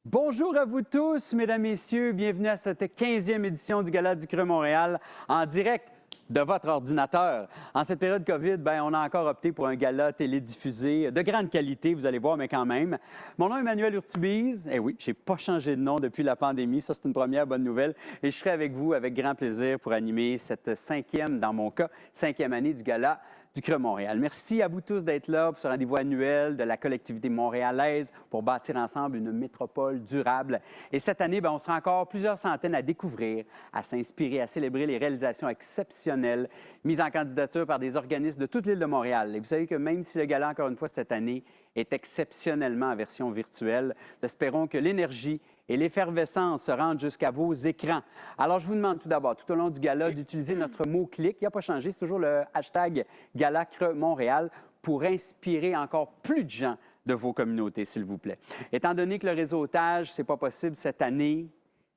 Bonjour à vous tous, mesdames, messieurs. Bienvenue à cette 15e édition du Gala du Creux Montréal en direct de votre ordinateur. En cette période COVID, on a encore opté pour un gala télédiffusé de grande qualité, vous allez voir, mais quand même. Mon nom est Emmanuel Urtubise. Eh oui, je n'ai pas changé de nom depuis la pandémie. Ça, c'est une première bonne nouvelle. Et je serai avec vous avec grand plaisir pour animer cette cinquième, dans mon cas, cinquième année du Gala du Creux Montréal. Merci à vous tous d'être là pour ce rendez-vous annuel de la collectivité montréalaise pour bâtir ensemble une métropole durable. Et cette année, on sera encore plusieurs centaines à découvrir, à s'inspirer, à célébrer les réalisations exceptionnelles mises en candidature par des organismes de toute l'île de Montréal. Et vous savez que même si le gala, encore une fois, cette année, est exceptionnellement en version virtuelle, nous espérons que l'énergie et l'effervescence se rendent jusqu'à vos écrans. Alors, je vous demande tout d'abord, tout au long du gala, d'utiliser notre mot-clic. Il n'a pas changé, c'est toujours le hashtag Gala Creux Montréal pour inspirer encore plus de gens de vos communautés, s'il vous plaît. Étant donné que le réseautage, ce n'est pas possible cette année,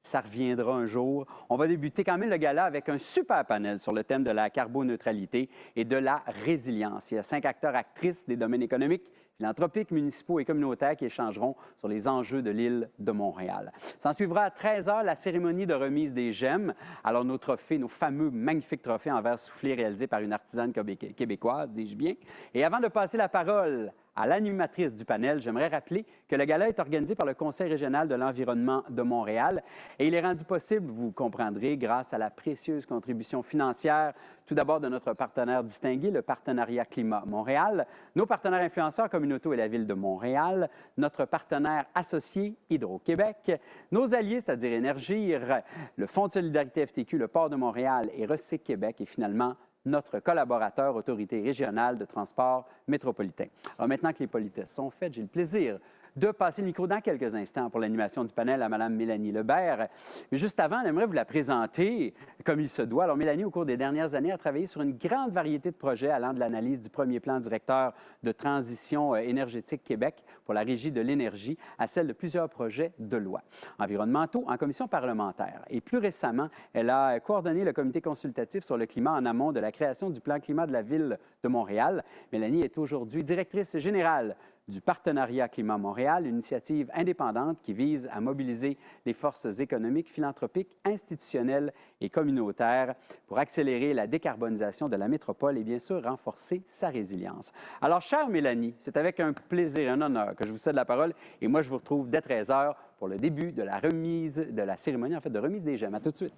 ça reviendra un jour. On va débuter quand même le gala avec un super panel sur le thème de la carboneutralité et de la résilience. Il y a 5 acteurs-actrices des domaines économiques, philanthropiques, municipaux et communautaires qui échangeront sur les enjeux de l'île de Montréal. S'en suivra à 13 h la cérémonie de remise des gemmes. Alors, nos trophées, nos fameux magnifiques trophées en verre soufflé réalisés par une artisane québécoise, dis-je bien. Et avant de passer la parole à l'animatrice du panel, j'aimerais rappeler que le gala est organisé par le Conseil régional de l'environnement de Montréal et il est rendu possible, vous comprendrez, grâce à la précieuse contribution financière, tout d'abord de notre partenaire distingué, le Partenariat Climat Montréal, nos partenaires influenceurs Communauto et la Ville de Montréal, notre partenaire associé Hydro-Québec, nos alliés, c'est-à-dire Énergir, le Fonds de solidarité FTQ, le Port de Montréal et Recyc Québec et finalement notre collaborateur Autorité régionale de transport métropolitain. Alors maintenant que les politesses sont faites, j'ai le plaisir de passer le micro dans quelques instants pour l'animation du panel à Mme Mélanie Lebert. Mais juste avant, j'aimerais vous la présenter comme il se doit. Alors, Mélanie, au cours des dernières années, a travaillé sur une grande variété de projets allant de l'analyse du premier plan directeur de transition énergétique Québec pour la Régie de l'énergie à celle de plusieurs projets de loi environnementaux en commission parlementaire. Et plus récemment, elle a coordonné le comité consultatif sur le climat en amont de la création du plan climat de la Ville de Montréal. Mélanie est aujourd'hui directrice générale du Partenariat Climat Montréal, une initiative indépendante qui vise à mobiliser les forces économiques, philanthropiques, institutionnelles et communautaires pour accélérer la décarbonisation de la métropole et bien sûr renforcer sa résilience. Alors, chère Mélanie, c'est avec un plaisir et un honneur que je vous cède la parole et moi, je vous retrouve dès 13 h pour le début de la remise, de la cérémonie, en fait, de remise des gemmes. À tout de suite.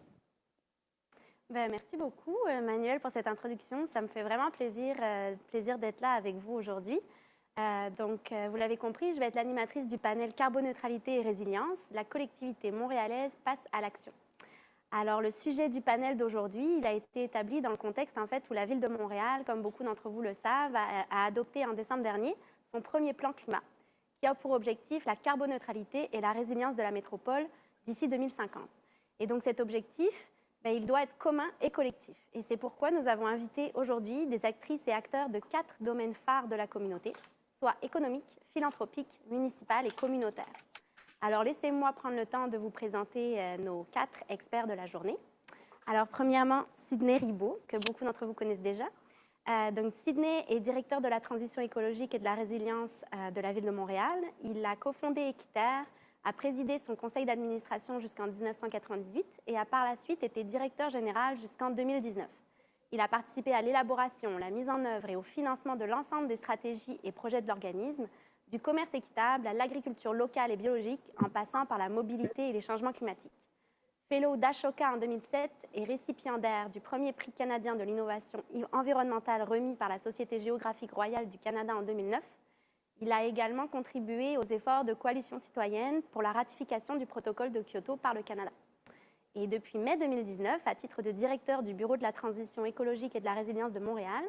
Merci beaucoup, Manuel, pour cette introduction. Ça me fait vraiment plaisir d'être là avec vous aujourd'hui. Vous l'avez compris, je vais être l'animatrice du panel Carboneutralité et Résilience. La collectivité montréalaise passe à l'action. Alors, le sujet du panel d'aujourd'hui, il a été établi dans le contexte où la Ville de Montréal, comme beaucoup d'entre vous le savent, a adopté en décembre dernier son premier plan climat, qui a pour objectif la carboneutralité et la résilience de la métropole d'ici 2050. Et donc, cet objectif, il doit être commun et collectif. Et c'est pourquoi nous avons invité aujourd'hui des actrices et acteurs de 4 domaines phares de la communauté, soit économique, philanthropique, municipal et communautaire. Alors, laissez-moi prendre le temps de vous présenter nos 4 experts de la journée. Alors, premièrement, Sidney Ribault, que beaucoup d'entre vous connaissent déjà. Sidney est directeur de la transition écologique et de la résilience de la Ville de Montréal. Il a cofondé Équiterre, a présidé son conseil d'administration jusqu'en 1998 et a par la suite été directeur général jusqu'en 2019. Il a participé à l'élaboration, la mise en œuvre et au financement de l'ensemble des stratégies et projets de l'organisme, du commerce équitable à l'agriculture locale et biologique, en passant par la mobilité et les changements climatiques. Fellow d'Ashoka en 2007 et récipiendaire du premier prix canadien de l'innovation environnementale remis par la Société géographique royale du Canada en 2009, il a également contribué aux efforts de coalition citoyenne pour la ratification du protocole de Kyoto par le Canada. Et depuis mai 2019, à titre de directeur du Bureau de la transition écologique et de la résilience de Montréal,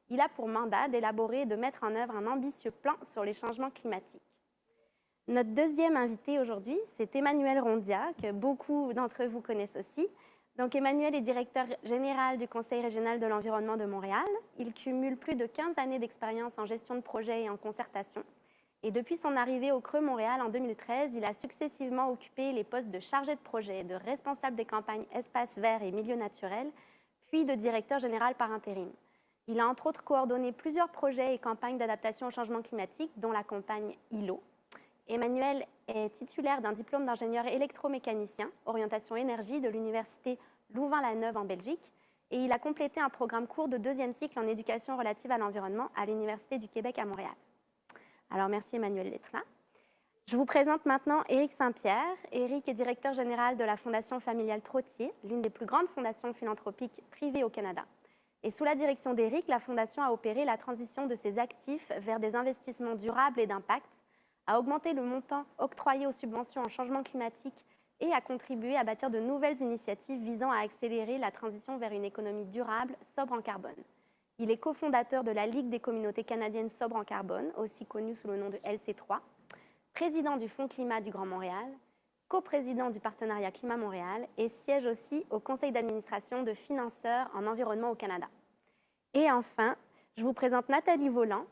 il a pour mandat d'élaborer et de mettre en œuvre un ambitieux plan sur les changements climatiques. Notre deuxième invité aujourd'hui, c'est Emmanuel Rondia, que beaucoup d'entre vous connaissent aussi. Donc Emmanuel est directeur général du Conseil régional de l'environnement de Montréal. Il cumule plus de 15 années d'expérience en gestion de projet et en concertation. Et depuis son arrivée au Creux Montréal en 2013, il a successivement occupé les postes de chargé de projet, de responsable des campagnes espaces verts et milieux naturels, puis de directeur général par intérim. Il a entre autres coordonné plusieurs projets et campagnes d'adaptation au changement climatique, dont la campagne ILO. Emmanuel est titulaire d'un diplôme d'ingénieur électromécanicien, orientation énergie de l'université Louvain-la-Neuve en Belgique, et il a complété un programme court de 2e cycle en éducation relative à l'environnement à l'Université du Québec à Montréal. Alors merci Emmanuel d'être là. Je vous présente maintenant Éric Saint-Pierre. Éric est directeur général de la Fondation familiale Trottier, l'une des plus grandes fondations philanthropiques privées au Canada. Et sous la direction d'Éric, la Fondation a opéré la transition de ses actifs vers des investissements durables et d'impact, a augmenté le montant octroyé aux subventions en changement climatique et a contribué à bâtir de nouvelles initiatives visant à accélérer la transition vers une économie durable, sobre en carbone. Il est cofondateur de la Ligue des communautés canadiennes sobres en carbone, aussi connue sous le nom de LC3, président du Fonds Climat du Grand Montréal, coprésident du Partenariat Climat Montréal et siège aussi au conseil d'administration de financeurs en environnement au Canada. Et enfin, je vous présente Nathalie Voland,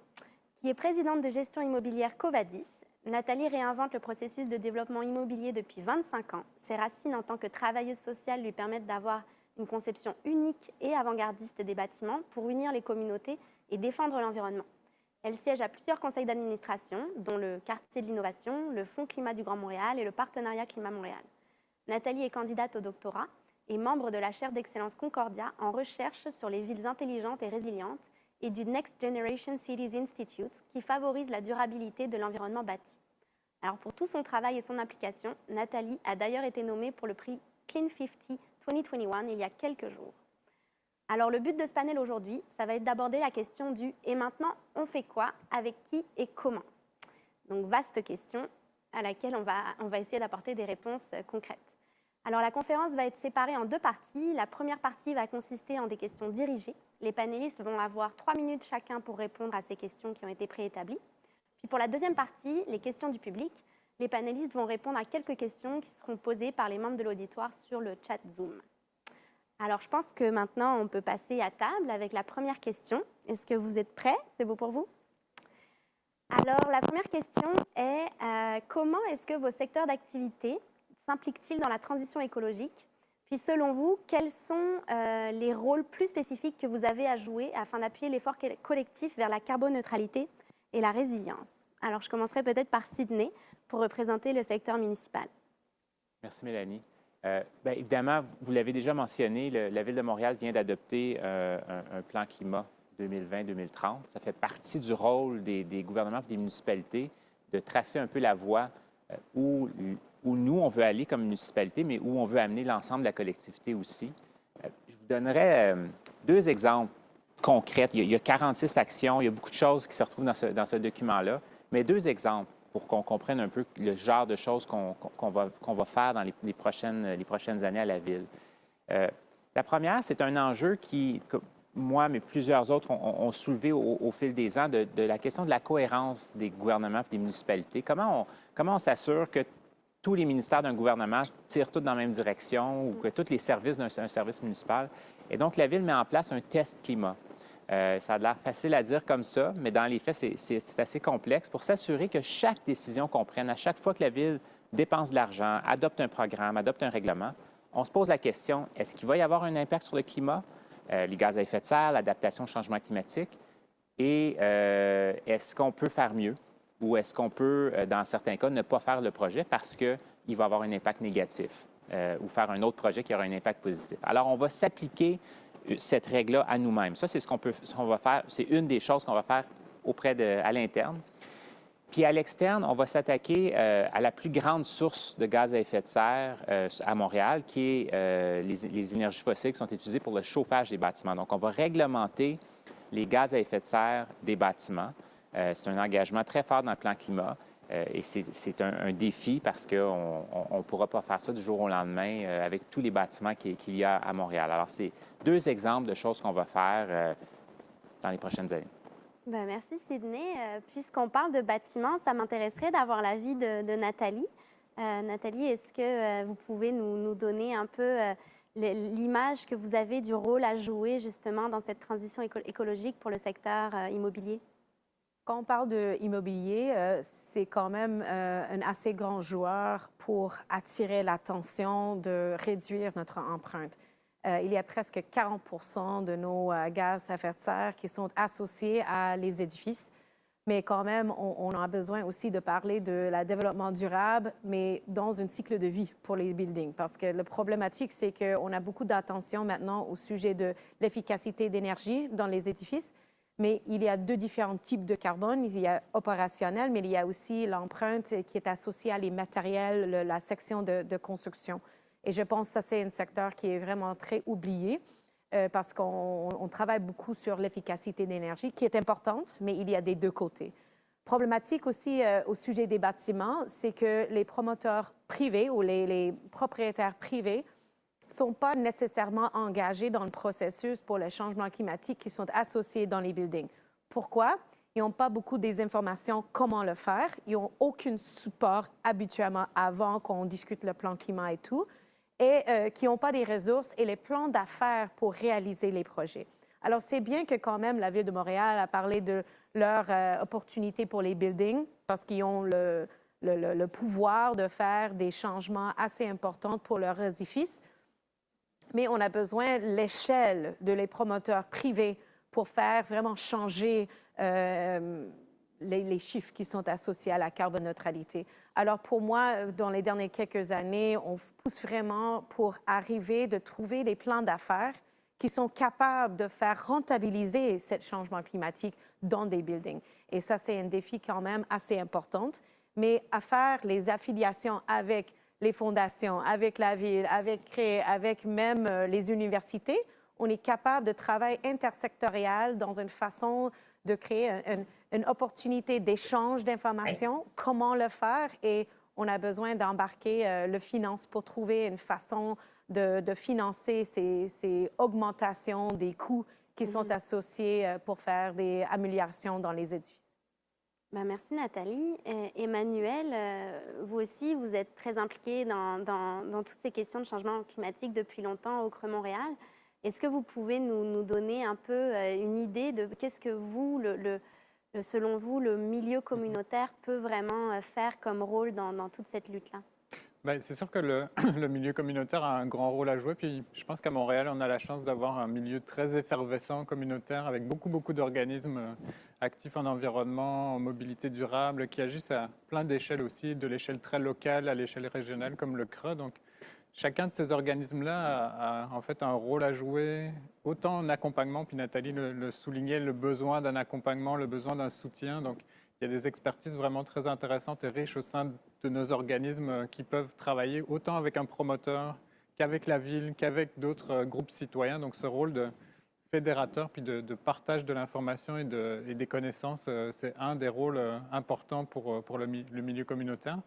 qui est présidente de gestion immobilière Covadis. Nathalie réinvente le processus de développement immobilier depuis 25 ans. Ses racines en tant que travailleuse sociale lui permettent d'avoir une conception unique et avant-gardiste des bâtiments pour unir les communautés et défendre l'environnement. Elle siège à plusieurs conseils d'administration, dont le Quartier de l'innovation, le Fonds Climat du Grand Montréal et le Partenariat Climat Montréal. Nathalie est candidate au doctorat et membre de la chaire d'excellence Concordia en recherche sur les villes intelligentes et résilientes et du Next Generation Cities Institute, qui favorise la durabilité de l'environnement bâti. Alors pour tout son travail et son implication, Nathalie a d'ailleurs été nommée pour le prix Clean 50 2021 il y a quelques jours. Alors le but de ce panel aujourd'hui, ça va être d'aborder la question du « et maintenant, on fait quoi, avec qui et comment ?» Donc vaste question à laquelle on va essayer d'apporter des réponses concrètes. Alors la conférence va être séparée en 2 parties. La première partie va consister en des questions dirigées. Les panélistes vont avoir 3 minutes chacun pour répondre à ces questions qui ont été préétablies. Puis pour la deuxième partie, les questions du public, les panélistes vont répondre à quelques questions qui seront posées par les membres de l'auditoire sur le chat Zoom. Alors je pense que maintenant on peut passer à table avec la première question. Est-ce que vous êtes prêts? C'est beau pour vous? Alors la première question est comment est-ce que vos secteurs d'activité s'impliquent-ils dans la transition écologique? Puis selon vous, quels sont les rôles plus spécifiques que vous avez à jouer afin d'appuyer l'effort collectif vers la carboneutralité et la résilience? Alors je commencerai peut-être par Sydney pour représenter le secteur municipal. Merci Mélanie. Bien, évidemment, vous l'avez déjà mentionné, la Ville de Montréal vient d'adopter un plan climat 2020-2030. Ça fait partie du rôle des gouvernements et des municipalités de tracer un peu la voie où nous, on veut aller comme municipalité, mais où on veut amener l'ensemble de la collectivité aussi. Je vous donnerai 2 exemples concrets. Il y a 46 actions, il y a beaucoup de choses qui se retrouvent dans ce document-là, mais 2 exemples pour qu'on comprenne un peu le genre de choses qu'on va faire dans les prochaines années à la Ville. La première, c'est un enjeu qui, moi, mais plusieurs autres ont soulevé au fil des ans, de la question de la cohérence des gouvernements et des municipalités. Comment on s'assure que tous les ministères d'un gouvernement tirent tous dans la même direction ou que tous les services d'un service municipal? Et donc, la Ville met en place un test climat. Ça a l'air facile à dire comme ça, mais dans les faits, c'est assez complexe pour s'assurer que chaque décision qu'on prenne, à chaque fois que la Ville dépense de l'argent, adopte un programme, adopte un règlement, on se pose la question, est-ce qu'il va y avoir un impact sur le climat, les gaz à effet de serre, l'adaptation au changement climatique, et est-ce qu'on peut faire mieux ou est-ce qu'on peut, dans certains cas, ne pas faire le projet parce qu'il va avoir un impact négatif ou faire un autre projet qui aura un impact positif. Alors, on va s'appliquer cette règle-là à nous-mêmes. Ça, c'est ce qu'on va faire. C'est une des choses qu'on va faire à l'interne. Puis à l'externe, on va s'attaquer à la plus grande source de gaz à effet de serre à Montréal, qui est les énergies fossiles qui sont utilisées pour le chauffage des bâtiments. Donc, on va réglementer les gaz à effet de serre des bâtiments. C'est un engagement très fort dans le plan climat. Et c'est un défi parce qu'on ne pourra pas faire ça du jour au lendemain avec tous les bâtiments qu'il y a à Montréal. Alors, c'est 2 exemples de choses qu'on va faire dans les prochaines années. Bien, merci Sydney. Puisqu'on parle de bâtiments, ça m'intéresserait d'avoir l'avis de Nathalie. Nathalie, est-ce que vous pouvez nous donner un peu l'image que vous avez du rôle à jouer justement dans cette transition écologique pour le secteur immobilier? Quand on parle d'immobilier, c'est quand même un assez grand joueur pour attirer l'attention de réduire notre empreinte. Il y a presque 40 de nos gaz à effet de serre qui sont associés à les édifices. Mais quand même, on a besoin aussi de parler de la développement durable, mais dans un cycle de vie pour les buildings. Parce que la problématique, c'est qu'on a beaucoup d'attention maintenant au sujet de l'efficacité d'énergie dans les édifices. Mais il y a deux différents types de carbone. Il y a opérationnel, mais il y a aussi l'empreinte qui est associée à les matériels, la section de construction. Et je pense que ça, c'est un secteur qui est vraiment très oublié. Parce qu'on travaille beaucoup sur l'efficacité d'énergie, qui est importante, mais il y a des deux côtés. Problématique aussi au sujet des bâtiments, c'est que les promoteurs privés ou les propriétaires privés ne sont pas nécessairement engagés dans le processus pour le changement climatique qui sont associés dans les buildings. Pourquoi? Ils n'ont pas beaucoup des informations comment le faire. Ils n'ont aucun support habituellement avant qu'on discute le plan climat et tout, et qui n'ont pas des ressources et les plans d'affaires pour réaliser les projets. Alors, c'est bien que quand même la Ville de Montréal a parlé de leur opportunité pour les buildings parce qu'ils ont le pouvoir de faire des changements assez importants pour leurs édifices. Mais on a besoin de l'échelle de les promoteurs privés pour faire vraiment changer les chiffres qui sont associés à la carboneutralité. Alors pour moi, dans les dernières quelques années, on pousse vraiment pour arriver de trouver des plans d'affaires qui sont capables de faire rentabiliser ce changement climatique dans des buildings. Et ça, c'est un défi quand même assez important. Mais à faire les affiliations avec les fondations, avec la ville, avec même les universités, on est capable de travailler intersectorial dans une façon de créer une opportunité d'échange d'informations, comment le faire, et on a besoin d'embarquer le finance pour trouver une façon de financer ces augmentations des coûts qui sont associés pour faire des améliorations dans les édifices. Ben, merci Nathalie. Emmanuel, vous aussi, vous êtes très impliqué dans toutes ces questions de changement climatique depuis longtemps au Creux Montréal. Est-ce que vous pouvez nous donner un peu une idée de qu'est-ce que vous, selon vous, le milieu communautaire peut vraiment faire comme rôle dans toute cette lutte-là? Ben, c'est sûr que le milieu communautaire a un grand rôle à jouer. Puis je pense qu'à Montréal, on a la chance d'avoir un milieu très effervescent communautaire avec beaucoup d'organismes actifs en environnement, en mobilité durable, qui agissent à plein d'échelles aussi, de l'échelle très locale à l'échelle régionale comme le CRA. Donc chacun de ces organismes-là a en fait un rôle à jouer, autant en accompagnement, puis Nathalie le soulignait, le besoin d'un accompagnement, le besoin d'un soutien. Donc il y a des expertises vraiment très intéressantes et riches au sein de nos organismes qui peuvent travailler autant avec un promoteur qu'avec la ville, qu'avec d'autres groupes citoyens. Donc ce rôle de fédérateur puis de partage de l'information et des connaissances, c'est un des rôles importants pour le milieu communautaire.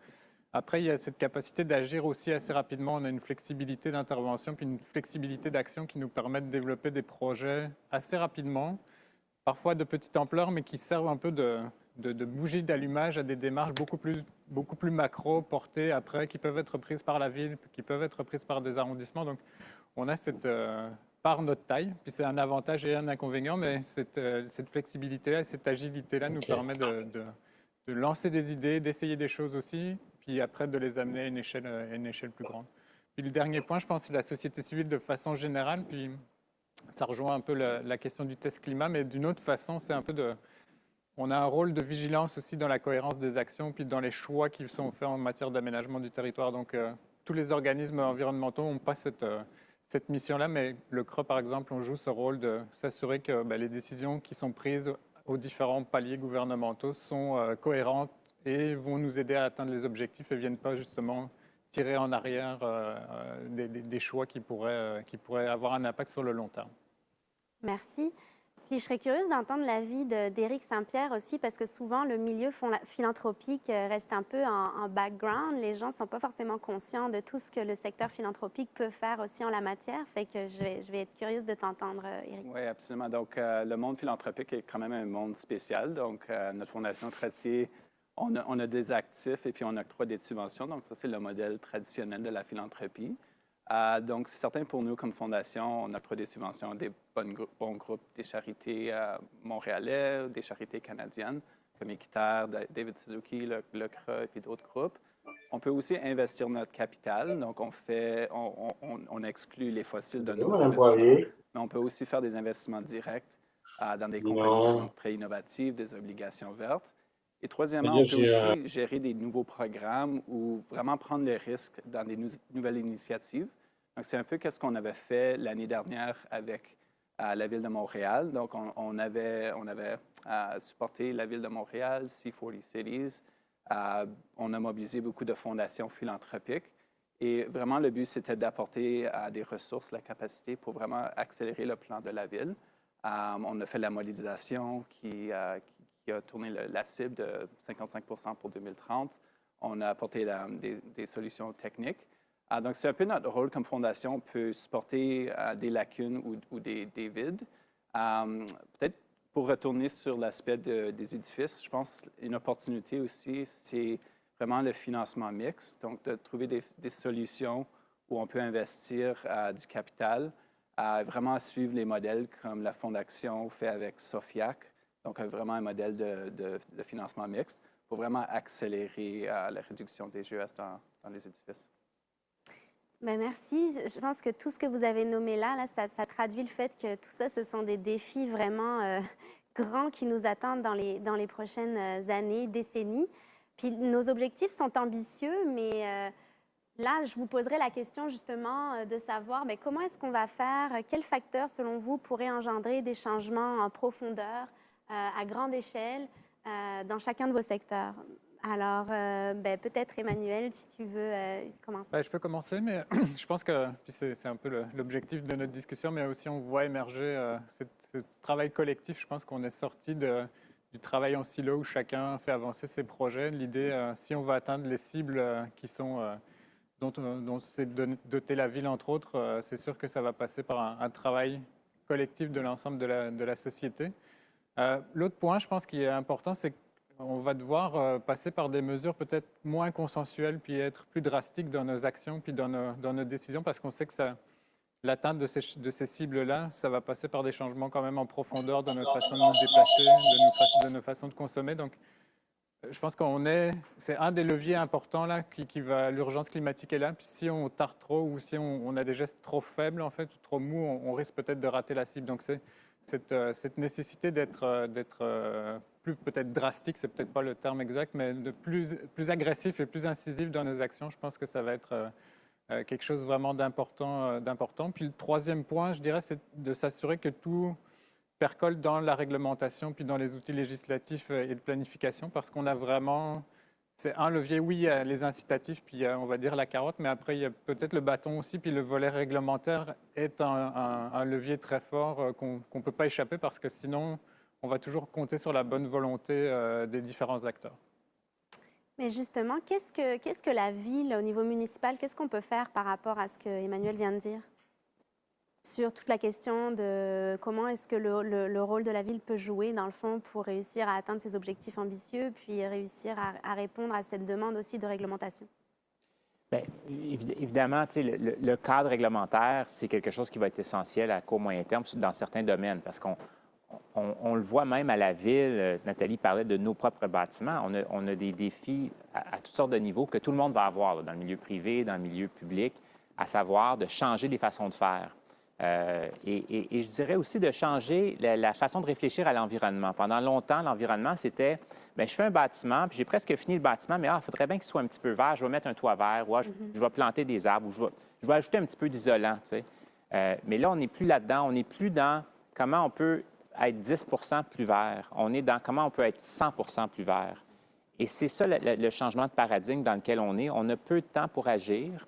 Après, il y a cette capacité d'agir aussi assez rapidement. On a une flexibilité d'intervention puis une flexibilité d'action qui nous permet de développer des projets assez rapidement, parfois de petite ampleur, mais qui servent un peu de bougie d'allumage à des démarches beaucoup plus macro portées après, qui peuvent être prises par la ville, qui peuvent être prises par des arrondissements. Donc, on a cette, par notre taille, puis c'est un avantage et un inconvénient, mais cette flexibilité-là et cette agilité-là nous permet de lancer des idées, d'essayer des choses aussi, puis après de les amener à une échelle plus grande. Puis le dernier point, je pense, c'est la société civile de façon générale, puis ça rejoint un peu la question du test climat, mais d'une autre façon, c'est un peu on a un rôle de vigilance aussi dans la cohérence des actions, puis dans les choix qui sont faits en matière d'aménagement du territoire. Donc, tous les organismes environnementaux n'ont pas cette mission-là, mais le CRA, par exemple, on joue ce rôle de s'assurer que les décisions qui sont prises aux différents paliers gouvernementaux sont cohérentes et vont nous aider à atteindre les objectifs et ne viennent pas justement tirer en arrière des choix qui pourraient avoir un impact sur le long terme. Merci. Puis je serais curieuse d'entendre l'avis d'Éric Saint-Pierre aussi, parce que souvent, le milieu philanthropique reste un peu en background. Les gens ne sont pas forcément conscients de tout ce que le secteur philanthropique peut faire aussi en la matière. Fait que je vais être curieuse de t'entendre, Éric. Oui, absolument. Donc, le monde philanthropique est quand même un monde spécial. Donc, notre Fondation Trottier, on a des actifs et puis on octroie des subventions. Donc, ça, c'est le modèle traditionnel de la philanthropie. Donc, c'est certain pour nous, comme fondation, on octroie des subventions à des bons groupes, des charités montréalais, des charités canadiennes, comme Équiterre, David Suzuki, le CRA et puis d'autres groupes. On peut aussi investir notre capital. Donc, on exclut les fossiles de nos investissements. Mais on peut aussi faire des investissements directs dans des compagnies qui sont très innovatives, des obligations vertes. Et troisièmement, on peut C'est-à-dire, aussi gérer des nouveaux programmes ou vraiment prendre le risque dans des nouvelles initiatives. Donc, c'est un peu ce qu'on avait fait l'année dernière avec la Ville de Montréal. Donc, on avait supporté la Ville de Montréal, C40 Cities. On a mobilisé beaucoup de fondations philanthropiques. Et vraiment, le but, c'était d'apporter des ressources, la capacité pour vraiment accélérer le plan de la Ville. On a fait la modélisation qui a tourné la cible de 55 pour 2030. On a apporté des solutions techniques. Donc, c'est un peu notre rôle comme fondation. On peut supporter des lacunes ou des vides. Peut-être pour retourner sur l'aspect des édifices, je pense une opportunité aussi, c'est vraiment le financement mixte. Donc, de trouver des solutions où on peut investir du capital, vraiment suivre les modèles comme la Fondation fait avec Sofiac. Donc, vraiment un modèle de financement mixte pour vraiment accélérer la réduction des GES dans les édifices. Bien, merci. Je pense que tout ce que vous avez nommé là, ça traduit le fait que tout ça, ce sont des défis vraiment grands qui nous attendent dans les prochaines années, décennies. Puis nos objectifs sont ambitieux, mais là, je vous poserai la question justement de savoir bien, comment est-ce qu'on va faire, quels facteurs, selon vous, pourraient engendrer des changements en profondeur, à grande échelle, dans chacun de vos secteurs. Alors, peut-être Emmanuel, si tu veux commencer. Je peux commencer, mais je pense que c'est un peu l'objectif de notre discussion, mais aussi on voit émerger ce travail collectif. Je pense qu'on est sorti du travail en silo où chacun fait avancer ses projets. L'idée, si on veut atteindre les cibles qui sont, dont c'est doter la ville, entre autres, c'est sûr que ça va passer par un travail collectif de l'ensemble de la société. L'autre point, je pense, qui est important, c'est qu'on va devoir passer par des mesures peut-être moins consensuelles, puis être plus drastiques dans nos actions, puis dans nos décisions, parce qu'on sait que l'atteinte de ces cibles-là, ça va passer par des changements quand même en profondeur de notre façon de nous déplacer, de nos façons de consommer. Donc, je pense c'est un des leviers importants là, l'urgence climatique est là. Puis si on tarde trop ou si on a des gestes trop faibles, en fait, ou trop mous, on risque peut-être de rater la cible. Donc, c'est cette nécessité d'être plus peut-être drastique, c'est peut-être pas le terme exact, mais de plus agressif et plus incisif dans nos actions. Je pense que ça va être quelque chose vraiment d'important. Puis le troisième point, je dirais, c'est de s'assurer que tout percole dans la réglementation puis dans les outils législatifs et de planification, parce qu'on a vraiment... C'est un levier, oui, les incitatifs, puis on va dire la carotte, mais après, il y a peut-être le bâton aussi, puis le volet réglementaire est un levier très fort qu'on ne peut pas échapper, parce que sinon, on va toujours compter sur la bonne volonté des différents acteurs. Mais justement, qu'est-ce que la ville, au niveau municipal, qu'est-ce qu'on peut faire par rapport à ce que Emmanuel vient de dire sur toute la question de comment est-ce que le rôle de la ville peut jouer, dans le fond, pour réussir à atteindre ses objectifs ambitieux, puis réussir à répondre à cette demande aussi de réglementation? Bien, évidemment, le cadre réglementaire, c'est quelque chose qui va être essentiel à court moyen terme dans certains domaines, parce qu'on le voit même à la ville. Nathalie parlait de nos propres bâtiments. On a des défis à toutes sortes de niveaux que tout le monde va avoir, là, dans le milieu privé, dans le milieu public, à savoir de changer les façons de faire. Et je dirais aussi de changer la façon de réfléchir à l'environnement. Pendant longtemps, l'environnement, c'était, bien, je fais un bâtiment, puis j'ai presque fini le bâtiment, mais il faudrait bien qu'il soit un petit peu vert, je vais mettre un toit vert, ou je vais planter des arbres, ou je vais ajouter un petit peu d'isolant. Mais là, on n'est plus là-dedans, on n'est plus dans comment on peut être 10 plus vert, on est dans comment on peut être 100 plus vert. Et c'est ça le changement de paradigme dans lequel on est. On a peu de temps pour agir.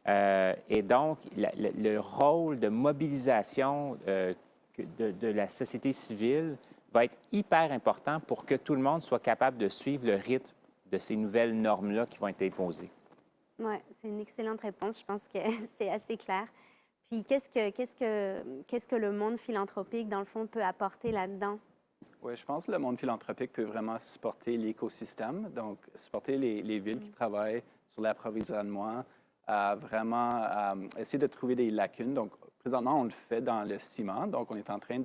Et donc, le rôle de mobilisation de la société civile va être hyper important pour que tout le monde soit capable de suivre le rythme de ces nouvelles normes-là qui vont être imposées. Oui, c'est une excellente réponse. Je pense que c'est assez clair. Puis, qu'est-ce que le monde philanthropique, dans le fond, peut apporter là-dedans? Oui, je pense que le monde philanthropique peut vraiment supporter l'écosystème, donc supporter les villes qui travaillent sur l'approvisionnement, vraiment essayer de trouver des lacunes. Donc, présentement, on le fait dans le ciment. Donc, on est en train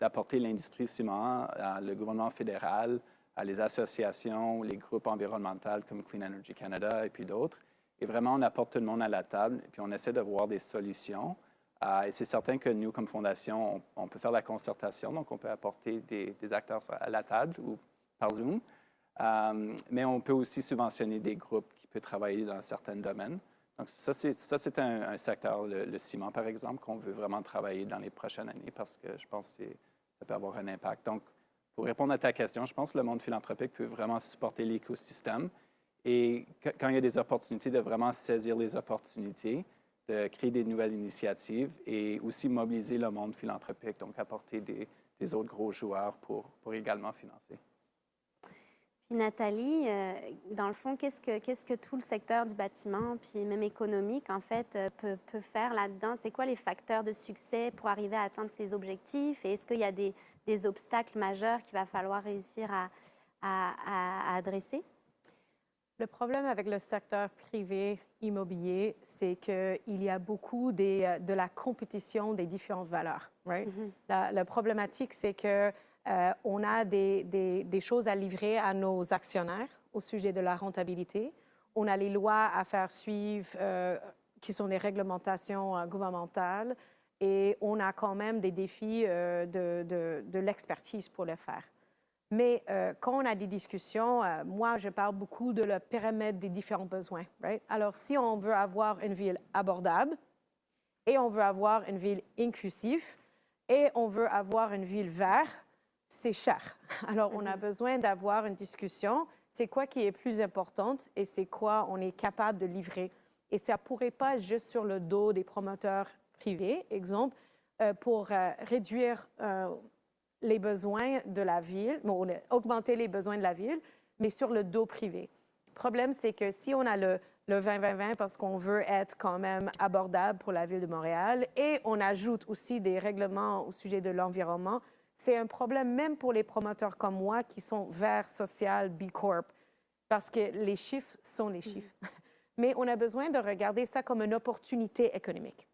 d'apporter l'industrie ciment, le gouvernement fédéral, les associations, les groupes environnementaux comme Clean Energy Canada et puis d'autres. Et vraiment, on apporte tout le monde à la table et puis on essaie de voir des solutions. Et c'est certain que nous, comme fondation, on peut faire la concertation, donc on peut apporter des acteurs à la table ou par Zoom, mais on peut aussi subventionner des groupes qui peuvent travailler dans certains domaines. Donc ça, c'est un secteur, le ciment, par exemple, qu'on veut vraiment travailler dans les prochaines années parce que je pense que ça peut avoir un impact. Donc, pour répondre à ta question, je pense que le monde philanthropique peut vraiment supporter l'écosystème. Et quand il y a des opportunités, de vraiment saisir les opportunités, de créer des nouvelles initiatives et aussi mobiliser le monde philanthropique, donc apporter des autres gros joueurs pour également financer. Puis Nathalie, dans le fond, qu'est-ce que tout le secteur du bâtiment, puis même économique, en fait, peut faire là-dedans? C'est quoi les facteurs de succès pour arriver à atteindre ces objectifs? Et est-ce qu'il y a des obstacles majeurs qu'il va falloir réussir à adresser? Le problème avec le secteur privé immobilier, c'est qu'il y a beaucoup de la compétition des différentes valeurs. Right? La problématique, c'est que on a des choses à livrer à nos actionnaires au sujet de la rentabilité. On a les lois à faire suivre qui sont des réglementations gouvernementales et on a quand même des défis de l'expertise pour le faire. Mais quand on a des discussions, moi, je parle beaucoup de le périmètre des différents besoins. Right? Alors, si on veut avoir une ville abordable et on veut avoir une ville inclusive et on veut avoir une ville verte, c'est cher. Alors, on a besoin d'avoir une discussion. C'est quoi qui est plus important et c'est quoi on est capable de livrer. Et ça ne pourrait pas juste sur le dos des promoteurs privés, exemple, pour réduire les besoins de la ville, bon, augmenter les besoins de la ville, mais sur le dos privé. Le problème, c'est que si on a le 20-20-20 parce qu'on veut être quand même abordable pour la ville de Montréal et on ajoute aussi des règlements au sujet de l'environnement, c'est un problème même pour les promoteurs comme moi qui sont verts, social, B Corp, parce que les chiffres sont les chiffres. Mais on a besoin de regarder ça comme une opportunité économique.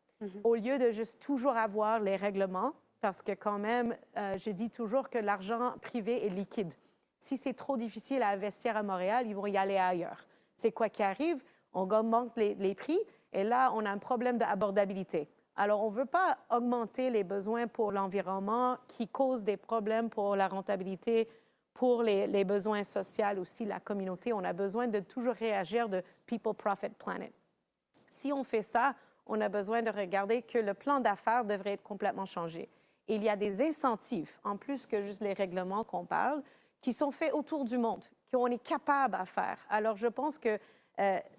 Au lieu de juste toujours avoir les règlements, parce que quand même, je dis toujours que l'argent privé est liquide. Si c'est trop difficile à investir à Montréal, ils vont y aller ailleurs. C'est quoi qui arrive? On augmente les prix et là, on a un problème d'abordabilité. Alors, on ne veut pas augmenter les besoins pour l'environnement qui cause des problèmes pour la rentabilité, pour les besoins sociaux aussi, la communauté. On a besoin de toujours réagir de People, Profit, Planet. Si on fait ça, on a besoin de regarder que le plan d'affaires devrait être complètement changé. Et il y a des incentives, en plus que juste les règlements qu'on parle, qui sont faits autour du monde, qu'on est capable à faire. Alors, je pense que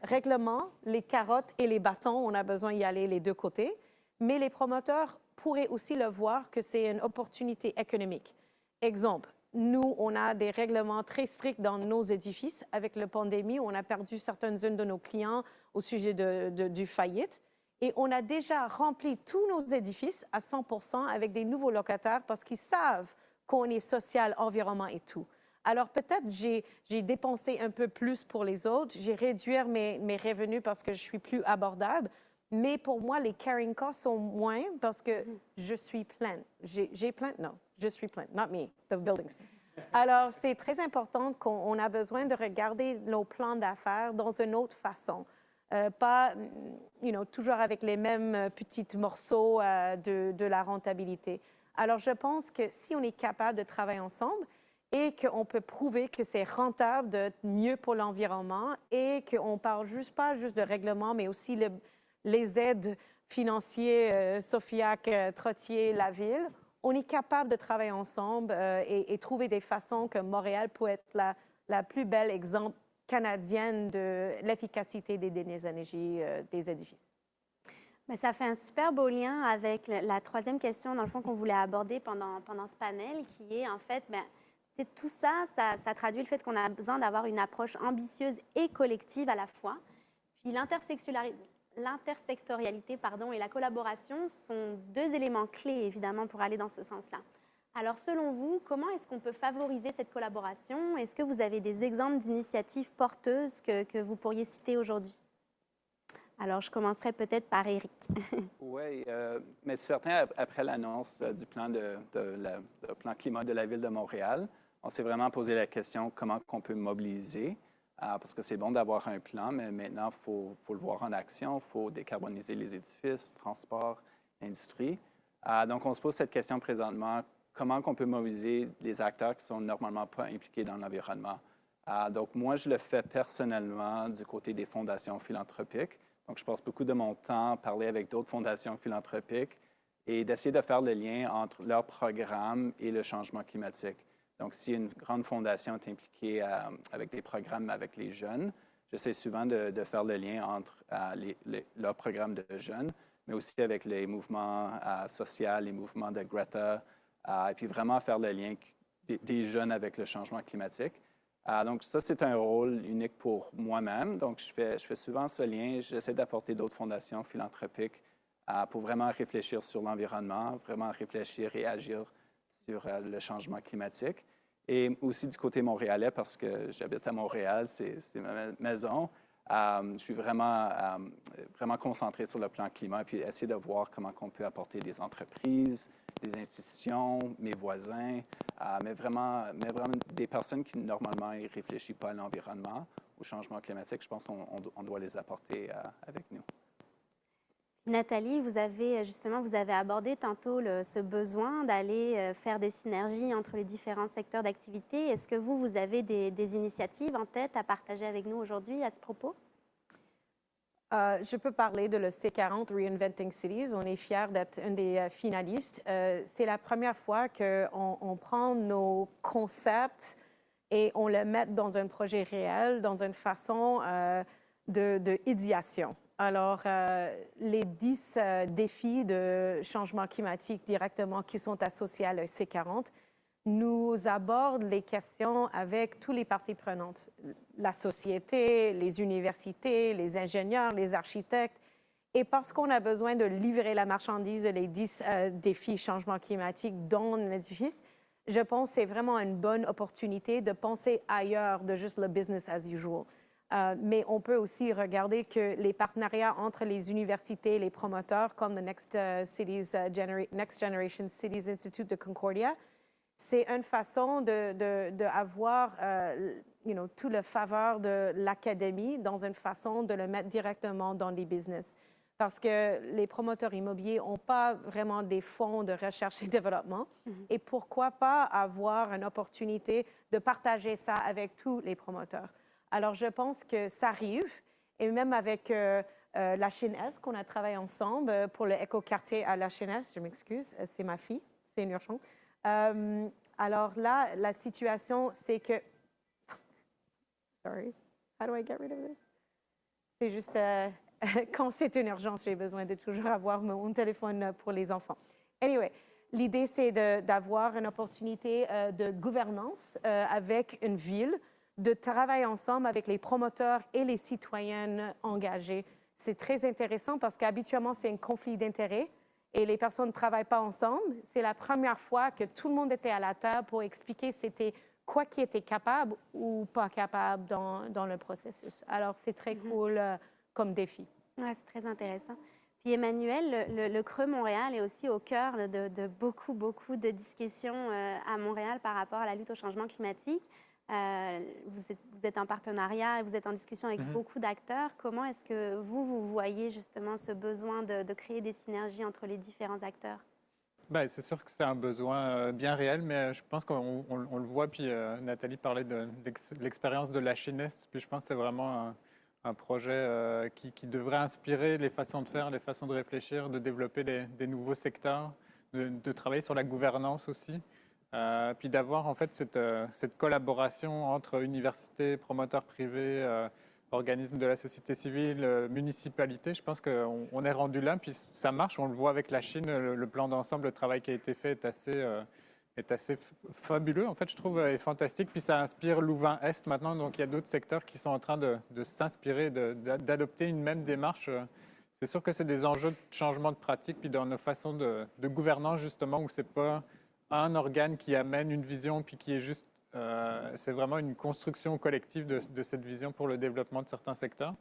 règlements, les carottes et les bâtons, on a besoin d'y aller les deux côtés. Mais les promoteurs pourraient aussi le voir que c'est une opportunité économique. Exemple, nous, on a des règlements très stricts dans nos édifices. Avec la pandémie, on a perdu certaines zones de nos clients au sujet du faillite. Et on a déjà rempli tous nos édifices à 100% avec des nouveaux locataires parce qu'ils savent qu'on est social, environnement et tout. Alors peut-être j'ai dépensé un peu plus pour les autres, j'ai réduit mes revenus parce que je suis plus abordable. Mais pour moi, les carrying costs sont moins parce que je suis pleine. J'ai plein? Non, je suis pleine. Not me, the buildings. Alors, c'est très important qu'on a besoin de regarder nos plans d'affaires dans une autre façon. Pas, toujours avec les mêmes petits morceaux de la rentabilité. Alors, je pense que si on est capable de travailler ensemble et qu'on peut prouver que c'est rentable d'être mieux pour l'environnement et qu'on ne parle pas juste de règlement, mais aussi les aides financières, Sofiac, Trottier, la ville, on est capable de travailler ensemble et trouver des façons que Montréal peut être la plus belle exemple canadienne de l'efficacité des énergies des édifices. Bien, ça fait un super beau lien avec la troisième question, dans le fond, qu'on voulait aborder pendant ce panel, qui est en fait, tout ça traduit le fait qu'on a besoin d'avoir une approche ambitieuse et collective à la fois. Puis l'intersectorialité et la collaboration sont deux éléments clés, évidemment, pour aller dans ce sens-là. Alors, selon vous, comment est-ce qu'on peut favoriser cette collaboration? Est-ce que vous avez des exemples d'initiatives porteuses que vous pourriez citer aujourd'hui? Alors, je commencerai peut-être par Éric. Oui, mais c'est certain, après l'annonce du plan plan climat de la Ville de Montréal, on s'est vraiment posé la question comment on peut mobiliser, parce que c'est bon d'avoir un plan, mais maintenant, il faut le voir en action, il faut décarboniser les édifices, transport, industrie. Donc, on se pose cette question présentement, comment on peut mobiliser les acteurs qui ne sont normalement pas impliqués dans l'environnement. Donc, moi, je le fais personnellement du côté des fondations philanthropiques. Donc, je passe beaucoup de mon temps à parler avec d'autres fondations philanthropiques et d'essayer de faire le lien entre leur programme et le changement climatique. Donc, si une grande fondation est impliquée avec des programmes avec les jeunes, j'essaie souvent de faire le lien entre leur programme de jeunes, mais aussi avec les mouvements sociaux, les mouvements de Greta, et puis vraiment faire le lien des jeunes avec le changement climatique. Donc, ça, c'est un rôle unique pour moi-même. Donc, je fais souvent ce lien. J'essaie d'apporter d'autres fondations philanthropiques pour vraiment réfléchir sur l'environnement, vraiment réfléchir et agir sur le changement climatique. Et aussi du côté montréalais, parce que j'habite à Montréal, c'est ma maison. Je suis vraiment concentré sur le plan climat, puis essayer de voir comment on peut apporter des entreprises, des institutions, mes voisins, mais vraiment des personnes qui normalement ne réfléchissent pas à l'environnement, au changement climatique. Je pense qu'on doit les apporter avec nous. Nathalie, vous avez abordé tantôt ce besoin d'aller faire des synergies entre les différents secteurs d'activité. Est-ce que vous avez des initiatives en tête à partager avec nous aujourd'hui à ce propos? Je peux parler de le C40 Reinventing Cities. On est fiers d'être un des finalistes. C'est la première fois qu'on prend nos concepts et on les met dans un projet réel, dans une façon d'idéation. Alors, les 10 défis de changement climatique directement qui sont associés à le C40 nous abordent les questions avec tous les parties prenantes, la société, les universités, les ingénieurs, les architectes. Et parce qu'on a besoin de livrer la marchandise des 10 défis changement climatique dans l'édifice, je pense que c'est vraiment une bonne opportunité de penser ailleurs de juste le business as usual. Mais on peut aussi regarder que les partenariats entre les universités et les promoteurs, comme le Next Generation Cities Institute de Concordia, c'est une façon d'avoir tout le faveur de l'académie dans une façon de le mettre directement dans les business. Parce que les promoteurs immobiliers n'ont pas vraiment des fonds de recherche et développement. Et pourquoi pas avoir une opportunité de partager ça avec tous les promoteurs? Alors, je pense que ça arrive, et même avec la Chine-Est, qu'on a travaillé ensemble pour le écoquartier à la Chine-Est, je m'excuse, c'est ma fille, c'est une urgence. Alors là, la situation, c'est que... Sorry, how do I get rid of this? C'est juste, quand c'est une urgence, j'ai besoin de toujours avoir mon téléphone pour les enfants. Anyway, l'idée, c'est d'avoir une opportunité de gouvernance avec une ville, de travailler ensemble avec les promoteurs et les citoyennes engagés. C'est très intéressant parce qu'habituellement, c'est un conflit d'intérêts et les personnes ne travaillent pas ensemble. C'est la première fois que tout le monde était à la table pour expliquer c'était quoi qui était capable ou pas capable dans le processus. Alors, c'est très cool comme défi. Ouais, c'est très intéressant. Puis Emmanuel, le Creux Montréal est aussi au cœur de beaucoup de discussions à Montréal par rapport à la lutte au changement climatique. Vous êtes en partenariat, vous êtes en discussion avec beaucoup d'acteurs. Comment est-ce que vous voyez justement ce besoin de créer des synergies entre les différents acteurs? Ben, c'est sûr que c'est un besoin bien réel, mais je pense qu'on le voit. Puis Nathalie parlait de l'expérience de la Chine-Est. Puis je pense que c'est vraiment un projet qui devrait inspirer les façons de faire, les façons de réfléchir, de développer des nouveaux secteurs, de travailler sur la gouvernance aussi. Puis d'avoir en fait cette collaboration entre universités, promoteurs privés, organismes de la société civile, municipalités. Je pense qu'on est rendu là, puis ça marche. On le voit avec la Chine, le plan d'ensemble, le travail qui a été fait est assez fabuleux, en fait, je trouve, et fantastique. Puis ça inspire Louvain-Est maintenant, donc il y a d'autres secteurs qui sont en train de s'inspirer, d'adopter une même démarche. C'est sûr que c'est des enjeux de changement de pratique, puis dans nos façons de gouvernance, justement, où c'est pas un organe qui amène une vision, puis qui est juste, c'est vraiment une construction collective de cette vision pour le développement de certains secteurs.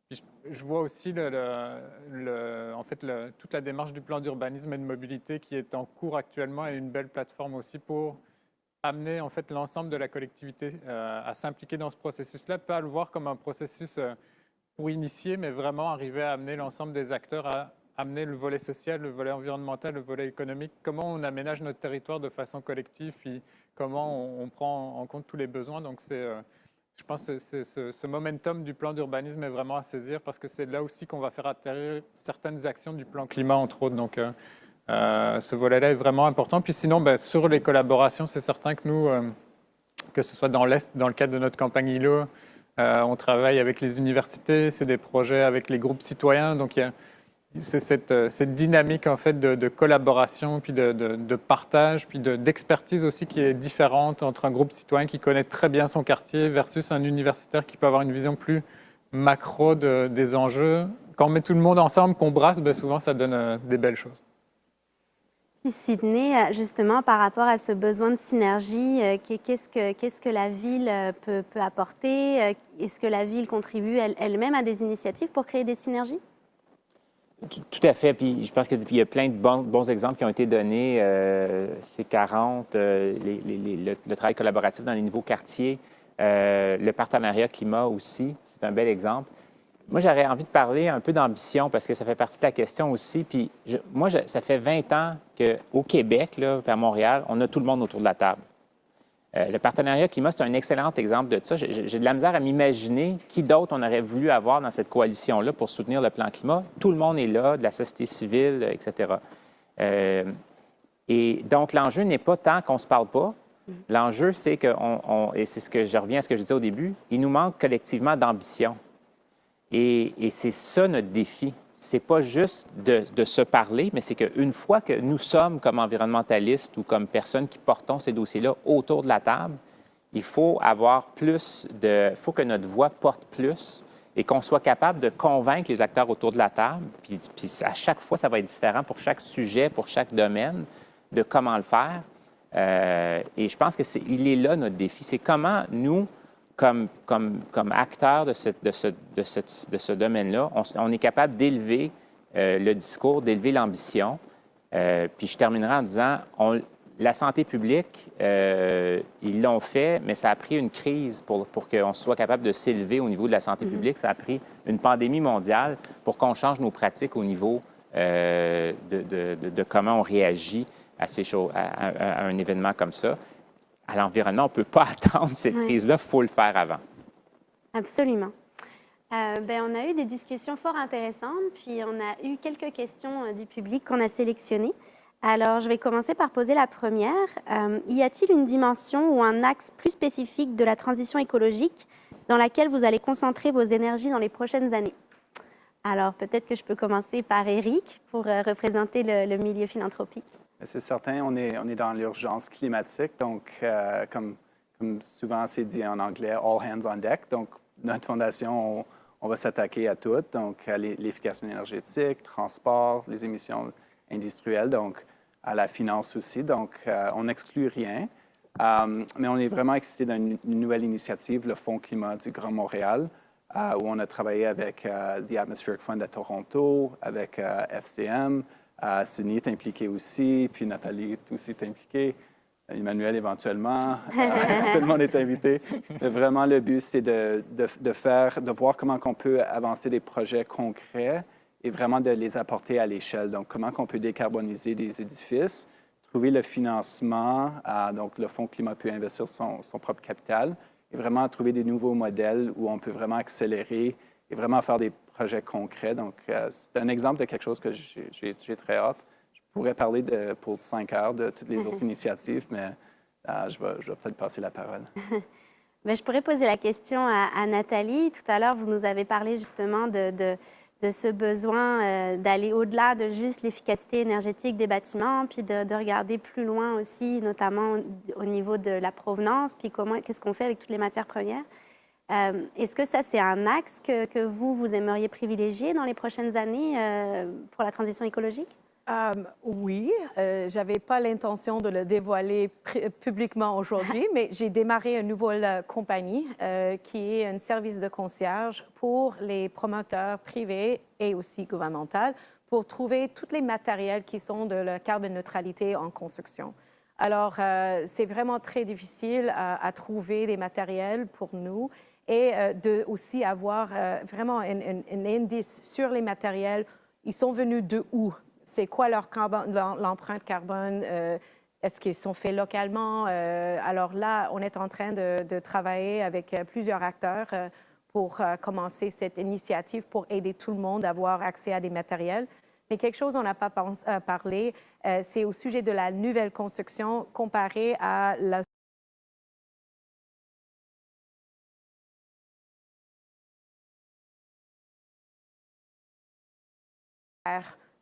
Puis je vois aussi en fait, toute la démarche du plan d'urbanisme et de mobilité qui est en cours actuellement et une belle plateforme aussi pour amener en fait, l'ensemble de la collectivité à s'impliquer dans ce processus-là, pas à le voir comme un processus pour initier, mais vraiment arriver à amener l'ensemble des acteurs amener le volet social, le volet environnemental, le volet économique, comment on aménage notre territoire de façon collective, puis comment on prend en compte tous les besoins. Donc, je pense que ce momentum du plan d'urbanisme est vraiment à saisir parce que c'est là aussi qu'on va faire atterrir certaines actions du plan climat, entre autres. Donc, ce volet-là est vraiment important. Puis sinon, sur les collaborations, c'est certain que nous, que ce soit dans l'Est, dans le cadre de notre campagne ILO, on travaille avec les universités, c'est des projets avec les groupes citoyens. Donc, il y a cette dynamique en fait de collaboration, puis de partage, puis d'expertise aussi qui est différente entre un groupe citoyen qui connaît très bien son quartier versus un universitaire qui peut avoir une vision plus macro des enjeux. Quand on met tout le monde ensemble, qu'on brasse, souvent ça donne des belles choses. Puis Sydney, justement, par rapport à ce besoin de synergie, qu'est-ce que la ville peut apporter? Est-ce que la ville contribue elle-même à des initiatives pour créer des synergies? Tout à fait. Puis je pense qu'il y a plein de bons exemples qui ont été donnés. C40, le travail collaboratif dans les nouveaux quartiers, le partenariat climat aussi, c'est un bel exemple. Moi, j'aurais envie de parler un peu d'ambition parce que ça fait partie de la question aussi. Puis ça fait 20 ans qu'au Québec, là, à Montréal, on a tout le monde autour de la table. Le partenariat climat, c'est un excellent exemple de ça. J'ai de la misère à m'imaginer qui d'autre on aurait voulu avoir dans cette coalition-là pour soutenir le plan climat. Tout le monde est là, de la société civile, etc. Et donc, l'enjeu n'est pas tant qu'on ne se parle pas. L'enjeu, c'est et c'est ce que je reviens à ce que je disais au début, il nous manque collectivement d'ambition. Et c'est ça notre défi. C'est pas juste de se parler, mais c'est qu'une fois que nous sommes comme environnementalistes ou comme personnes qui portons ces dossiers-là autour de la table, il faut avoir faut que notre voix porte plus et qu'on soit capable de convaincre les acteurs autour de la table. Puis à chaque fois, ça va être différent pour chaque sujet, pour chaque domaine, de comment le faire. Et je pense qu'il est là notre défi. C'est comment nous, comme acteurs de ce domaine-là, on est capable d'élever le discours, d'élever l'ambition. Puis je terminerai en disant, la santé publique, ils l'ont fait, mais ça a pris une crise pour qu'on soit capable de s'élever au niveau de la santé publique. Ça a pris une pandémie mondiale pour qu'on change nos pratiques au niveau de comment on réagit à ces choses, à un événement comme ça. À l'environnement, on ne peut pas attendre cette crise-là, il faut le faire avant. Absolument. On a eu des discussions fort intéressantes, puis on a eu quelques questions du public qu'on a sélectionnées. Alors, je vais commencer par poser la première. Y a-t-il une dimension ou un axe plus spécifique de la transition écologique dans laquelle vous allez concentrer vos énergies dans les prochaines années? Alors, peut-être que je peux commencer par Éric pour représenter le milieu philanthropique. C'est certain, on est dans l'urgence climatique. Donc, comme souvent c'est dit en anglais, all hands on deck. Donc, notre fondation, on va s'attaquer à tout. Donc, à l'efficacité énergétique, transport, les émissions industrielles, donc à la finance aussi. Donc, on n'exclut rien. Mais on est vraiment excités d'une nouvelle initiative, le Fonds climat du Grand Montréal, où on a travaillé avec The Atmospheric Fund à Toronto, avec FCM. Sydney est impliquée aussi, puis Nathalie aussi est impliquée, Emmanuel éventuellement, tout le monde est invité. Mais vraiment, le but, c'est de voir comment on peut avancer des projets concrets et vraiment de les apporter à l'échelle. Donc, comment on peut décarboniser des édifices, trouver le financement, donc le Fonds climat peut investir son propre capital, et vraiment trouver des nouveaux modèles où on peut vraiment accélérer et vraiment faire des projets concrets. Donc, c'est un exemple de quelque chose que j'ai très hâte. Je pourrais parler pour 5 heures de toutes les autres initiatives, mais je vais peut-être passer la parole. Je pourrais poser la question à Nathalie. Tout à l'heure, vous nous avez parlé justement de ce besoin d'aller au-delà de juste l'efficacité énergétique des bâtiments, puis de regarder plus loin aussi, notamment au niveau de la provenance, puis qu'est-ce qu'on fait avec toutes les matières premières. Est-ce que ça, c'est un axe que vous aimeriez privilégier dans les prochaines années pour la transition écologique? Oui, je n'avais pas l'intention de le dévoiler publiquement aujourd'hui, mais j'ai démarré une nouvelle compagnie qui est un service de concierge pour les promoteurs privés et aussi gouvernementaux pour trouver tous les matériels qui sont de la carbone neutralité en construction. Alors, c'est vraiment très difficile à trouver des matériels pour nous et de aussi avoir vraiment un indice sur les matériels ils sont venus de où? C'est quoi l'empreinte carbone? Est-ce qu'ils sont faits localement? Alors là, on est en train de travailler avec plusieurs acteurs pour commencer cette initiative pour aider tout le monde à avoir accès à des matériels. Mais quelque chose on n'a pas parlé, c'est au sujet de la nouvelle construction comparée à la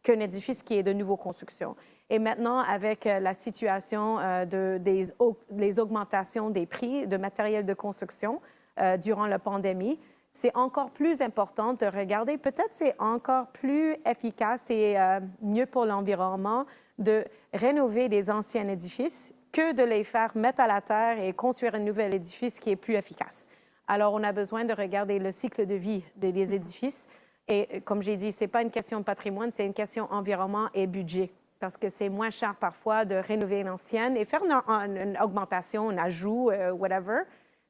qu'un édifice qui est de nouveau construction. Et maintenant, avec la situation des augmentations des prix de matériel de construction durant la pandémie, c'est encore plus important de regarder, peut-être c'est encore plus efficace et mieux pour l'environnement de rénover les anciens édifices que de les faire mettre à la terre et construire un nouvel édifice qui est plus efficace. Alors, on a besoin de regarder le cycle de vie des édifices. Et comme j'ai dit, ce n'est pas une question de patrimoine, c'est une question environnement et budget. Parce que c'est moins cher parfois de rénover une ancienne et faire une augmentation, un ajout, whatever,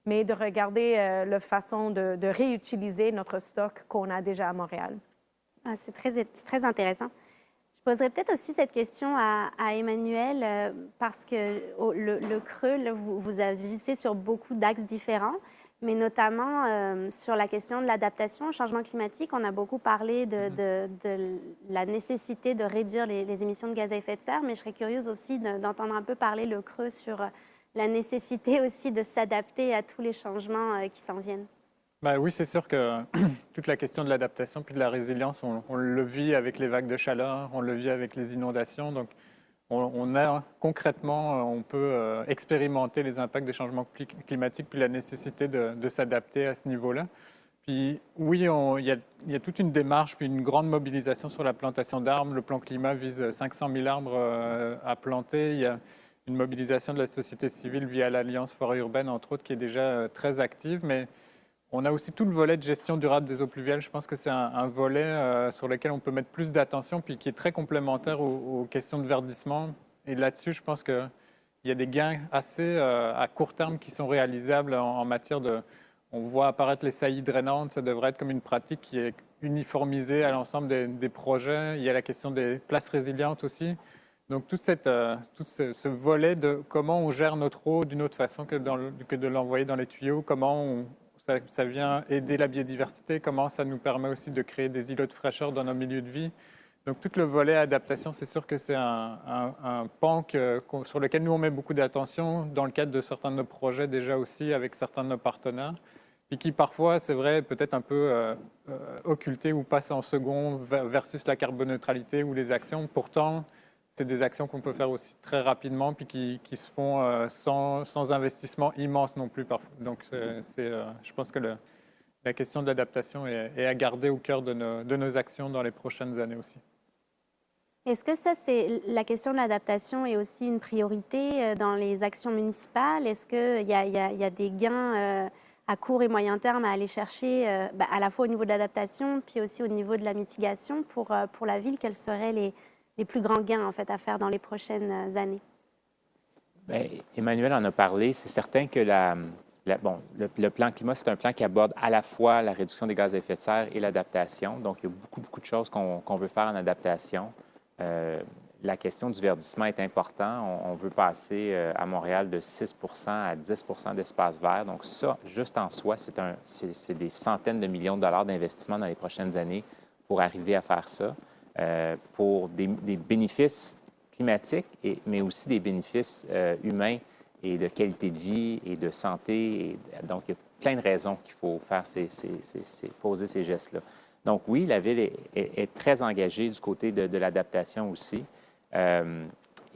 mais de regarder la façon de réutiliser notre stock qu'on a déjà à Montréal. Ah, c'est très intéressant. Je poserais peut-être aussi cette question à Emmanuel, parce que le Creux, là, vous agissez sur beaucoup d'axes différents, mais notamment sur la question de l'adaptation au changement climatique. On a beaucoup parlé de la nécessité de réduire les émissions de gaz à effet de serre, mais je serais curieuse aussi d'entendre un peu parler le Creux sur la nécessité aussi de s'adapter à tous les changements qui s'en viennent. Ben oui, c'est sûr que toute la question de l'adaptation puis de la résilience, on le vit avec les vagues de chaleur, on le vit avec les inondations. Donc, on a concrètement, on peut expérimenter les impacts des changements climatiques puis la nécessité de s'adapter à ce niveau-là. Puis oui, il y a toute une démarche puis une grande mobilisation sur la plantation d'arbres. Le plan climat vise 500 000 arbres à planter. Il y a une mobilisation de la société civile via l'Alliance Forêt urbaine, entre autres, qui est déjà très active. Mais on a aussi tout le volet de gestion durable des eaux pluviales. Je pense que c'est un volet sur lequel on peut mettre plus d'attention puis qui est très complémentaire aux questions de verdissement. Et là-dessus, je pense qu'il y a des gains assez à court terme qui sont réalisables en matière de... On voit apparaître les saillies drainantes. Ça devrait être comme une pratique qui est uniformisée à l'ensemble des projets. Il y a la question des places résilientes aussi. Donc, tout ce volet de comment on gère notre eau d'une autre façon que de l'envoyer dans les tuyaux, comment ça vient aider la biodiversité, comment ça nous permet aussi de créer des îlots de fraîcheur dans nos milieux de vie. Donc, tout le volet adaptation, c'est sûr que c'est un pan sur lequel nous, on met beaucoup d'attention dans le cadre de certains de nos projets déjà aussi avec certains de nos partenaires, et qui parfois, c'est vrai, peut-être un peu occulté ou passe en second versus la carboneutralité ou les actions. Pourtant, c'est des actions qu'on peut faire aussi très rapidement puis qui se font sans investissement immense non plus parfois. Donc, je pense que la question de l'adaptation est à garder au cœur de nos actions dans les prochaines années aussi. Est-ce que la question de l'adaptation est aussi une priorité dans les actions municipales? Est-ce qu'il y a des gains à court et moyen terme à aller chercher, à la fois au niveau de l'adaptation puis aussi au niveau de la mitigation pour la ville? Quels seraient les plus grands gains en fait, à faire dans les prochaines années? Bien, Emmanuel en a parlé. C'est certain que le plan climat, c'est un plan qui aborde à la fois la réduction des gaz à effet de serre et l'adaptation. Donc, il y a beaucoup de choses qu'on veut faire en adaptation. La question du verdissement est importante. On veut passer à Montréal de 6 à 10 d'espace vert. Donc, ça, juste en soi, c'est des centaines de millions de dollars d'investissement dans les prochaines années pour arriver à faire ça. Pour des bénéfices climatiques, mais aussi des bénéfices humains et de qualité de vie et de santé. Donc, il y a plein de raisons qu'il faut faire poser ces gestes-là. Donc, oui, la Ville est très engagée du côté de l'adaptation aussi.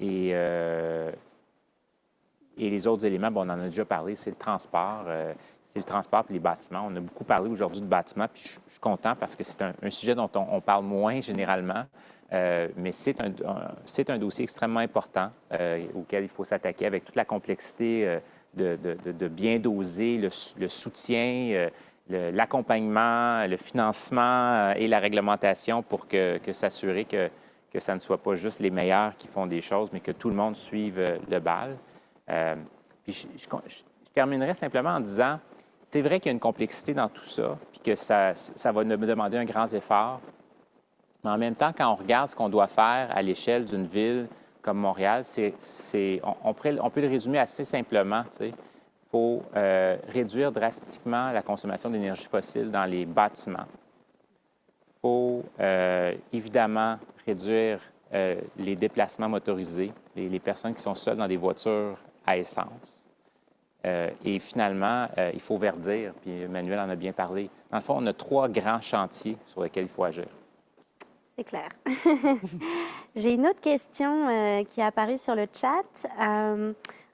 Et les autres éléments, on en a déjà parlé, c'est le transport. C'est le transport et les bâtiments. On a beaucoup parlé aujourd'hui de bâtiments, puis je suis content parce que c'est un sujet dont on parle moins généralement, mais c'est un dossier extrêmement important auquel il faut s'attaquer avec toute la complexité de bien doser le soutien, l'accompagnement, le financement et la réglementation pour que s'assurer que ça ne soit pas juste les meilleurs qui font des choses, mais que tout le monde suive le bal. Puis je terminerai simplement en disant, c'est vrai qu'il y a une complexité dans tout ça, puis que ça va me demander un grand effort. Mais en même temps, quand on regarde ce qu'on doit faire à l'échelle d'une ville comme Montréal, on peut le résumer assez simplement. Il faut réduire drastiquement la consommation d'énergie fossile dans les bâtiments. Il faut évidemment réduire les déplacements motorisés, les personnes qui sont seules dans des voitures à essence. Et finalement, il faut verdir, puis Emmanuel en a bien parlé. Dans le fond, on a 3 grands chantiers sur lesquels il faut agir. C'est clair. J'ai une autre question qui est apparue sur le chat.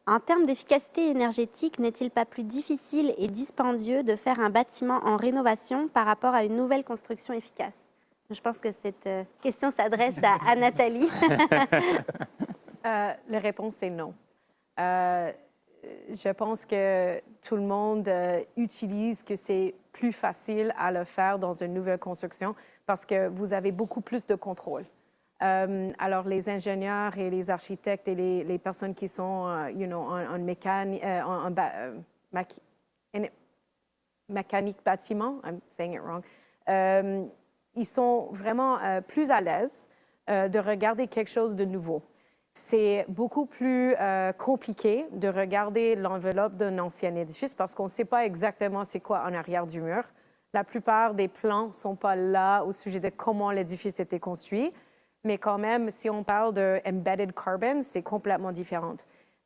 En termes d'efficacité énergétique, n'est-il pas plus difficile et dispendieux de faire un bâtiment en rénovation par rapport à une nouvelle construction efficace? Je pense que cette question s'adresse à Nathalie. La réponse est non. Je pense que tout le monde utilise que c'est plus facile à le faire dans une nouvelle construction parce que vous avez beaucoup plus de contrôle. Alors, les ingénieurs et les architectes et les personnes qui sont en mécanique bâtiment, I'm saying it wrong, ils sont vraiment plus à l'aise de regarder quelque chose de nouveau. C'est beaucoup plus compliqué de regarder l'enveloppe d'un ancien édifice parce qu'on ne sait pas exactement c'est quoi en arrière du mur. La plupart des plans ne sont pas là au sujet de comment l'édifice était construit, mais quand même, si on parle de embedded carbon, c'est complètement différent.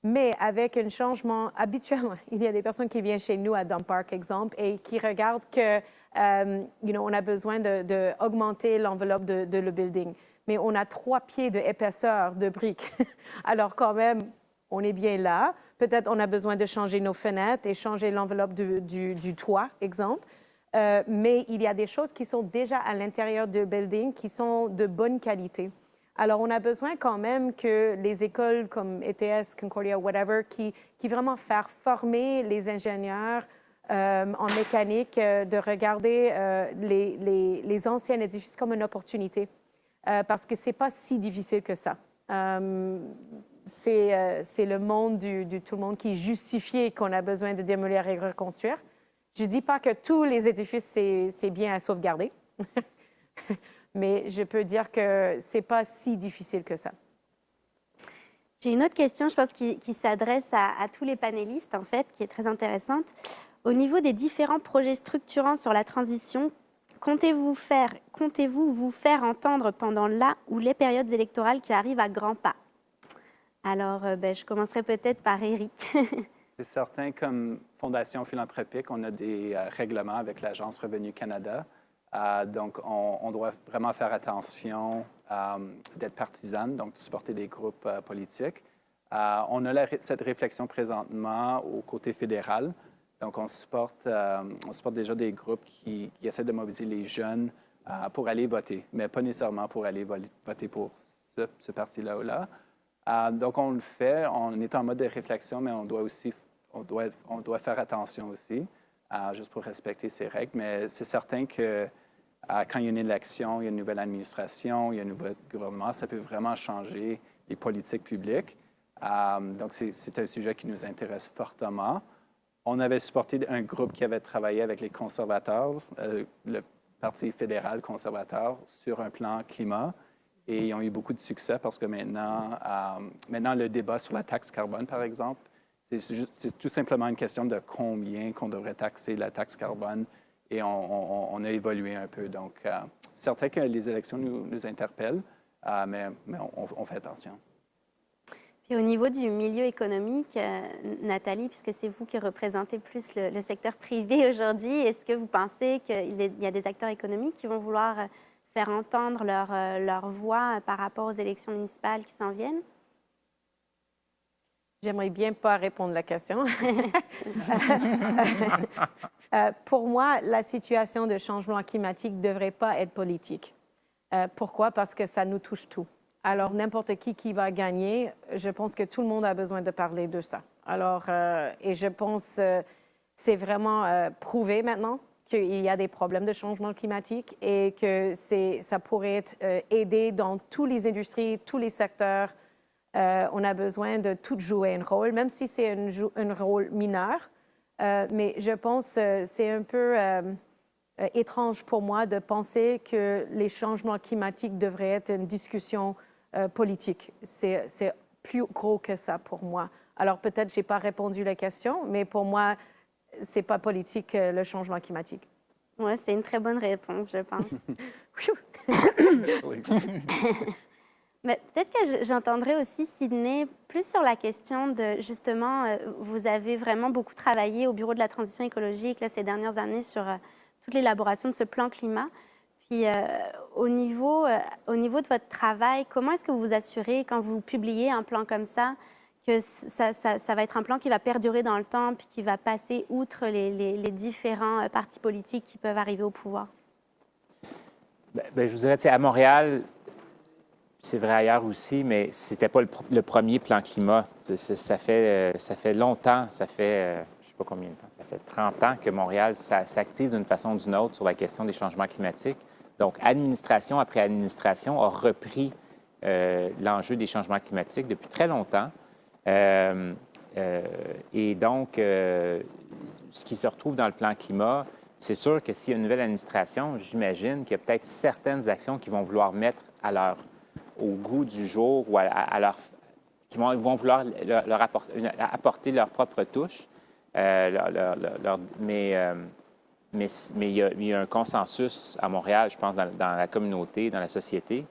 Mais avec un changement, habituellement, il y a des personnes qui viennent chez nous à Dump Park, exemple, et qui regardent que, on a besoin d'augmenter l'enveloppe de le building. Mais on a 3 pieds d'épaisseur de briques. Alors quand même, on est bien là. Peut-être on a besoin de changer nos fenêtres et changer l'enveloppe du toit, exemple. Mais il y a des choses qui sont déjà à l'intérieur du building qui sont de bonne qualité. Alors, on a besoin quand même que les écoles comme ETS, Concordia, whatever, qui vraiment faire former les ingénieurs en mécanique, de regarder les anciens édifices comme une opportunité. Parce que ce n'est pas si difficile que ça. C'est le monde du tout le monde qui est justifié qu'on a besoin de démolir et reconstruire. Je ne dis pas que tous les édifices, c'est bien à sauvegarder, mais je peux dire que ce n'est pas si difficile que ça. J'ai une autre question, je pense, qui s'adresse à tous les panélistes, en fait, qui est très intéressante. Au niveau des différents projets structurants sur la transition, comptez-vous vous faire entendre pendant la ou les périodes électorales qui arrivent à grands pas? Alors, je commencerai peut-être par Éric. C'est certain, comme Fondation philanthropique, on a des règlements avec l'Agence Revenu Canada. Donc, on doit vraiment faire attention d'être partisane, donc de supporter des groupes politiques. On a cette réflexion présentement au côté fédéral. Donc, on supporte déjà des groupes qui essaient de mobiliser les jeunes pour aller voter, mais pas nécessairement pour aller voter pour ce parti-là ou là. Donc, on le fait, on est en mode de réflexion, mais on doit faire attention aussi, juste pour respecter ces règles. Mais c'est certain que quand il y a une élection, il y a une nouvelle administration, il y a un nouveau gouvernement, ça peut vraiment changer les politiques publiques. Donc, c'est un sujet qui nous intéresse fortement. On avait supporté un groupe qui avait travaillé avec les conservateurs, le Parti fédéral conservateur, sur un plan climat. Et ils ont eu beaucoup de succès parce que maintenant, le débat sur la taxe carbone, par exemple, c'est tout simplement une question de combien qu'on devrait taxer la taxe carbone. Et on a évolué un peu. Donc, c'est certain que les élections nous interpellent, mais on fait attention. Puis au niveau du milieu économique, Nathalie, puisque c'est vous qui représentez plus le secteur privé aujourd'hui, est-ce que vous pensez qu'il y a des acteurs économiques qui vont vouloir faire entendre leur voix par rapport aux élections municipales qui s'en viennent? J'aimerais bien pas répondre à la question. Pour moi, la situation de changement climatique ne devrait pas être politique. Pourquoi? Parce que ça nous touche tout. Alors, n'importe qui va gagner, je pense que tout le monde a besoin de parler de ça. Alors, et je pense que c'est vraiment prouvé maintenant qu'il y a des problèmes de changement climatique et que ça pourrait être aidé dans toutes les industries, tous les secteurs. On a besoin de tout jouer un rôle, même si c'est un rôle mineur. Mais je pense que c'est un peu étrange pour moi de penser que les changements climatiques devraient être une discussion politique. C'est plus gros que ça pour moi. Alors peut-être je n'ai pas répondu à la question, mais pour moi, ce n'est pas politique le changement climatique. Oui, c'est une très bonne réponse, je pense. Oui. Mais peut-être que j'entendrai aussi, Sydney, plus sur la question de, justement, vous avez vraiment beaucoup travaillé au Bureau de la transition écologique là, ces dernières années sur toute l'élaboration de ce plan climat. Puis au niveau de votre travail, comment est-ce que vous vous assurez quand vous publiez un plan comme ça, que ça va être un plan qui va perdurer dans le temps puis qui va passer outre les différents partis politiques qui peuvent arriver au pouvoir? Je vous dirais, à Montréal, c'est vrai ailleurs aussi, mais ce n'était pas le premier plan climat. Ça fait longtemps, je ne sais pas combien de temps, ça fait 30 ans que Montréal s'active d'une façon ou d'une autre sur la question des changements climatiques. Donc, administration après administration a repris l'enjeu des changements climatiques depuis très longtemps. Et donc, ce qui se retrouve dans le plan climat, c'est sûr que s'il y a une nouvelle administration, j'imagine qu'il y a peut-être certaines actions qu'ils vont vouloir mettre au goût du jour ou qui vont vouloir apporter leur propre touche. Mais il y a un consensus à Montréal, je pense, dans la communauté, dans la société.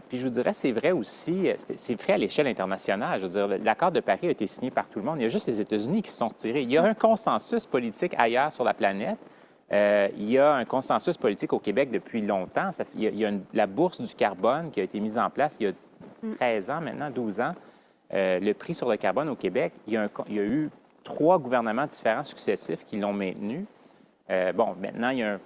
Puis je vous dirais, c'est vrai aussi, c'est vrai à l'échelle internationale. Je veux dire, l'accord de Paris a été signé par tout le monde. Il y a juste les États-Unis qui se sont retirés. Il y a un consensus politique ailleurs sur la planète. Il y a un consensus politique au Québec depuis longtemps. Il y a la bourse du carbone qui a été mise en place il y a 13 ans maintenant, 12 ans. Le prix sur le carbone au Québec, il y a eu 3 gouvernements différents successifs qui l'ont maintenu. Maintenant, il y a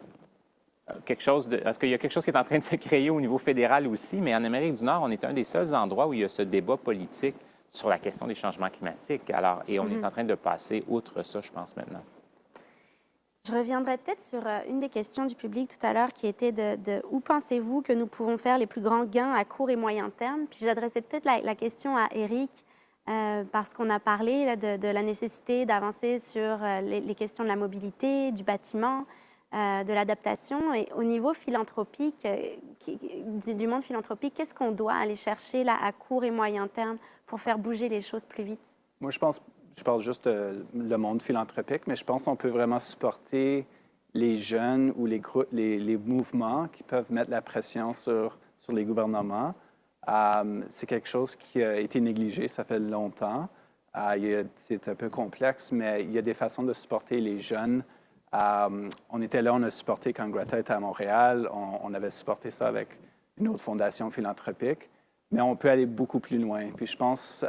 quelque chose qui est en train de se créer au niveau fédéral aussi, mais en Amérique du Nord, on est un des seuls endroits où il y a ce débat politique sur la question des changements climatiques. Et on est en train de passer outre ça, je pense, maintenant. Je reviendrai peut-être sur une des questions du public tout à l'heure qui était de où pensez-vous que nous pouvons faire les plus grands gains à court et moyen terme? Puis j'adressais peut-être la question à Éric parce qu'on a parlé là, de la nécessité d'avancer sur les questions de la mobilité, du bâtiment, de l'adaptation. Et au niveau philanthropique, du monde philanthropique, qu'est-ce qu'on doit aller chercher là, à court et moyen terme pour faire bouger les choses plus vite? Moi, je parle juste le monde philanthropique, mais je pense qu'on peut vraiment supporter les jeunes ou les groupes, les mouvements qui peuvent mettre la pression sur les gouvernements. C'est quelque chose qui a été négligé, ça fait longtemps. C'est un peu complexe, mais il y a des façons de supporter les jeunes. On était là, on a supporté quand Greta était à Montréal, on avait supporté ça avec une autre fondation philanthropique, mais on peut aller beaucoup plus loin. Puis je pense,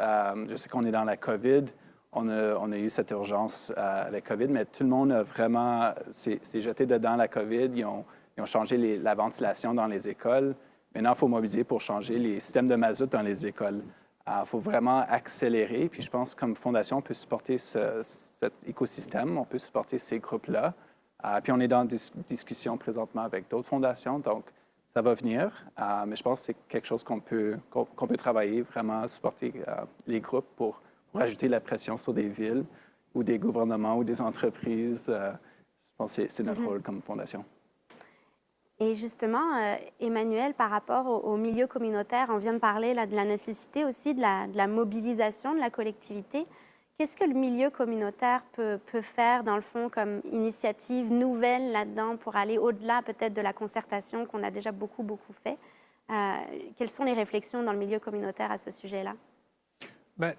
je sais qu'on est dans la COVID, on a eu cette urgence avec COVID, mais tout le monde a vraiment s'est jeté dedans la COVID. Ils ont changé la ventilation dans les écoles. Maintenant, il faut mobiliser pour changer les systèmes de mazout dans les écoles. Il faut vraiment accélérer. Puis je pense comme fondation, on peut supporter cet écosystème, on peut supporter ces groupes-là. Puis on est dans des discussions présentement avec d'autres fondations, donc ça va venir. Mais je pense que c'est quelque chose qu'on peut travailler, vraiment supporter les groupes pour ajouter la pression sur des villes ou des gouvernements ou des entreprises. Je pense que c'est notre rôle comme fondation. Et justement, Emmanuel, par rapport au milieu communautaire, on vient de parler là, de la nécessité aussi de la mobilisation de la collectivité. Qu'est-ce que le milieu communautaire peut faire, dans le fond, comme initiative nouvelle là-dedans pour aller au-delà peut-être de la concertation qu'on a déjà beaucoup fait? Quelles sont les réflexions dans le milieu communautaire à ce sujet-là?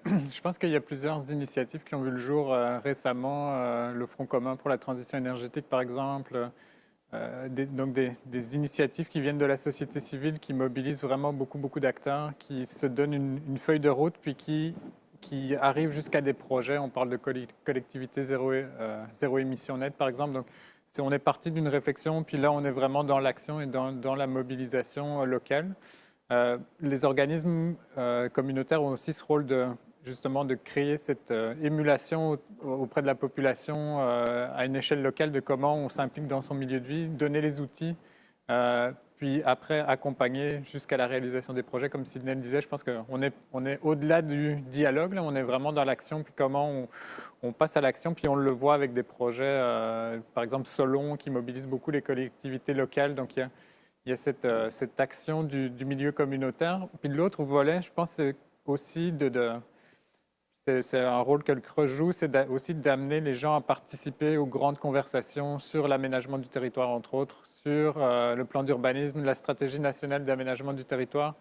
Je pense qu'il y a plusieurs initiatives qui ont vu le jour récemment. Le Front commun pour la transition énergétique, par exemple. Des initiatives qui viennent de la société civile, qui mobilisent vraiment beaucoup d'acteurs, qui se donnent une feuille de route, puis qui arrivent jusqu'à des projets. On parle de collectivité zéro émission nette, par exemple. Donc, on est parti d'une réflexion, puis là, on est vraiment dans l'action et dans la mobilisation locale. Les organismes communautaires ont aussi ce rôle justement de créer cette émulation auprès de la population à une échelle locale de comment on s'implique dans son milieu de vie, donner les outils, puis après accompagner jusqu'à la réalisation des projets. Comme Sidney le disait, je pense qu'on est au-delà du dialogue, là, on est vraiment dans l'action, puis comment on passe à l'action, puis on le voit avec des projets, par exemple Solon, qui mobilise beaucoup les collectivités locales. Donc il y a cette action du milieu communautaire. Puis l'autre volet, je pense, c'est aussi c'est un rôle que le CRE joue, c'est aussi d'amener les gens à participer aux grandes conversations sur l'aménagement du territoire, entre autres, sur le plan d'urbanisme, la stratégie nationale d'aménagement du territoire.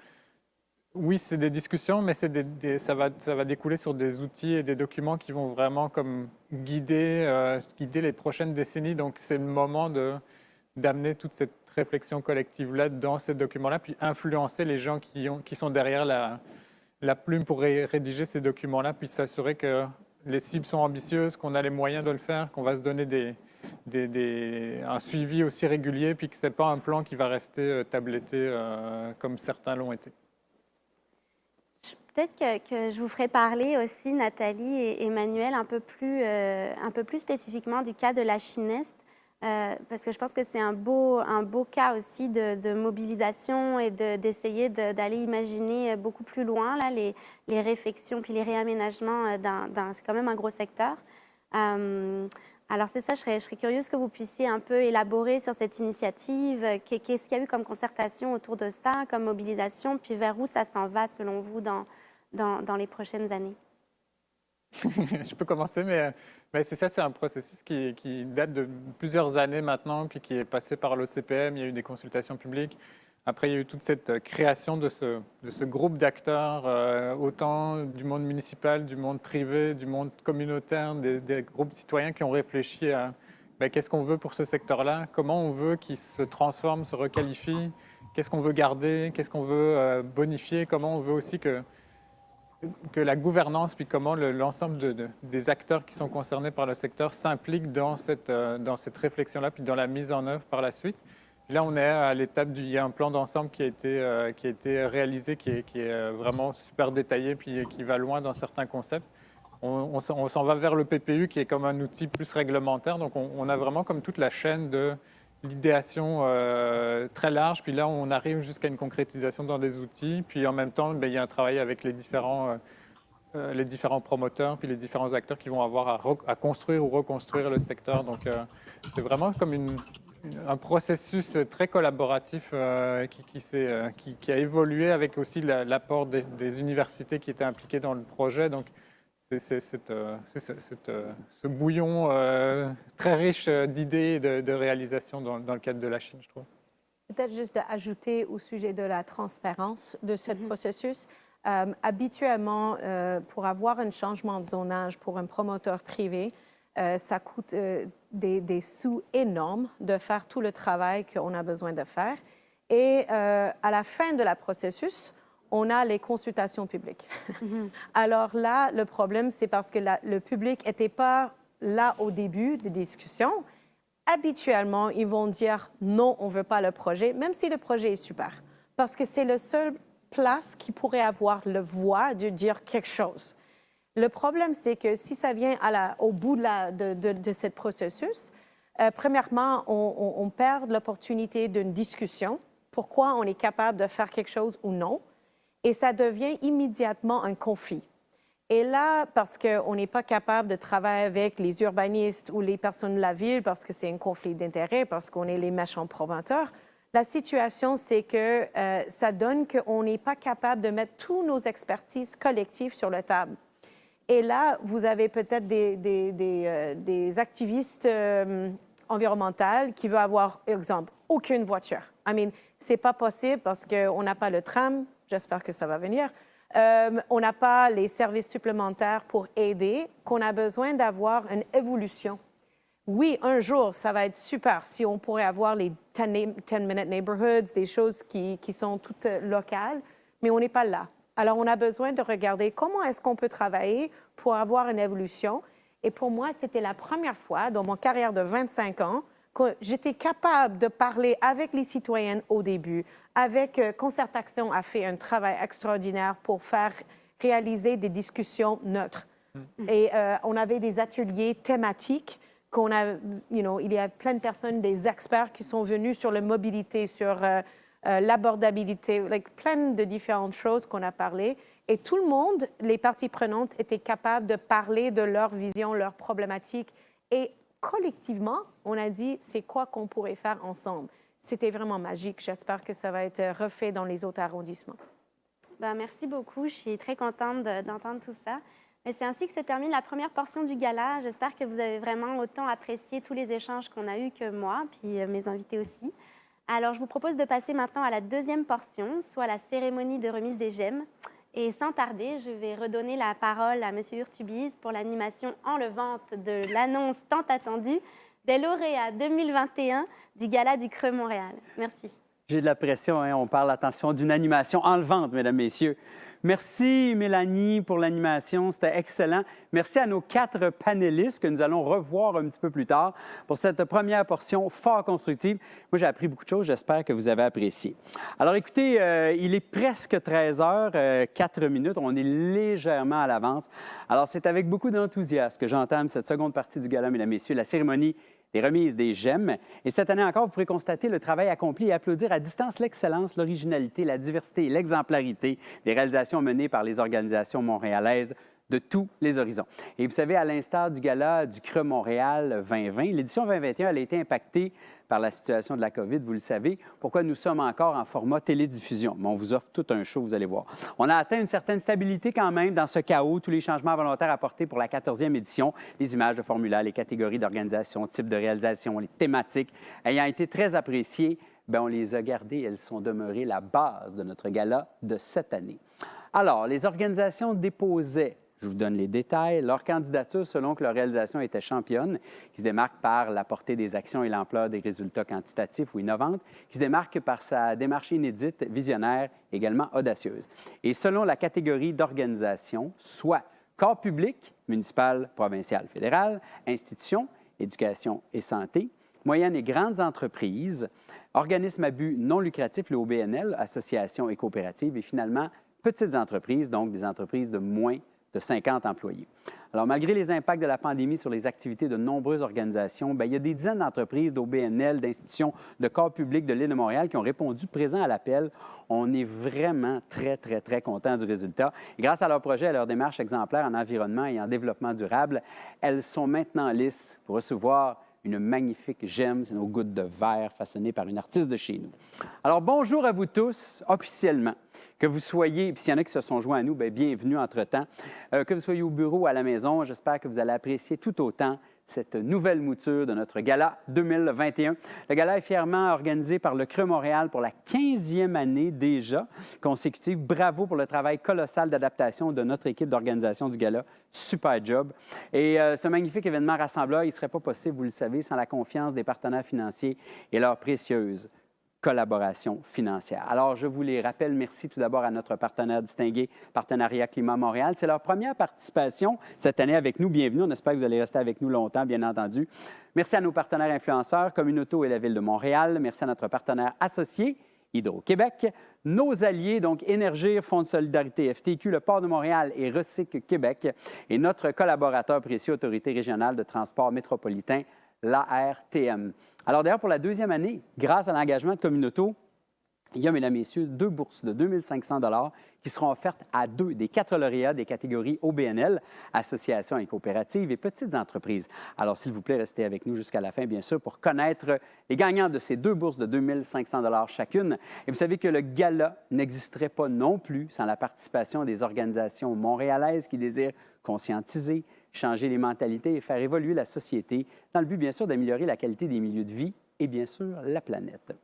Oui, c'est des discussions, mais ça va découler sur des outils et des documents qui vont vraiment comme guider les prochaines décennies. Donc, c'est le moment d'amener toute cette réflexion collective-là dans ces documents-là, puis influencer les gens qui sont derrière la plume pour rédiger ces documents-là, puis s'assurer que les cibles sont ambitieuses, qu'on a les moyens de le faire, qu'on va se donner un suivi aussi régulier, puis que ce n'est pas un plan qui va rester tabletté comme certains l'ont été. Peut-être que je vous ferai parler aussi, Nathalie et Emmanuel, un peu plus spécifiquement du cas de la Chine-Est, parce que je pense que c'est un beau cas aussi de mobilisation et d'essayer d'aller imaginer beaucoup plus loin là, les réflexions puis les réaménagements c'est quand même un gros secteur. Alors c'est ça, je serais curieuse que vous puissiez un peu élaborer sur cette initiative. Qu'est-ce qu'il y a eu comme concertation autour de ça, comme mobilisation, puis vers où ça s'en va selon vous dans les prochaines années? Je peux commencer, mais c'est ça, c'est un processus qui date de plusieurs années maintenant, puis qui est passé par l'OCPM, il y a eu des consultations publiques. Après, il y a eu toute cette création de ce groupe d'acteurs, autant du monde municipal, du monde privé, du monde communautaire, des groupes citoyens qui ont réfléchi à qu'est-ce qu'on veut pour ce secteur-là, comment on veut qu'il se transforme, se requalifie, qu'est-ce qu'on veut garder, qu'est-ce qu'on veut bonifier, comment on veut aussi que la gouvernance, puis comment l'ensemble des acteurs qui sont concernés par le secteur s'impliquent dans cette réflexion-là, puis dans la mise en œuvre par la suite. Là, on est à l'étape il y a un plan d'ensemble qui a été réalisé, qui est vraiment super détaillé, puis qui va loin dans certains concepts. On s'en va vers le PPU, qui est comme un outil plus réglementaire. Donc, on a vraiment comme toute la chaîne de l'idéation très large. Puis là, on arrive jusqu'à une concrétisation dans des outils. Puis en même temps, il y a un travail avec les différents promoteurs, puis les différents acteurs qui vont avoir à construire ou reconstruire le secteur. Donc, c'est vraiment comme un processus très collaboratif qui a évolué avec aussi l'apport des universités qui étaient impliquées dans le projet. Donc, c'est ce bouillon très riche d'idées et de réalisations dans le cadre de la Chine, je trouve. Peut-être juste d'ajouter au sujet de la transparence de ce processus. Habituellement, pour avoir un changement de zonage pour un promoteur privé, ça coûte des sous énormes de faire tout le travail qu'on a besoin de faire. Et à la fin de la processus, on a les consultations publiques. Alors là, le problème, c'est parce que le public n'était pas là au début des discussions. Habituellement, ils vont dire non, on ne veut pas le projet, même si le projet est super, parce que c'est la seule place qui pourrait avoir le voix de dire quelque chose. Le problème, c'est que si ça vient au bout de ce processus, premièrement, on perd l'opportunité d'une discussion, pourquoi on est capable de faire quelque chose ou non, et ça devient immédiatement un conflit. Et là, parce qu'on n'est pas capable de travailler avec les urbanistes ou les personnes de la ville, parce que c'est un conflit d'intérêts, parce qu'on est les méchants promoteurs, la situation, c'est que ça donne qu'on n'est pas capable de mettre toutes nos expertises collectives sur la table. Et là, vous avez peut-être des activistes environnementaux qui veulent avoir, par exemple, aucune voiture. C'est pas possible parce qu'on n'a pas le tram, j'espère que ça va venir. On n'a pas les services supplémentaires pour aider, qu'on a besoin d'avoir une évolution. Oui, un jour, ça va être super si on pourrait avoir les 10-minute neighborhoods, des choses qui sont toutes locales, mais on n'est pas là. Alors, on a besoin de regarder comment est-ce qu'on peut travailler pour avoir une évolution. Et pour moi, c'était la première fois dans mon carrière de 25 ans que j'étais capable de parler avec les citoyennes au début. Avec Concertation a fait un travail extraordinaire pour faire réaliser des discussions neutres. Et on avait des ateliers thématiques il y a plein de personnes, des experts qui sont venus sur la mobilité, sur l'abordabilité, plein de différentes choses qu'on a parlé. Et tout le monde, les parties prenantes, étaient capables de parler de leur vision, leurs problématiques. Et collectivement, on a dit, c'est quoi qu'on pourrait faire ensemble. C'était vraiment magique. J'espère que ça va être refait dans les autres arrondissements. Ben, merci beaucoup. Je suis très contente d'entendre tout ça. Mais c'est ainsi que se termine la première portion du gala. J'espère que vous avez vraiment autant apprécié tous les échanges qu'on a eus que moi, puis mes invités aussi. Alors, je vous propose de passer maintenant à la deuxième portion, soit la cérémonie de remise des gemmes. Et sans tarder, je vais redonner la parole à M. Urtubise pour l'animation enlevante de l'annonce tant attendue des lauréats 2021 du Gala du Creux Montréal. Merci. J'ai de la pression, hein? On parle, attention, d'une animation enlevante, mesdames, messieurs. Merci, Mélanie, pour l'animation. C'était excellent. Merci à nos 4 panélistes que nous allons revoir un petit peu plus tard pour cette première portion fort constructive. Moi, j'ai appris beaucoup de choses. J'espère que vous avez apprécié. Alors, écoutez, il est presque 13 heures, 4 minutes. On est légèrement à l'avance. Alors, c'est avec beaucoup d'enthousiasme que j'entame cette seconde partie du gala, mesdames, messieurs, la cérémonie des remises des gemmes. Et cette année encore, vous pourrez constater le travail accompli et applaudir à distance l'excellence, l'originalité, la diversité et l'exemplarité des réalisations menées par les organisations montréalaises de tous les horizons. Et vous savez, à l'instar du gala du Creux Montréal 2020, l'édition 2021 elle a été impactée par la situation de la COVID, vous le savez. Pourquoi nous sommes encore en format télédiffusion? Mais on vous offre tout un show, vous allez voir. On a atteint une certaine stabilité quand même dans ce chaos. Tous les changements volontaires apportés pour la 14e édition, les images de formulaire, les catégories d'organisation, types de réalisation, les thématiques, ayant été très appréciées, bien, on les a gardées. Elles sont demeurées la base de notre gala de cette année. Alors, les organisations déposaient, je vous donne les détails, leur candidature selon que leur réalisation était championne, qui se démarque par la portée des actions et l'ampleur des résultats quantitatifs ou innovantes, qui se démarque par sa démarche inédite, visionnaire, également audacieuse. Et selon la catégorie d'organisation, soit corps public, municipal, provincial, fédéral, institutions, éducation et santé, moyennes et grandes entreprises, organismes à but non lucratif, le OBNL, associations et coopératives, et finalement, petites entreprises, donc des entreprises de moins de 50 employés. Alors, malgré les impacts de la pandémie sur les activités de nombreuses organisations, bien, il y a des dizaines d'entreprises, d'OBNL, d'institutions, de corps publics de l'île de Montréal qui ont répondu présent à l'appel. On est vraiment très, très, très contents du résultat. Et grâce à leur projet et à leur démarche exemplaire en environnement et en développement durable, elles sont maintenant lisses pour recevoir une magnifique gemme, c'est nos gouttes de verre façonnées par une artiste de chez nous. Alors, bonjour à vous tous, officiellement. Que vous soyez, puis s'il y en a qui se sont joints à nous, bien, bienvenue entre-temps. Que vous soyez au bureau ou à la maison, j'espère que vous allez apprécier tout autant cette nouvelle mouture de notre gala 2021. Le gala est fièrement organisé par le Creux Montréal pour la 15e année déjà consécutive. Bravo pour le travail colossal d'adaptation de notre équipe d'organisation du gala. Super job. Et ce magnifique événement rassembleur, il ne serait pas possible, vous le savez, sans la confiance des partenaires financiers et leur précieuse collaboration financière. Alors, je vous les rappelle, merci tout d'abord à notre partenaire distingué, Partenariat Climat Montréal. C'est leur première participation cette année avec nous. Bienvenue. On espère que vous allez rester avec nous longtemps, bien entendu. Merci à nos partenaires influenceurs, Communauto et la Ville de Montréal. Merci à notre partenaire associé, Hydro-Québec. Nos alliés, donc Énergir, Fonds de solidarité FTQ, le Port de Montréal et Recycle Québec. Et notre collaborateur précieux, Autorité régionale de transport métropolitain, l'ARTM. Alors d'ailleurs, pour la 2e année, grâce à l'engagement de Communauto, il y a, mesdames et messieurs, 2 bourses de 2 500 $ qui seront offertes à 2 des 4 lauréats des catégories OBNL, associations et coopératives et petites entreprises. Alors, s'il vous plaît, restez avec nous jusqu'à la fin, bien sûr, pour connaître les gagnants de ces 2 bourses de 2 500 $ chacune. Et vous savez que le gala n'existerait pas non plus sans la participation des organisations montréalaises qui désirent conscientiser, changer les mentalités et faire évoluer la société dans le but, bien sûr, d'améliorer la qualité des milieux de vie et, bien sûr, la planète.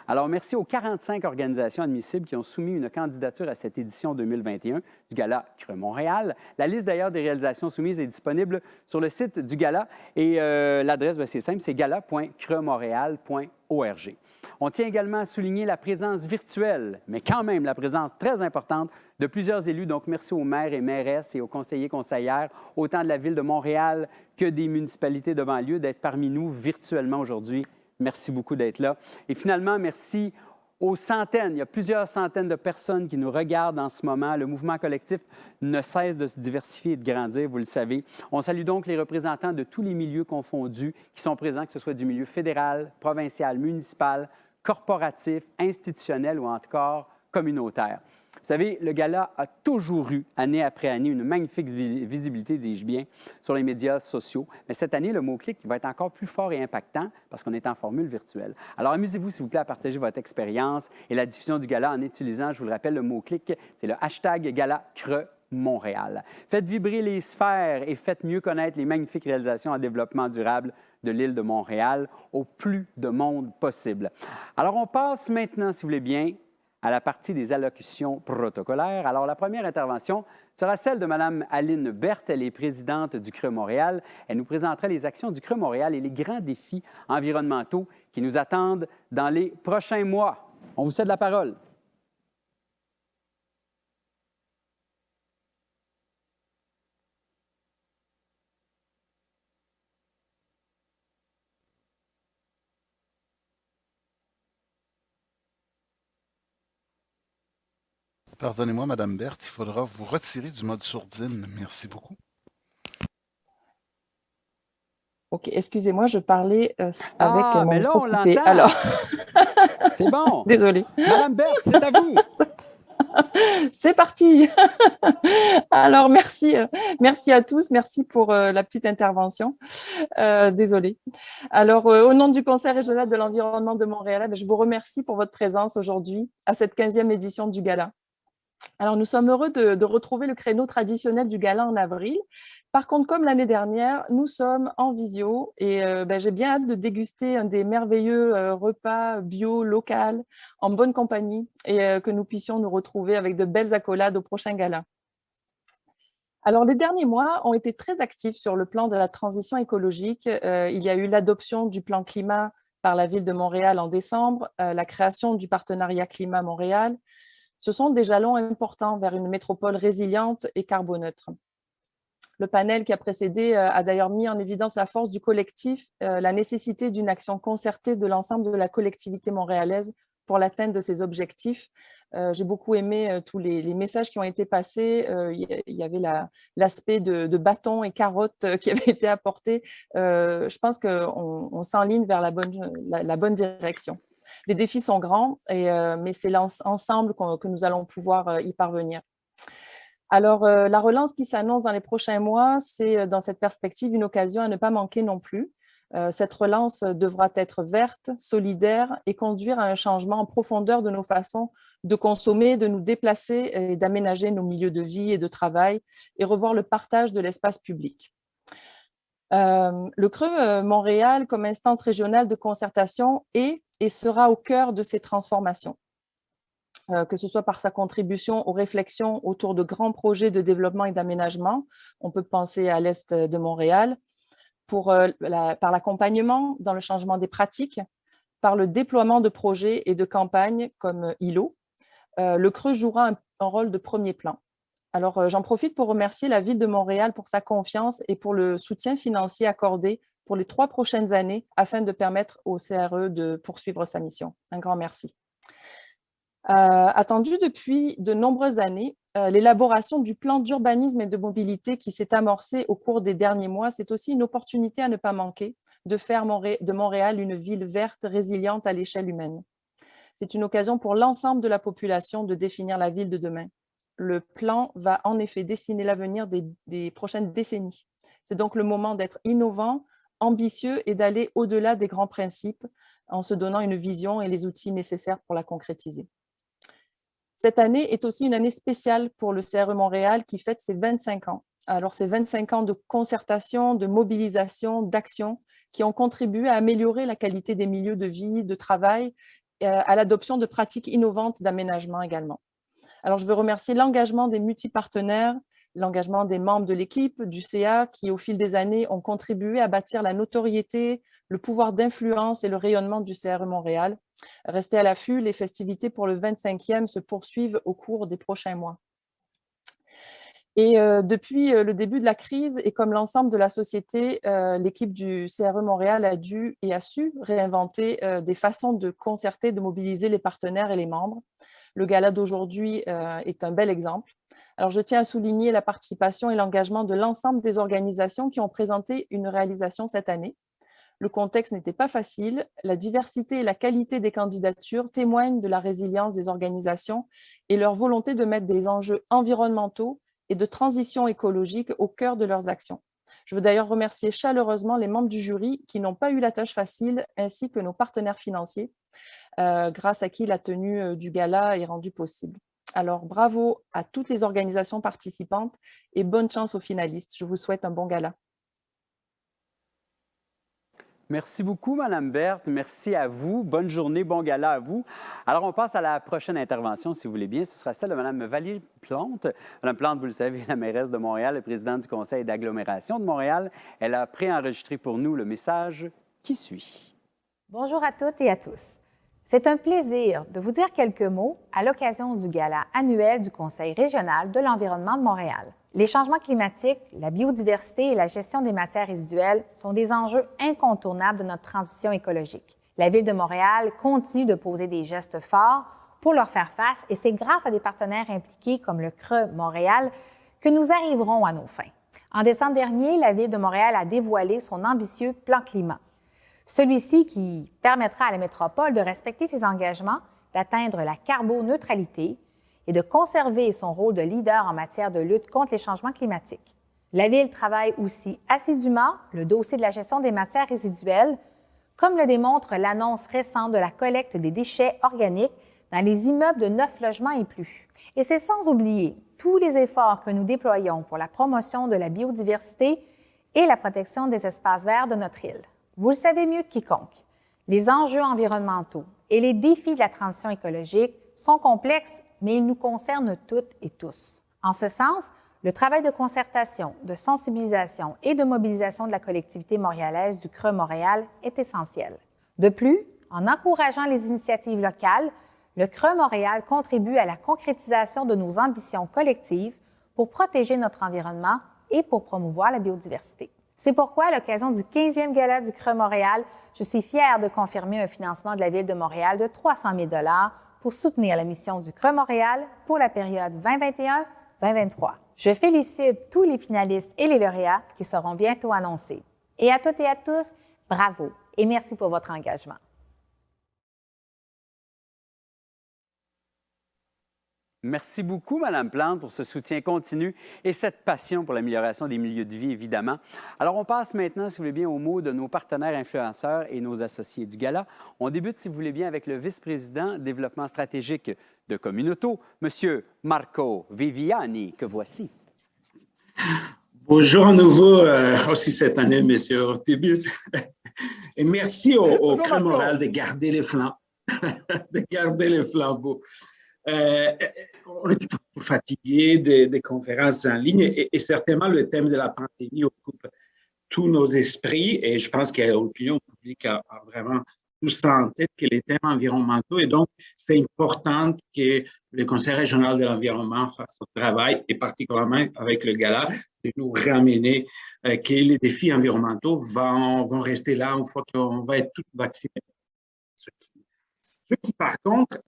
Alors, merci aux 45 organisations admissibles qui ont soumis une candidature à cette édition 2021 du Gala Creux Montréal. La liste, d'ailleurs, des réalisations soumises est disponible sur le site du Gala et l'adresse, bien, c'est simple, c'est gala.creuxmontréal.org. On tient également à souligner la présence virtuelle, mais quand même la présence très importante de plusieurs élus. Donc, merci aux maires et mairesses et aux conseillers et conseillères, autant de la Ville de Montréal que des municipalités de banlieue, d'être parmi nous virtuellement aujourd'hui. Merci beaucoup d'être là. Et finalement, merci aux centaines, il y a plusieurs centaines de personnes qui nous regardent en ce moment. Le mouvement collectif ne cesse de se diversifier et de grandir, vous le savez. On salue donc les représentants de tous les milieux confondus qui sont présents, que ce soit du milieu fédéral, provincial, municipal, corporatif, institutionnel ou encore communautaire. Vous savez, le gala a toujours eu, année après année, une magnifique visibilité, dis-je bien, sur les médias sociaux. Mais cette année, le mot-clic va être encore plus fort et impactant parce qu'on est en formule virtuelle. Alors, amusez-vous, s'il vous plaît, à partager votre expérience et la diffusion du gala en utilisant, je vous le rappelle, le mot-clic, c'est le hashtag Gala Creux Montréal. Faites vibrer les sphères et faites mieux connaître les magnifiques réalisations en développement durable de l'île de Montréal au plus de monde possible. Alors, on passe maintenant, si vous voulez bien, à la partie des allocutions protocolaires. Alors, la première intervention sera celle de Mme Aline Berthe. Elle est présidente du Creux Montréal. Elle nous présentera les actions du Creux Montréal et les grands défis environnementaux qui nous attendent dans les prochains mois. On vous cède la parole. Pardonnez-moi, Madame Berthe, il faudra vous retirer du mode sourdine. Merci beaucoup. OK, excusez-moi, je parlais avec mon mais là, micro on coupé. l'entend. Alors, C'est bon. désolée. Madame Berthe, c'est à vous. C'est parti. Alors, merci à tous. Merci pour la petite intervention. Désolée. Alors, au nom du Conseil régional de l'environnement de Montréal, je vous remercie pour votre présence aujourd'hui à cette 15e édition du Gala. Alors, nous sommes heureux de retrouver le créneau traditionnel du Gala en avril. Par contre, comme l'année dernière, nous sommes en visio et j'ai bien hâte de déguster un des merveilleux repas bio, local, en bonne compagnie et que nous puissions nous retrouver avec de belles accolades au prochain Gala. Alors, les derniers mois ont été très actifs sur le plan de la transition écologique. Il y a eu l'adoption du plan climat par la Ville de Montréal en décembre, la création du partenariat Climat Montréal. Ce sont des jalons importants vers une métropole résiliente et carboneutre. Le panel qui a précédé a d'ailleurs mis en évidence la force du collectif, la nécessité d'une action concertée de l'ensemble de la collectivité montréalaise pour l'atteinte de ces objectifs. J'ai beaucoup aimé tous les messages qui ont été passés. Il y avait l'aspect de bâton et carotte qui avait été apporté. Je pense qu'on s'enligne vers la bonne direction. Les défis sont grands, mais c'est ensemble que nous allons pouvoir y parvenir. Alors, la relance qui s'annonce dans les prochains mois, c'est dans cette perspective une occasion à ne pas manquer non plus. Cette relance devra être verte, solidaire et conduire à un changement en profondeur de nos façons de consommer, de nous déplacer et d'aménager nos milieux de vie et de travail et revoir le partage de l'espace public. Le Creux Montréal, comme instance régionale de concertation, est et sera au cœur de ces transformations, que ce soit par sa contribution aux réflexions autour de grands projets de développement et d'aménagement. On peut penser à l'Est de Montréal, par l'accompagnement dans le changement des pratiques, par le déploiement de projets et de campagnes comme ILO. Le Creux jouera un rôle de premier plan. Alors, j'en profite pour remercier la Ville de Montréal pour sa confiance et pour le soutien financier accordé pour les 3 prochaines années afin de permettre au CRE de poursuivre sa mission. Un grand merci. Attendu depuis de nombreuses années, l'élaboration du plan d'urbanisme et de mobilité qui s'est amorcé au cours des derniers mois, c'est aussi une opportunité à ne pas manquer de faire de Montréal une ville verte, résiliente à l'échelle humaine. C'est une occasion pour l'ensemble de la population de définir la ville de demain. Le plan va en effet dessiner l'avenir des prochaines décennies. C'est donc le moment d'être innovant, ambitieux et d'aller au-delà des grands principes en se donnant une vision et les outils nécessaires pour la concrétiser. Cette année est aussi une année spéciale pour le CRE Montréal qui fête ses 25 ans. Alors, ces 25 ans de concertation, de mobilisation, d'action qui ont contribué à améliorer la qualité des milieux de vie, de travail, à l'adoption de pratiques innovantes d'aménagement également. Alors, je veux remercier l'engagement des multipartenaires, l'engagement des membres de l'équipe, du CA, qui au fil des années ont contribué à bâtir la notoriété, le pouvoir d'influence et le rayonnement du CRE Montréal. Restez à l'affût, les festivités pour le 25e se poursuivent au cours des prochains mois. Et depuis le début de la crise, et comme l'ensemble de la société, l'équipe du CRE Montréal a dû et a su réinventer des façons de concerter, de mobiliser les partenaires et les membres. Le gala d'aujourd'hui est un bel exemple. Alors, je tiens à souligner la participation et l'engagement de l'ensemble des organisations qui ont présenté une réalisation cette année. Le contexte n'était pas facile. La diversité et la qualité des candidatures témoignent de la résilience des organisations et leur volonté de mettre des enjeux environnementaux et de transition écologique au cœur de leurs actions. Je veux d'ailleurs remercier chaleureusement les membres du jury qui n'ont pas eu la tâche facile, ainsi que nos partenaires financiers, grâce à qui la tenue du gala est rendue possible. Alors, bravo à toutes les organisations participantes et bonne chance aux finalistes. Je vous souhaite un bon gala. Merci beaucoup, Mme Berthe. Merci à vous. Bonne journée, bon gala à vous. Alors, on passe à la prochaine intervention, si vous voulez bien. Ce sera celle de Mme Valérie Plante. Mme Plante, vous le savez, est la mairesse de Montréal et présidente du Conseil d'agglomération de Montréal. Elle a préenregistré pour nous le message qui suit. Bonjour à toutes et à tous. C'est un plaisir de vous dire quelques mots à l'occasion du gala annuel du Conseil régional de l'environnement de Montréal. Les changements climatiques, la biodiversité et la gestion des matières résiduelles sont des enjeux incontournables de notre transition écologique. La Ville de Montréal continue de poser des gestes forts pour leur faire face et c'est grâce à des partenaires impliqués comme le CRE Montréal que nous arriverons à nos fins. En décembre dernier, la Ville de Montréal a dévoilé son ambitieux plan climat. Celui-ci qui permettra à la métropole de respecter ses engagements, d'atteindre la carboneutralité et de conserver son rôle de leader en matière de lutte contre les changements climatiques. La Ville travaille aussi assidûment le dossier de la gestion des matières résiduelles, comme le démontre l'annonce récente de la collecte des déchets organiques dans les immeubles de 9 logements et plus. Et c'est sans oublier tous les efforts que nous déployons pour la promotion de la biodiversité et la protection des espaces verts de notre île. Vous le savez mieux que quiconque, les enjeux environnementaux et les défis de la transition écologique sont complexes, mais ils nous concernent toutes et tous. En ce sens, le travail de concertation, de sensibilisation et de mobilisation de la collectivité montréalaise du CRE Montréal est essentiel. De plus, en encourageant les initiatives locales, le CRE Montréal contribue à la concrétisation de nos ambitions collectives pour protéger notre environnement et pour promouvoir la biodiversité. C'est pourquoi, à l'occasion du 15e gala du CRE Montréal, je suis fière de confirmer un financement de la Ville de Montréal de 300 000 $ pour soutenir la mission du CRE Montréal pour la période 2021-2023. Je félicite tous les finalistes et les lauréats qui seront bientôt annoncés. Et à toutes et à tous, bravo et merci pour votre engagement. Merci beaucoup, Mme Plante, pour ce soutien continu et cette passion pour l'amélioration des milieux de vie, évidemment. Alors, on passe maintenant, si vous voulez bien, aux mots de nos partenaires influenceurs et nos associés du gala. On débute, si vous voulez bien, avec le vice-président développement stratégique de Communauto, M. Marco Viviani, que voici. Bonjour à nouveau, aussi cette année, M. Ortibus. Et merci au CRE Montréal de garder les flambeaux. De garder les flambeaux. On est fatigué des conférences en ligne et certainement le thème de la pandémie occupe tous nos esprits et je pense que l'opinion publique a vraiment tout ça en tête, que les thèmes environnementaux et donc c'est important que le Conseil régional de l'environnement fasse son travail et particulièrement avec le gala de nous ramener que les défis environnementaux vont rester là une fois qu'on va être tous vaccinés. Ce qui, par contre,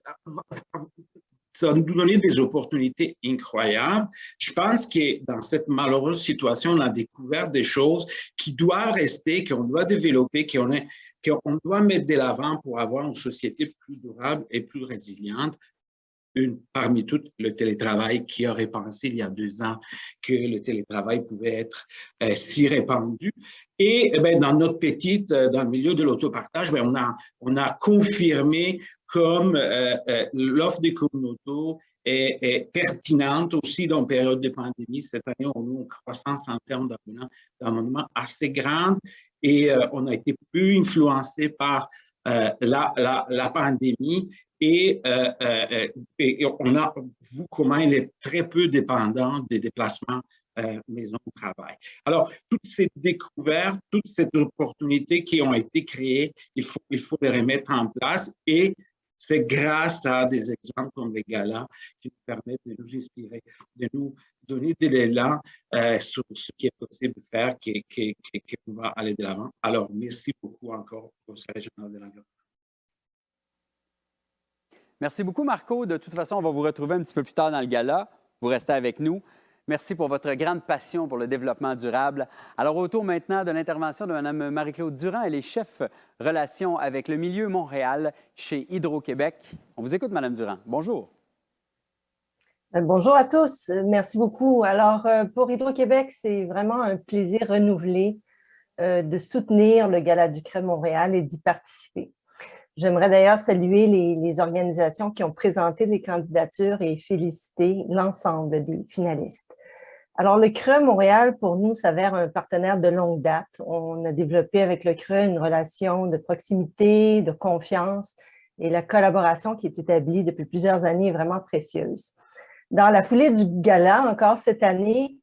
ça va nous donner des opportunités incroyables. Je pense que dans cette malheureuse situation, on a découvert des choses qui doivent rester, qu'on doit développer, qu'on doit mettre de l'avant pour avoir une société plus durable et plus résiliente. Parmi toutes, le télétravail, qui aurait pensé il y a 2 ans que le télétravail pouvait être si répandu. Et dans notre petite, dans le milieu de l'autopartage, on a confirmé comme l'offre des communautés est pertinente aussi dans une période de pandémie. Cette année, on a une croissance en termes d'abonnements assez grande et on a été peu influencé par la pandémie. Et on a vu comment il est très peu dépendant des déplacements maison-travail. Alors, toutes ces découvertes, toutes ces opportunités qui ont été créées, il faut les remettre en place et c'est grâce à des exemples comme les galas qui nous permettent de nous inspirer, de nous donner de l'élan sur ce qui est possible de faire, qu'on va aller de l'avant. Alors, merci beaucoup encore au Conseil régional de l'environnement. Merci beaucoup, Marco. De toute façon, on va vous retrouver un petit peu plus tard dans le gala. Vous restez avec nous. Merci pour votre grande passion pour le développement durable. Alors, autour maintenant de l'intervention de Mme Marie-Claude Durand, elle est chef relations avec le milieu Montréal chez Hydro-Québec. On vous écoute, Mme Durand. Bonjour. Bonjour à tous. Merci beaucoup. Alors, pour Hydro-Québec, c'est vraiment un plaisir renouvelé de soutenir le Gala du Crème Montréal et d'y participer. J'aimerais d'ailleurs saluer les organisations qui ont présenté des candidatures et féliciter l'ensemble des finalistes. Alors, le CRE Montréal, pour nous, s'avère un partenaire de longue date. On a développé avec le CRE une relation de proximité, de confiance, et la collaboration qui est établie depuis plusieurs années est vraiment précieuse. Dans la foulée du gala, encore cette année,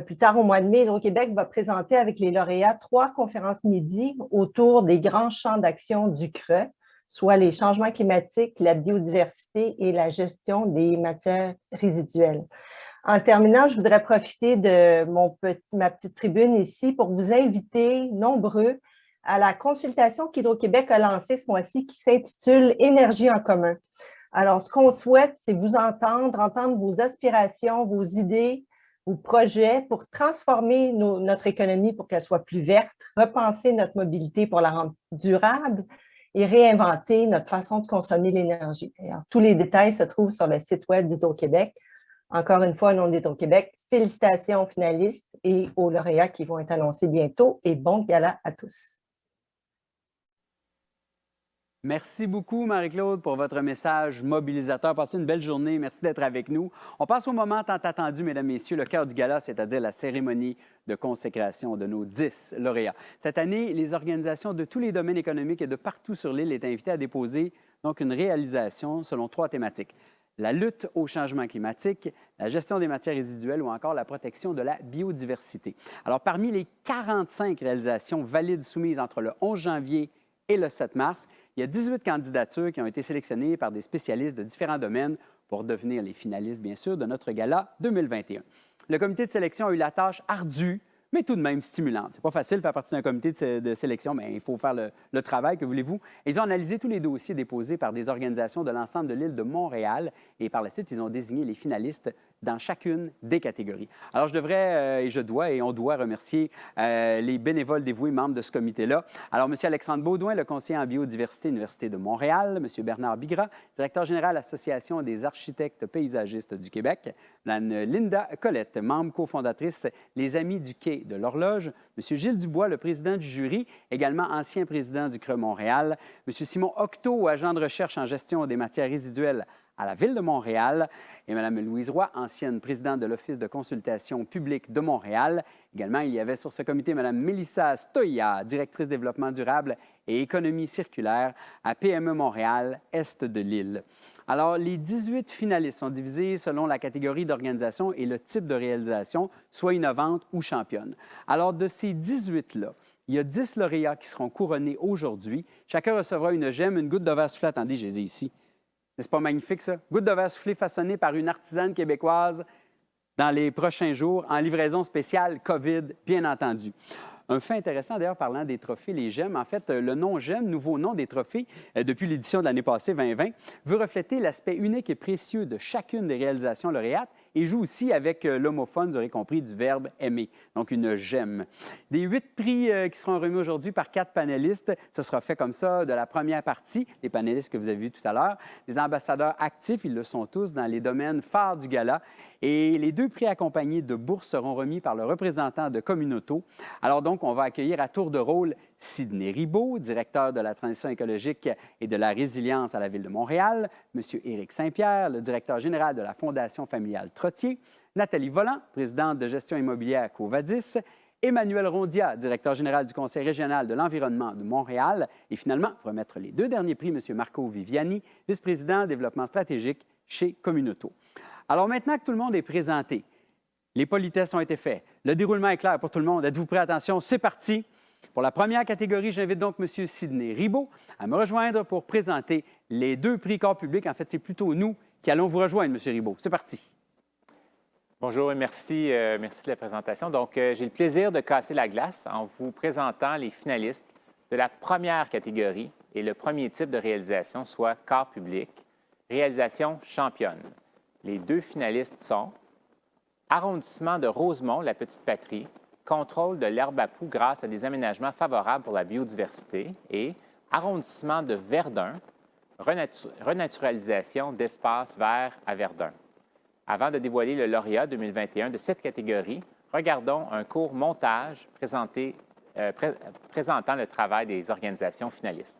plus tard au mois de mai, Hydro-Québec va présenter avec les lauréats 3 conférences midi autour des grands champs d'action du CRE, soit les changements climatiques, la biodiversité et la gestion des matières résiduelles. En terminant, je voudrais profiter de ma petite tribune ici pour vous inviter, nombreux, à la consultation qu'Hydro-Québec a lancée ce mois-ci qui s'intitule « Énergie en commun ». Alors, ce qu'on souhaite, c'est vous entendre vos aspirations, vos idées, vos projets pour transformer notre économie pour qu'elle soit plus verte, repenser notre mobilité pour la rendre durable et réinventer notre façon de consommer l'énergie. Tous les détails se trouvent sur le site web d'Hydro-Québec. Encore une fois, au nom d'Hydro-Québec, félicitations aux finalistes et aux lauréats qui vont être annoncés bientôt et bon gala à tous. Merci beaucoup, Marie-Claude, pour votre message mobilisateur. Passez une belle journée. Merci d'être avec nous. On passe au moment tant attendu, mesdames, messieurs, le cœur du gala, c'est-à-dire la cérémonie de consécration de nos 10 lauréats. Cette année, les organisations de tous les domaines économiques et de partout sur l'île étaient invitées à déposer donc une réalisation selon 3 thématiques. La lutte au changement climatique, la gestion des matières résiduelles ou encore la protection de la biodiversité. Alors, parmi les 45 réalisations valides soumises entre le 11 janvier et le 7 mars, il y a 18 candidatures qui ont été sélectionnées par des spécialistes de différents domaines pour devenir les finalistes, bien sûr, de notre gala 2021. Le comité de sélection a eu la tâche ardue, mais tout de même stimulante. C'est pas facile de faire partie d'un comité de sélection, mais il faut faire le travail, que voulez-vous. Ils ont analysé tous les dossiers déposés par des organisations de l'ensemble de l'île de Montréal et par la suite, ils ont désigné les finalistes dans chacune des catégories. Alors, on doit remercier les bénévoles dévoués membres de ce comité-là. Alors, M. Alexandre Baudouin, le conseiller en biodiversité à l'Université de Montréal, M. Bernard Bigras, directeur général de l'Association des architectes paysagistes du Québec, Mme Linda Colette, membre cofondatrice Les Amis du Quai de l'Horloge, M. Gilles Dubois, le président du jury, également ancien président du CRE Montréal, M. Simon Octeau, agent de recherche en gestion des matières résiduelles à la Ville de Montréal, et Mme Louise Roy, ancienne présidente de l'Office de consultation publique de Montréal. Également, il y avait sur ce comité Mme Mélissa Stoya, directrice développement durable et économie circulaire à PME Montréal, est de l'île. Alors, les 18 finalistes sont divisés selon la catégorie d'organisation et le type de réalisation, soit innovante ou championne. Alors, de ces 18-là, il y a 10 lauréats qui seront couronnés aujourd'hui. Chacun recevra une gemme, une goutte de verre soufflé. Attendez, j'ai ici. N'est-ce pas magnifique, ça? Goutte de verre soufflé façonnée par une artisane québécoise dans les prochains jours, en livraison spéciale COVID, bien entendu. Un fait intéressant, d'ailleurs, parlant des trophées, les gemmes, en fait, le nom GEM, nouveau nom des trophées, depuis l'édition de l'année passée, 2020, veut refléter l'aspect unique et précieux de chacune des réalisations lauréates et joue aussi avec l'homophone, vous aurez compris, du verbe « aimer », donc une gemme. Des 8 prix qui seront remis aujourd'hui par 4 panélistes, ce sera fait comme ça de la première partie, les panélistes que vous avez vus tout à l'heure, des ambassadeurs actifs, ils le sont tous, dans les domaines phares du gala, et les 2 prix accompagnés de bourses seront remis par le représentant de Communauto. Alors donc, on va accueillir à tour de rôle Sidney Ribault, directeur de la transition écologique et de la résilience à la Ville de Montréal, M. Éric Saint-Pierre, le directeur général de la Fondation familiale Trottier, Nathalie Volant, présidente de gestion immobilière Covadis, Emmanuel Rondia, directeur général du Conseil régional de l'environnement de Montréal, et finalement, pour remettre les 2 derniers prix, M. Marco Viviani, vice-président développement stratégique chez Communauto. Alors maintenant que tout le monde est présenté, les politesses ont été faites, le déroulement est clair pour tout le monde. Êtes-vous prêts? Attention, c'est parti! Pour la première catégorie, j'invite donc M. Sidney Ribault à me rejoindre pour présenter les 2 prix corps public. En fait, c'est plutôt nous qui allons vous rejoindre, M. Ribault. C'est parti. Bonjour et merci de la présentation. Donc, j'ai le plaisir de casser la glace en vous présentant les finalistes de la première catégorie et le premier type de réalisation, soit corps public, réalisation championne. Les 2 finalistes sont Arrondissement de Rosemont, la Petite-Patrie, contrôle de l'herbe à poux grâce à des aménagements favorables pour la biodiversité. Et arrondissement de Verdun, renaturalisation d'espaces verts à Verdun. Avant de dévoiler le lauréat 2021 de cette catégorie, regardons un court montage présentant le travail des organisations finalistes.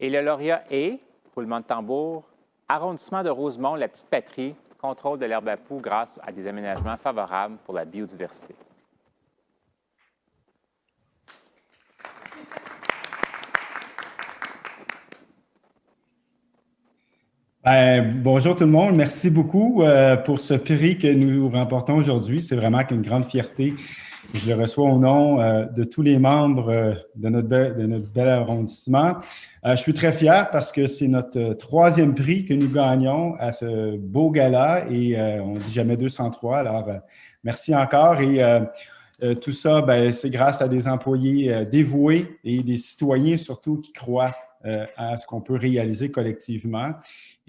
Et le lauréat est, roulement de tambour, arrondissement de Rosemont, la Petite-Patrie, contrôle de l'herbe à poux grâce à des aménagements favorables pour la biodiversité. Bonjour tout le monde. Merci beaucoup pour ce prix que nous remportons aujourd'hui. C'est vraiment une grande fierté. Je le reçois au nom de tous les membres de notre bel arrondissement. Je suis très fier parce que c'est notre troisième prix que nous gagnons à ce beau gala et on ne dit jamais 203. Alors, merci encore. Et tout ça, c'est grâce à des employés dévoués et des citoyens surtout qui croient à ce qu'on peut réaliser collectivement.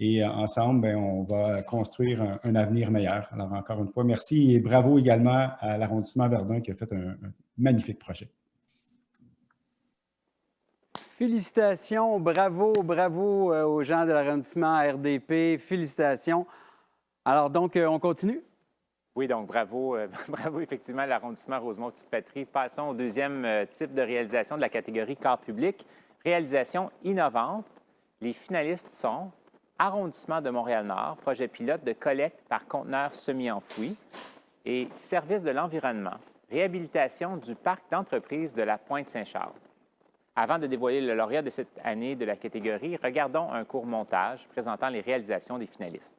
Et ensemble, on va construire un avenir meilleur. Alors, encore une fois, merci et bravo également à l'arrondissement Verdun qui a fait un magnifique projet. Félicitations, bravo aux gens de l'arrondissement RDP. Félicitations. Alors, donc, on continue? Oui, donc bravo effectivement à l'arrondissement Rosemont-Petite-Patrie. Passons au deuxième type de réalisation de la catégorie corps public. Réalisation innovante. Les finalistes sont Arrondissement de Montréal-Nord, projet pilote de collecte par conteneurs semi-enfouis et Service de l'environnement, réhabilitation du parc d'entreprises de la Pointe-Saint-Charles. Avant de dévoiler le lauréat de cette année de la catégorie, regardons un court montage présentant les réalisations des finalistes.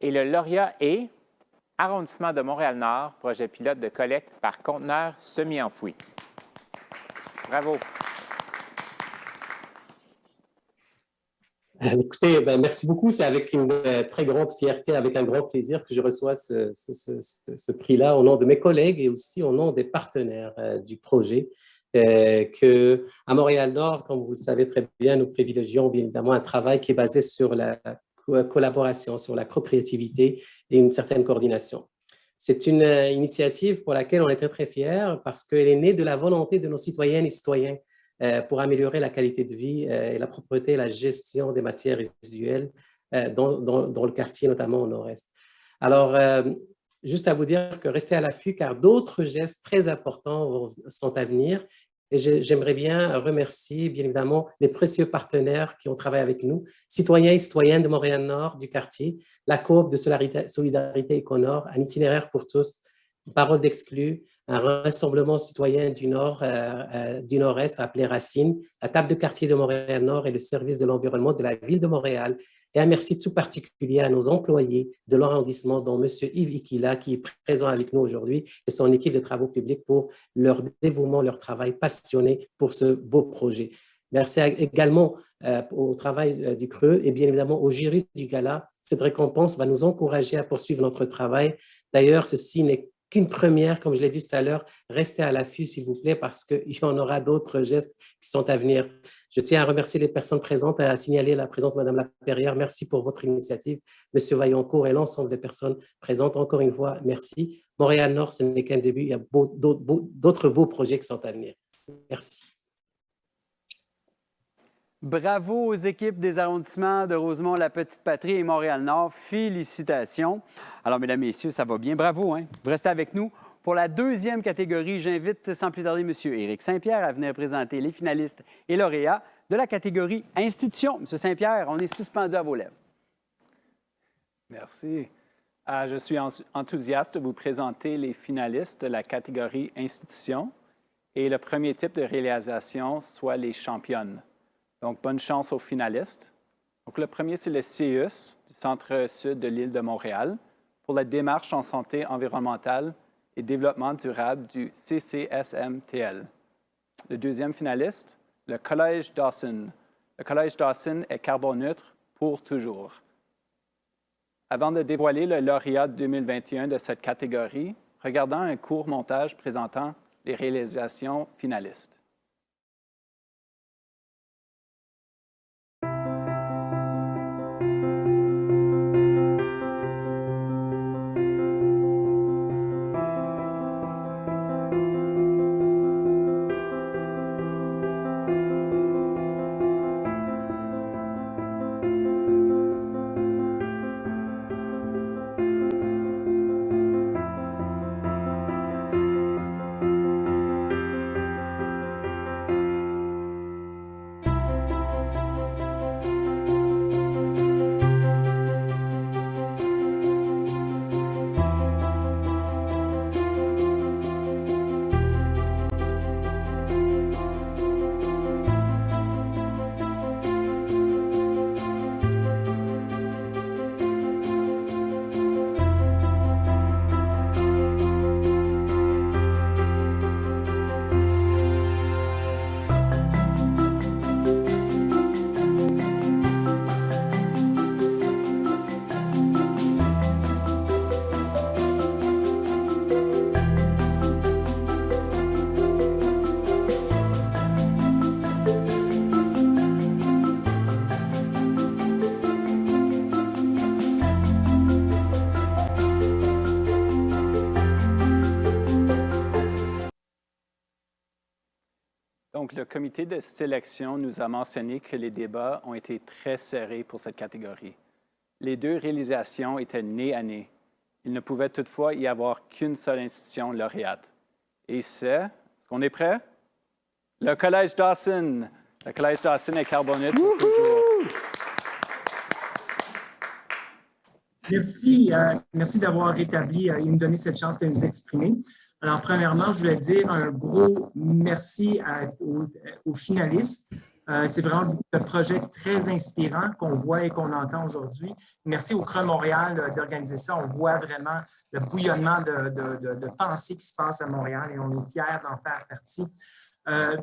Et le lauréat est Arrondissement de Montréal-Nord, projet pilote de collecte par conteneurs semi-enfouis. Bravo. Écoutez, merci beaucoup. C'est avec une très grande fierté, avec un grand plaisir que je reçois ce prix-là au nom de mes collègues et aussi au nom des partenaires du projet. À Montréal-Nord, comme vous le savez très bien, nous privilégions bien évidemment un travail qui est basé sur la collaboration, sur la co-créativité et une certaine coordination. C'est une initiative pour laquelle on est très, très fiers parce qu'elle est née de la volonté de nos citoyennes et citoyens pour améliorer la qualité de vie et la propreté et la gestion des matières résiduelles dans le quartier, notamment au nord-est. Alors, juste à vous dire que restez à l'affût car d'autres gestes très importants sont à venir. Et j'aimerais bien remercier, bien évidemment, les précieux partenaires qui ont travaillé avec nous, citoyens et citoyennes de Montréal-Nord, du quartier, la coop de Solidarité Éconord, un itinéraire pour tous, Parole d'exclus, un rassemblement citoyen du Nord-Est appelé Racine, la table de quartier de Montréal-Nord et le service de l'environnement de la ville de Montréal. Et un merci tout particulier à nos employés de l'arrondissement, dont M. Yves Ikila, qui est présent avec nous aujourd'hui, et son équipe de travaux publics pour leur dévouement, leur travail passionné pour ce beau projet. Merci également au travail du CREU et bien évidemment au jury du gala. Cette récompense va nous encourager à poursuivre notre travail. D'ailleurs, ceci n'est qu'une première, comme je l'ai dit tout à l'heure. Restez à l'affût, s'il vous plaît, parce qu'il y en aura d'autres gestes qui sont à venir. Je tiens à remercier les personnes présentes, à signaler la présence de Mme Laperrière. Merci pour votre initiative. M. Vaillancourt et l'ensemble des personnes présentes, encore une fois, merci. Montréal-Nord, ce n'est qu'un début. Il y a d'autres beaux projets qui sont à venir. Merci. Bravo aux équipes des arrondissements de Rosemont, La Petite-Patrie et Montréal-Nord. Félicitations. Alors, mesdames, messieurs, ça va bien. Bravo, hein? Vous restez avec nous. Pour la deuxième catégorie, j'invite sans plus tarder M. Éric Saint-Pierre à venir présenter les finalistes et lauréats de la catégorie Institution. M. Saint-Pierre, on est suspendu à vos lèvres. Merci. Je suis enthousiaste de vous présenter les finalistes de la catégorie Institution et le premier type de réalisation, soit les championnes. Donc, bonne chance aux finalistes. Donc, le premier, c'est le CIUS du centre-sud de l'île de Montréal pour la démarche en santé environnementale et développement durable du CCSMTL. Le deuxième finaliste, le Collège Dawson. Le Collège Dawson est carboneutre pour toujours. Avant de dévoiler le lauréat 2021 de cette catégorie, regardons un court montage présentant les réalisations finalistes. Donc, le comité de sélection nous a mentionné que les débats ont été très serrés pour cette catégorie. Les deux réalisations étaient nez à nez. Il ne pouvait toutefois y avoir qu'une seule institution lauréate. Et est-ce qu'on est prêt? Le Collège Dawson. Le Collège Dawson est carboneutre pour toujours. Merci. Merci d'avoir rétabli et me donner cette chance de nous exprimer. Alors, premièrement, je voulais dire un gros merci aux finalistes. C'est vraiment beaucoup de projets très inspirants qu'on voit et qu'on entend aujourd'hui. Merci au CRE Montréal d'organiser ça. On voit vraiment le bouillonnement de pensée qui se passe à Montréal et on est fiers d'en faire partie.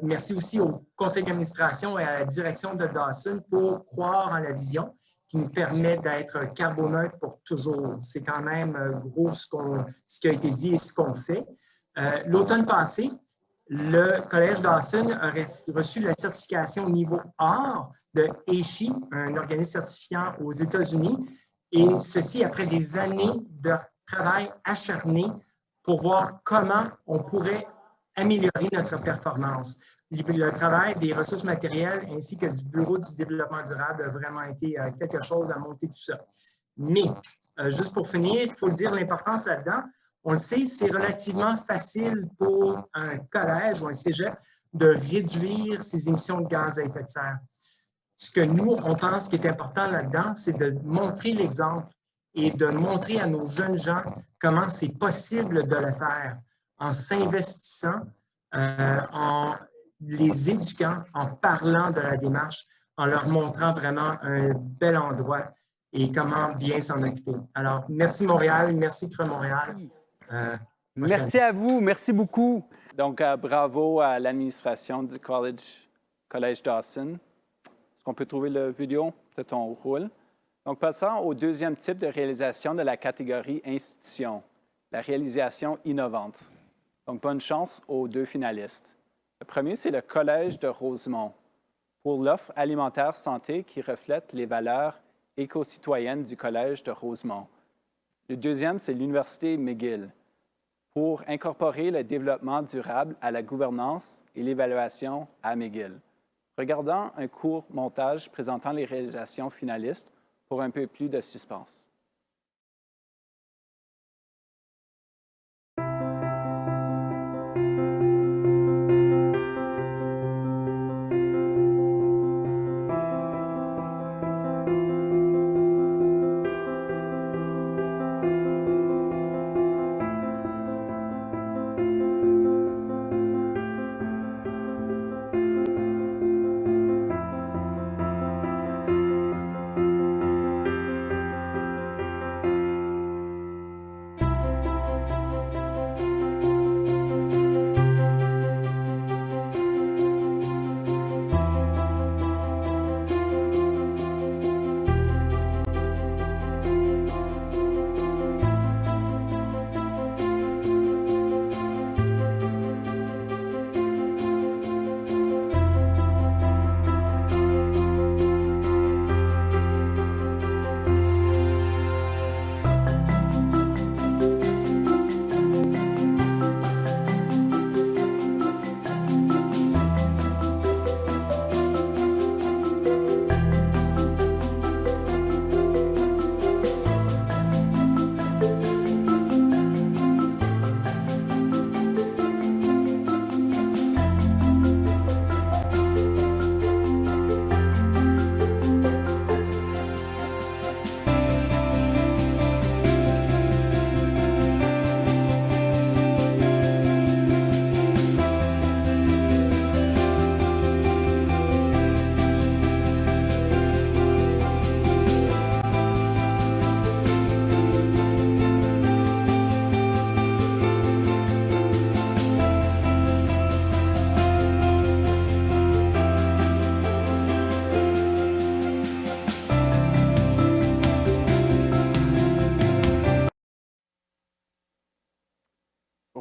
Merci aussi au conseil d'administration et à la direction de Dawson pour croire en la vision qui nous permet d'être carboneutre pour toujours. C'est quand même gros ce qui a été dit et ce qu'on fait. L'automne passé, le Collège Dawson a reçu la certification niveau or de ASHI, un organisme certifiant aux États-Unis, et ceci après des années de travail acharné pour voir comment on pourrait améliorer notre performance. Le travail des ressources matérielles ainsi que du Bureau du développement durable a vraiment été quelque chose à monter tout ça. Mais, juste pour finir, il faut dire l'importance là-dedans. On le sait, c'est relativement facile pour un collège ou un cégep de réduire ses émissions de gaz à effet de serre. Ce que nous, on pense qui est important là-dedans, c'est de montrer l'exemple et de montrer à nos jeunes gens comment c'est possible de le faire en s'investissant, en les éduquant, en parlant de la démarche, en leur montrant vraiment un bel endroit et comment bien s'en occuper. Alors, merci Montréal, merci CRE Montréal. Merci à vous, merci beaucoup. Donc, bravo à l'administration du Collège Dawson. Est-ce qu'on peut trouver la vidéo? Peut-être on roule. Donc, passons au deuxième type de réalisation de la catégorie institution, la réalisation innovante. Donc, bonne chance aux deux finalistes. Le premier, c'est le Collège de Rosemont pour l'offre alimentaire santé qui reflète les valeurs éco-citoyennes du Collège de Rosemont. Le deuxième, c'est l'Université McGill pour incorporer le développement durable à la gouvernance et l'évaluation à McGill. Regardons un court montage présentant les réalisations finalistes pour un peu plus de suspense.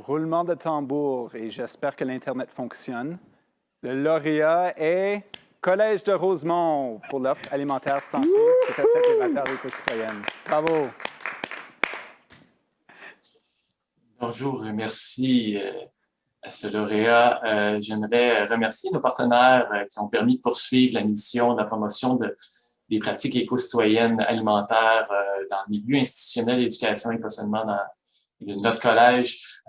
Roulement de tambour, et j'espère que l'Internet fonctionne. Le lauréat est Collège de Rosemont pour l'offre alimentaire santé qui reflète les valeurs éco-citoyennes. Bravo! Bonjour et merci à ce lauréat. J'aimerais remercier nos partenaires qui ont permis de poursuivre la mission de la promotion des pratiques éco-citoyennes alimentaires dans le milieu institutionnel d'éducation et pas seulement dans notre collège.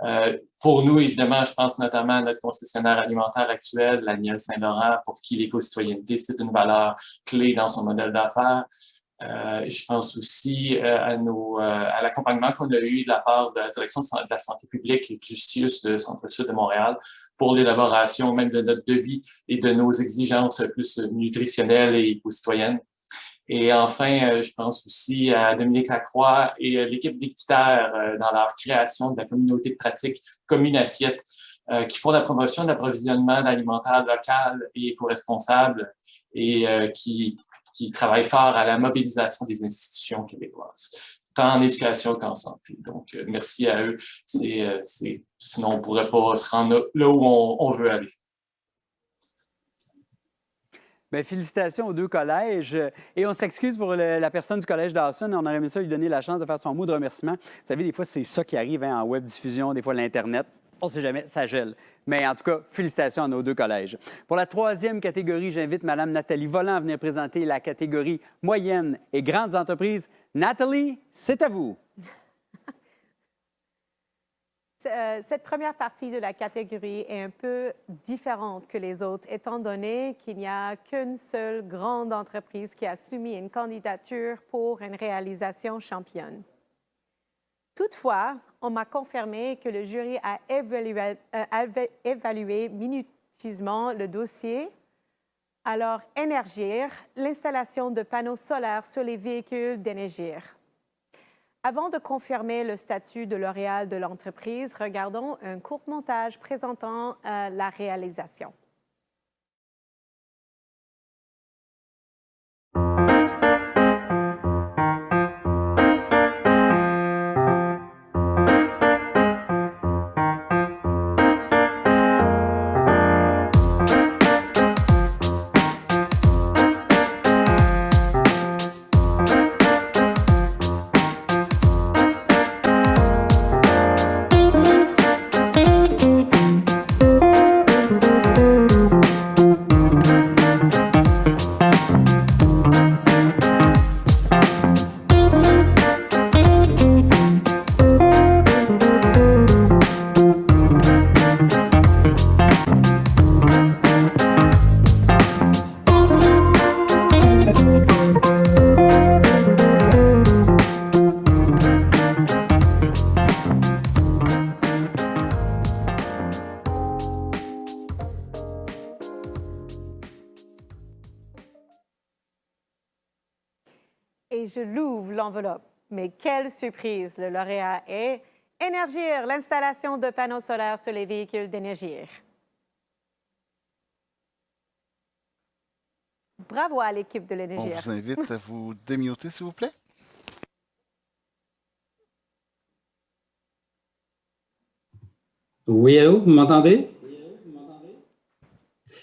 Pour nous, évidemment, je pense notamment à notre concessionnaire alimentaire actuel, la Miel Saint-Laurent, pour qui l'éco-citoyenneté, c'est une valeur clé dans son modèle d'affaires. Je pense aussi à l'accompagnement qu'on a eu de la part de la Direction de la santé publique et du CIUS de Centre-Sud de Montréal pour l'élaboration même de notre devis et de nos exigences plus nutritionnelles et éco-citoyennes. Et enfin, je pense aussi à Dominique Lacroix et l'équipe d'Équiterre dans leur création de la communauté de pratique Commune Assiette, qui font la promotion de l'approvisionnement alimentaire local et éco-responsable et qui travaillent fort à la mobilisation des institutions québécoises, tant en éducation qu'en santé. Donc, merci à eux. Sinon, on ne pourrait pas se rendre là où on veut aller. Bien, félicitations aux deux collèges. Et on s'excuse pour la personne du collège Dawson. On aurait aimé ça lui donner la chance de faire son mot de remerciement. Vous savez, des fois, c'est ça qui arrive en web diffusion, des fois l'Internet. On ne sait jamais, ça gèle. Mais en tout cas, félicitations à nos deux collèges. Pour la troisième catégorie, j'invite Mme Nathalie Volant à venir présenter la catégorie moyennes et grandes entreprises. Nathalie, c'est à vous. Cette première partie de la catégorie est un peu différente que les autres, étant donné qu'il n'y a qu'une seule grande entreprise qui a soumis une candidature pour une réalisation championne. Toutefois, on m'a confirmé que le jury a évalué minutieusement le dossier. Alors, Énergir, l'installation de panneaux solaires sur les véhicules d'Énergir. Avant de confirmer le statut de lauréat de l'entreprise, regardons un court montage présentant la réalisation. Et je l'ouvre l'enveloppe. Mais quelle surprise! Le lauréat est Énergir, l'installation de panneaux solaires sur les véhicules d'Énergir. Bravo à l'équipe de l'Énergir. On vous invite à vous démuter, s'il vous plaît. Oui, allô, vous m'entendez?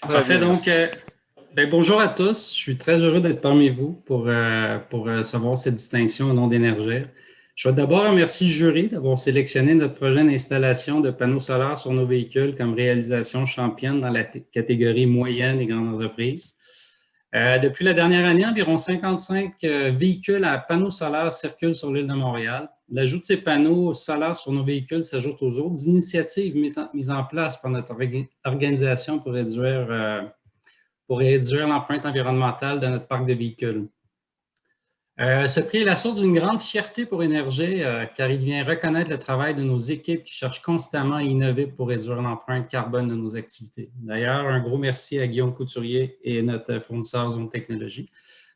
Parfait, donc, bonjour à tous. Je suis très heureux d'être parmi vous pour recevoir cette distinction au nom d'Énergir. Je veux d'abord remercier le jury d'avoir sélectionné notre projet d'installation de panneaux solaires sur nos véhicules comme réalisation championne dans la catégorie moyenne et grande entreprise. Depuis la dernière année, environ 55 véhicules à panneaux solaires circulent sur l'île de Montréal. L'ajout de ces panneaux solaires sur nos véhicules s'ajoute aux autres initiatives mises en place par notre organisation pour réduire l'empreinte environnementale de notre parc de véhicules. Ce prix est la source d'une grande fierté pour Énergir, car il vient reconnaître le travail de nos équipes qui cherchent constamment à innover pour réduire l'empreinte carbone de nos activités. D'ailleurs, un gros merci à Guillaume Couturier et notre fournisseur Zone Technologies.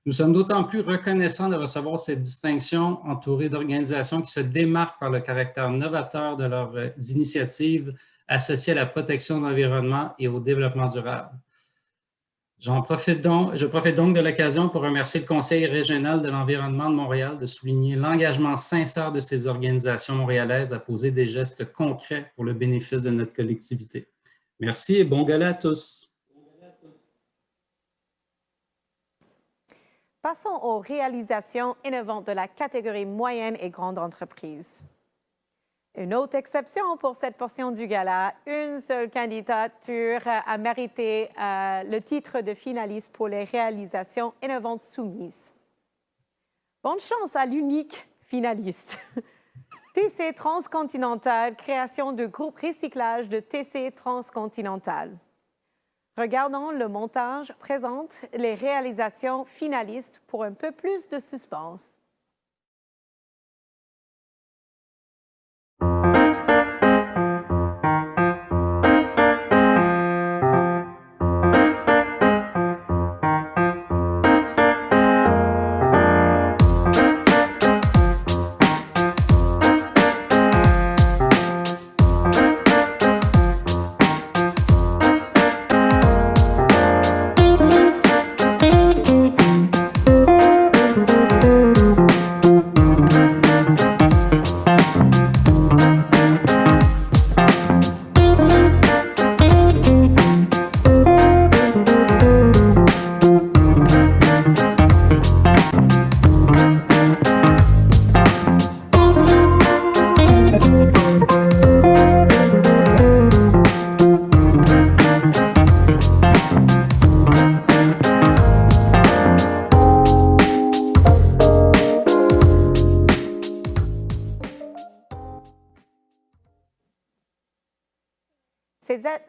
Nous sommes d'autant plus reconnaissants de recevoir cette distinction entourée d'organisations qui se démarquent par le caractère novateur de leurs initiatives associées à la protection de l'environnement et au développement durable. Je profite donc de l'occasion pour remercier le Conseil régional de l'environnement de Montréal de souligner l'engagement sincère de ces organisations montréalaises à poser des gestes concrets pour le bénéfice de notre collectivité. Merci et bon gala à tous. Passons aux réalisations innovantes de la catégorie moyenne et grande entreprise. Une autre exception pour cette portion du gala, une seule candidature a mérité le titre de finaliste pour les réalisations innovantes soumises. Bonne chance à l'unique finaliste. TC Transcontinental, création de groupe recyclage de TC Transcontinental. Regardons le montage présente les réalisations finalistes pour un peu plus de suspense.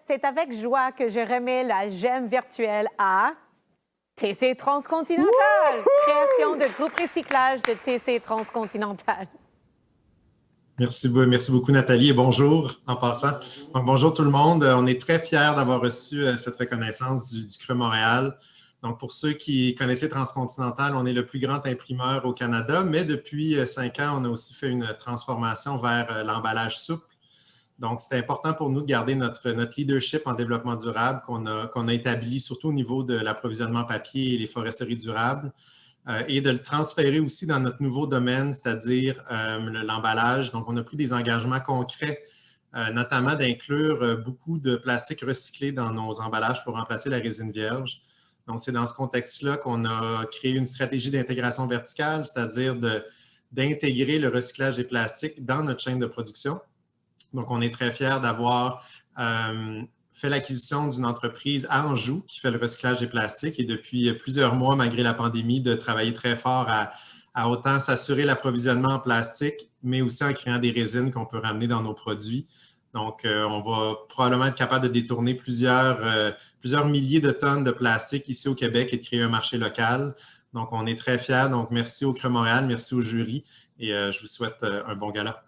c'est avec joie que je remets la gemme virtuelle à TC Transcontinental, création de groupe recyclage de TC Transcontinental. Merci beaucoup, Nathalie, et bonjour en passant. Donc, bonjour tout le monde. On est très fiers d'avoir reçu cette reconnaissance du CRE Montréal. Donc, pour ceux qui connaissaient Transcontinental, on est le plus grand imprimeur au Canada, mais depuis 5 ans, on a aussi fait une transformation vers l'emballage souple. Donc, c'est important pour nous de garder notre leadership en développement durable qu'on a établi surtout au niveau de l'approvisionnement papier et les foresteries durables et de le transférer aussi dans notre nouveau domaine, c'est-à-dire l'emballage. Donc, on a pris des engagements concrets, notamment d'inclure beaucoup de plastique recyclé dans nos emballages pour remplacer la résine vierge. Donc, c'est dans ce contexte-là qu'on a créé une stratégie d'intégration verticale, c'est-à-dire d'intégrer le recyclage des plastiques dans notre chaîne de production. Donc, on est très fiers d'avoir fait l'acquisition d'une entreprise à Anjou qui fait le recyclage des plastiques et depuis plusieurs mois, malgré la pandémie, de travailler très fort à autant s'assurer l'approvisionnement en plastique, mais aussi en créant des résines qu'on peut ramener dans nos produits. Donc, on va probablement être capable de détourner plusieurs milliers de tonnes de plastique ici au Québec et de créer un marché local. Donc, on est très fiers. Donc, merci au CRE Montréal, merci au jury et je vous souhaite un bon gala.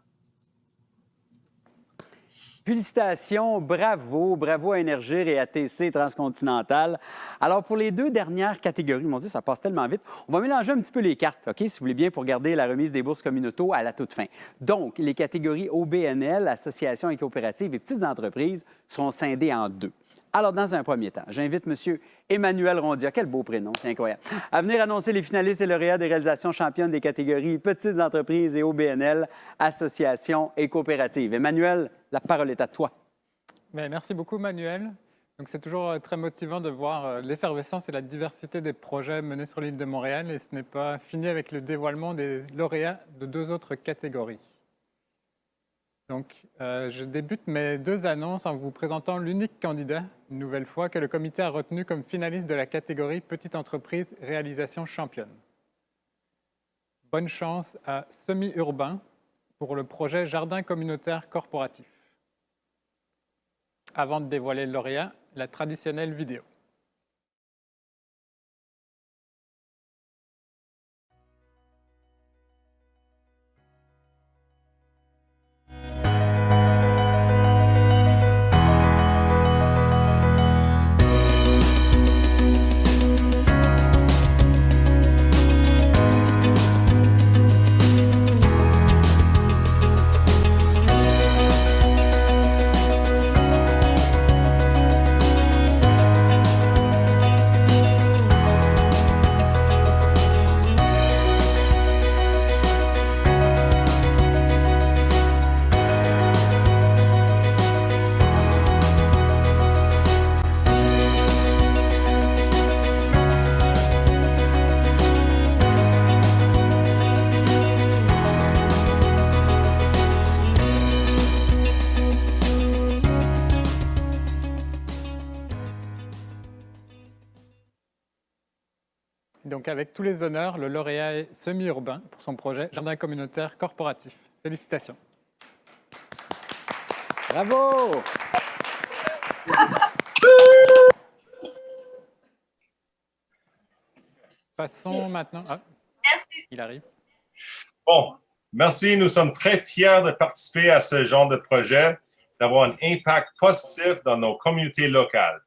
Félicitations, bravo à Énergir et à TC Transcontinental. Alors, pour les 2 dernières catégories, mon Dieu, ça passe tellement vite, on va mélanger un petit peu les cartes, OK, si vous voulez bien, pour garder la remise des bourses communautaux à la toute fin. Donc, les catégories OBNL, associations et coopératives et petites entreprises, seront scindées en 2. Alors, dans un premier temps, j'invite M. Emmanuel Rondia, quel beau prénom, c'est incroyable, à venir annoncer les finalistes et lauréats des réalisations championnes des catégories petites entreprises et OBNL, associations et coopératives. Emmanuel, la parole est à toi. Bien, merci beaucoup, Manuel. Donc, c'est toujours très motivant de voir l'effervescence et la diversité des projets menés sur l'île de Montréal et ce n'est pas fini avec le dévoilement des lauréats de 2 autres catégories. Donc, je débute mes 2 annonces en vous présentant l'unique candidat, une nouvelle fois, que le comité a retenu comme finaliste de la catégorie Petite entreprise réalisation championne. Bonne chance à Semi-Urbain pour le projet Jardin communautaire corporatif. Avant de dévoiler le lauréat, la traditionnelle vidéo. Donc, avec tous les honneurs, le lauréat est Semi-Urbain pour son projet Jardin communautaire corporatif. Félicitations. Bravo! Passons maintenant... Ah, merci. Il arrive. Bon, merci. Nous sommes très fiers de participer à ce genre de projet, d'avoir un impact positif dans nos communautés locales.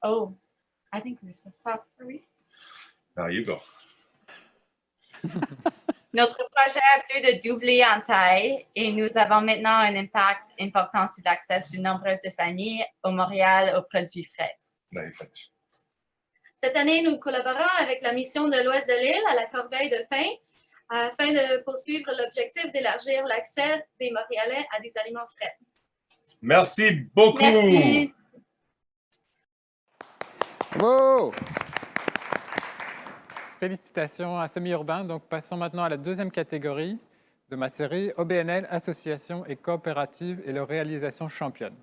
Oh, I think we're supposed to stop. Are we? Now you go. Notre projet a plus de doublé en taille et nous avons maintenant un impact important sur l'accès de nombreuses familles au Montréal aux produits frais. Now you finish. Cette année, nous collaborons avec la mission de l'Ouest de l'île à la Corbeille de Pain afin de poursuivre l'objectif d'élargir l'accès des Montréalais à des aliments frais. Merci beaucoup. Merci. Bravo! Félicitations à Semi-Urbain. Donc, passons maintenant à la 2e catégorie de ma série OBNL, Association et coopérative et leur réalisation championne.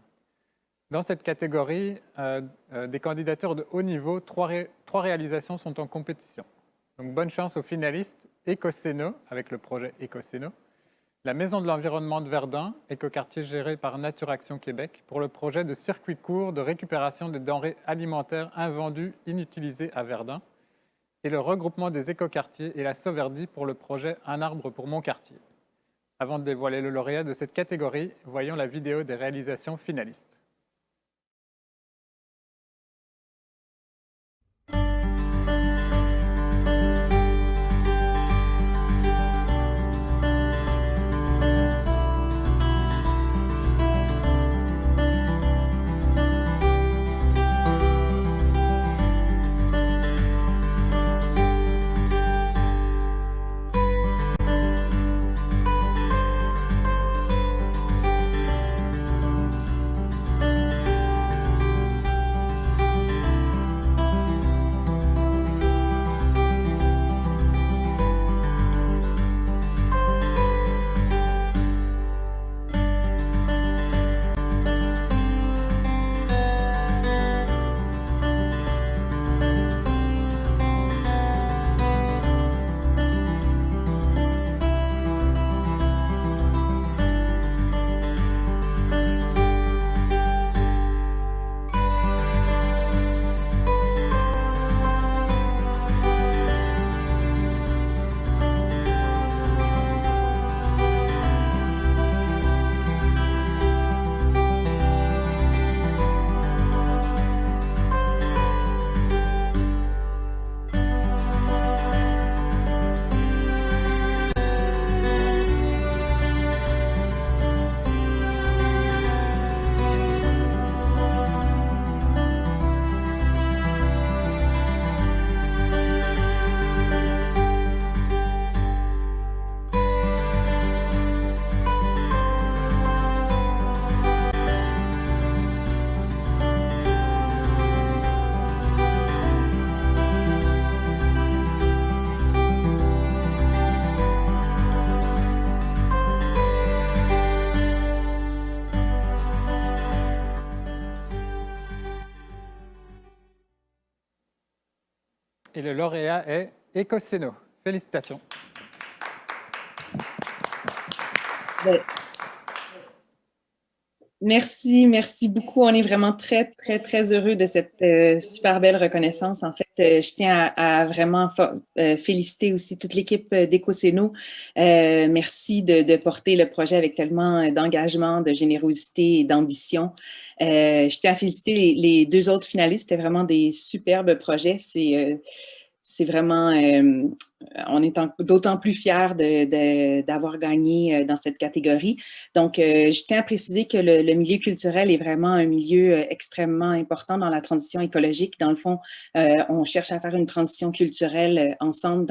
Dans cette catégorie, des candidatures de haut niveau, 3 réalisations sont en compétition. Donc, bonne chance aux finalistes Ecoseno, avec le projet Ecoseno, La Maison de l'environnement de Verdun, écoquartier géré par Nature Action Québec, pour le projet de circuit court de récupération des denrées alimentaires invendues, inutilisées à Verdun, et le regroupement des écoquartiers et la Sauverdie pour le projet Un arbre pour mon quartier. Avant de dévoiler le lauréat de cette catégorie, voyons la vidéo des réalisations finalistes. Et le lauréat est Ecoceno. Félicitations. Merci beaucoup. On est vraiment très heureux de cette super belle reconnaissance. En fait, je tiens à vraiment féliciter aussi toute l'équipe d'Ecoceno. Merci de porter le projet avec tellement d'engagement, de générosité et d'ambition. Je tiens à féliciter les deux autres finalistes. C'était vraiment des superbes projets. C'est vraiment, on est d'autant plus fiers d'avoir gagné dans cette catégorie. Donc, je tiens à préciser que le milieu culturel est vraiment un milieu extrêmement important dans la transition écologique. Dans le fond, on cherche à faire une transition culturelle ensemble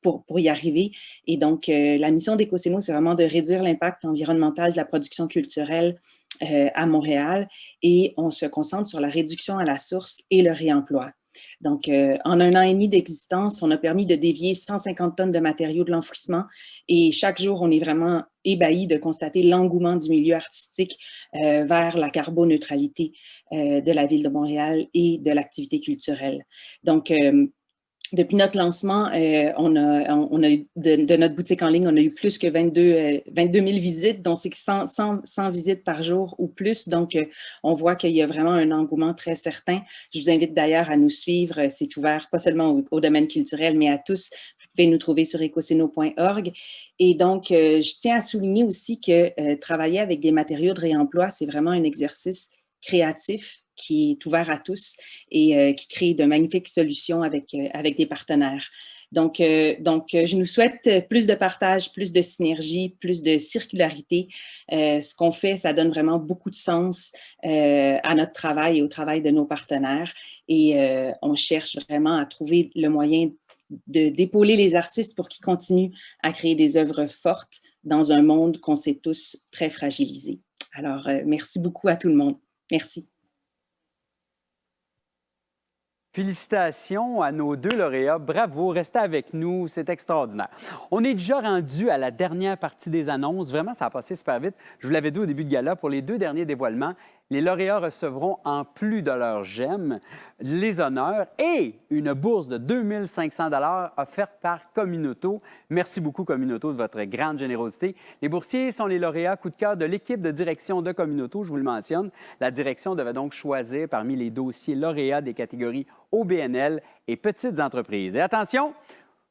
pour y arriver. Et donc, la mission d'Ecoceno, c'est vraiment de réduire l'impact environnemental de la production culturelle à Montréal, et on se concentre sur la réduction à la source et le réemploi. Donc, en 1 an et demi d'existence, on a permis de dévier 150 tonnes de matériaux de l'enfouissement, et chaque jour, on est vraiment ébahis de constater l'engouement du milieu artistique vers la carboneutralité de la Ville de Montréal et de l'activité culturelle. Donc, depuis notre lancement, on a eu de notre boutique en ligne, on a eu plus que 22 000 visites, donc c'est 100 visites par jour ou plus. Donc, on voit qu'il y a vraiment un engouement très certain. Je vous invite d'ailleurs à nous suivre. C'est ouvert pas seulement au domaine culturel, mais à tous. Vous pouvez nous trouver sur ecoceno.org. Et donc, je tiens à souligner aussi que travailler avec des matériaux de réemploi, c'est vraiment un exercice créatif qui est ouvert à tous et qui crée de magnifiques solutions avec des partenaires. Donc, je nous souhaite plus de partage, plus de synergie, plus de circularité. Ce qu'on fait, ça donne vraiment beaucoup de sens à notre travail et au travail de nos partenaires. Et on cherche vraiment à trouver le moyen d'épauler les artistes pour qu'ils continuent à créer des œuvres fortes dans un monde qu'on sait tous très fragilisé. Alors, merci beaucoup à tout le monde. Merci. Félicitations à nos deux lauréats. Bravo, restez avec nous, c'est extraordinaire. On est déjà rendu à la dernière partie des annonces. Vraiment, ça a passé super vite. Je vous l'avais dit au début de gala, pour les 2 derniers dévoilements, les lauréats recevront, en plus de leur GEM, les honneurs et une bourse de 2 500 $ offerte par Communauto. Merci beaucoup, Communauto, de votre grande générosité. Les boursiers sont les lauréats coup de cœur de l'équipe de direction de Communauto, je vous le mentionne. La direction devait donc choisir parmi les dossiers lauréats des catégories OBNL et petites entreprises. Et attention,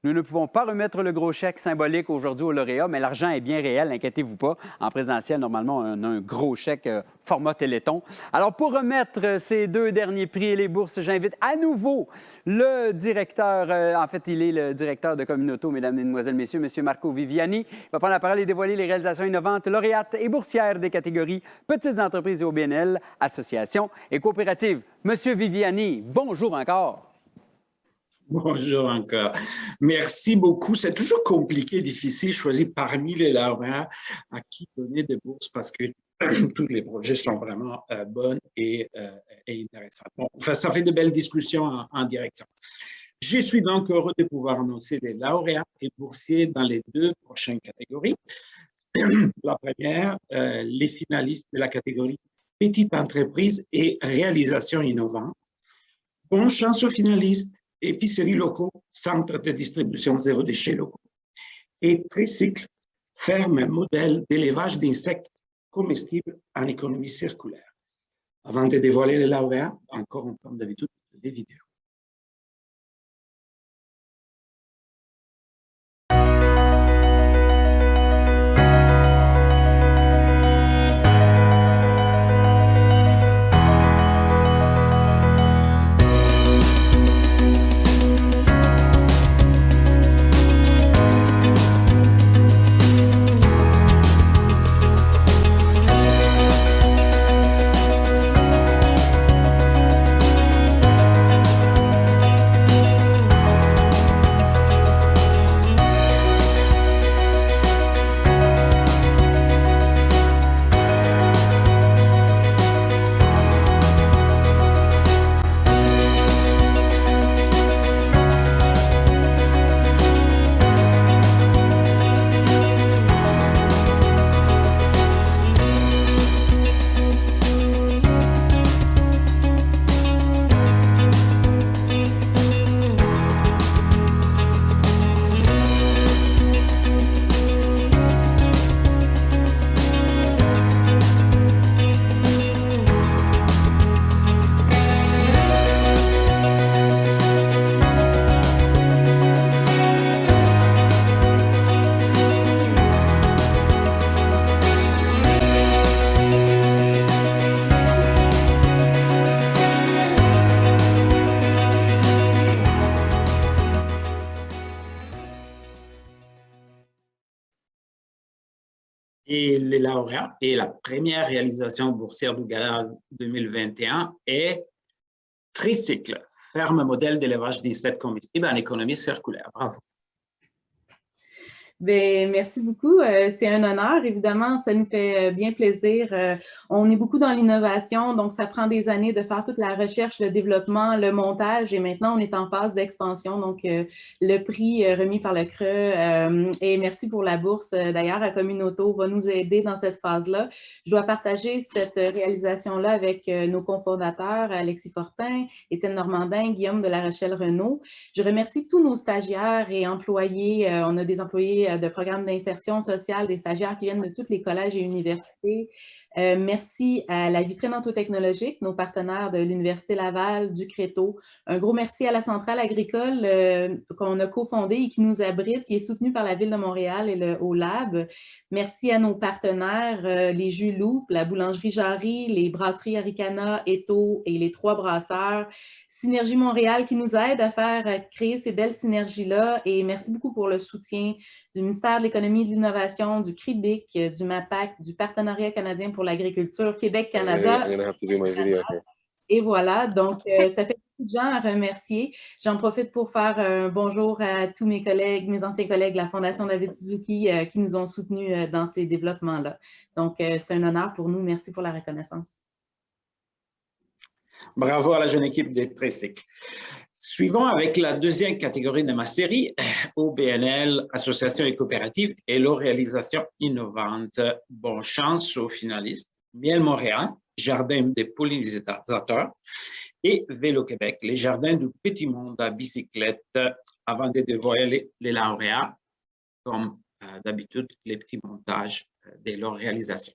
nous ne pouvons pas remettre le gros chèque symbolique aujourd'hui aux lauréats, mais l'argent est bien réel, inquiétez-vous pas. En présentiel, normalement, on a un gros chèque format Téléthon. Alors, pour remettre ces 2 derniers prix et les bourses, j'invite à nouveau le directeur, en fait, il est le directeur de Communauto, mesdames, mesdemoiselles, messieurs, M. Marco Viviani. Il va prendre la parole et dévoiler les réalisations innovantes, lauréates et boursières des catégories Petites entreprises et OBNL, associations et coopératives. M. Viviani, bonjour encore. Bonjour encore. Merci beaucoup. C'est toujours compliqué, difficile de choisir parmi les lauréats à qui donner des bourses parce que tous les projets sont vraiment bons et intéressants. Bon, enfin, ça fait de belles discussions en direction. Je suis donc heureux de pouvoir annoncer les lauréats et boursiers dans les 2 prochaines catégories. La première, les finalistes de la catégorie Petite entreprise et réalisation innovante. Bonne chance aux finalistes. Épiceries locaux, centres de distribution zéro déchet locaux. Et Tricycle, ferme modèle d'élevage d'insectes comestibles en économie circulaire. Avant de dévoiler les lauréats, encore comme d'habitude, les vidéos. Et les lauréats et la première réalisation boursière du Gala 2021 est Tricycle, ferme modèle d'élevage d'insectes comestibles en économie circulaire. Bravo. Bien, merci beaucoup. C'est un honneur. Évidemment, ça nous fait bien plaisir. On est beaucoup dans l'innovation, donc ça prend des années de faire toute la recherche, le développement, le montage et maintenant, on est en phase d'expansion. Donc, le prix remis par le CRE et merci pour la bourse. D'ailleurs, à Communauto va nous aider dans cette phase-là. Je dois partager cette réalisation-là avec nos cofondateurs, Alexis Fortin, Étienne Normandin, Guillaume de La Rochelle-Renaud. Je remercie tous nos stagiaires et employés. On a des employés de programmes d'insertion sociale, des stagiaires qui viennent de tous les collèges et universités. Merci à la Vitrine Ontotechnologique, nos partenaires de l'Université Laval, du Créteau. Un gros merci à la Centrale agricole qu'on a cofondée et qui nous abrite, qui est soutenue par la Ville de Montréal et le Haut-Lab. Merci à nos partenaires, les Jus Loup, la Boulangerie Jarry, les brasseries Aricana, Eto et les 3 brasseurs. Synergie Montréal qui nous aide à faire créer ces belles synergies-là. Et merci beaucoup pour le soutien du ministère de l'Économie et de l'Innovation, du CRIBIC, du MAPAC, du Partenariat canadien pour l'agriculture, Québec-Canada. Et voilà, donc ça fait beaucoup de gens à remercier. J'en profite pour faire un bonjour à tous mes collègues, mes anciens collègues de la Fondation David Suzuki qui nous ont soutenus dans ces développements-là. Donc, c'est un honneur pour nous. Merci pour la reconnaissance. Bravo à la jeune équipe des Tricycle. Suivons avec la deuxième catégorie de ma série, OBNL, Association et coopérative, et leur réalisation innovante. Bonne chance aux finalistes. Miel Montréal, Jardin des pollinisateurs, et Vélo-Québec, les jardins du petit monde à bicyclette, avant de dévoiler les lauréats, comme d'habitude, les petits montages de leur réalisation.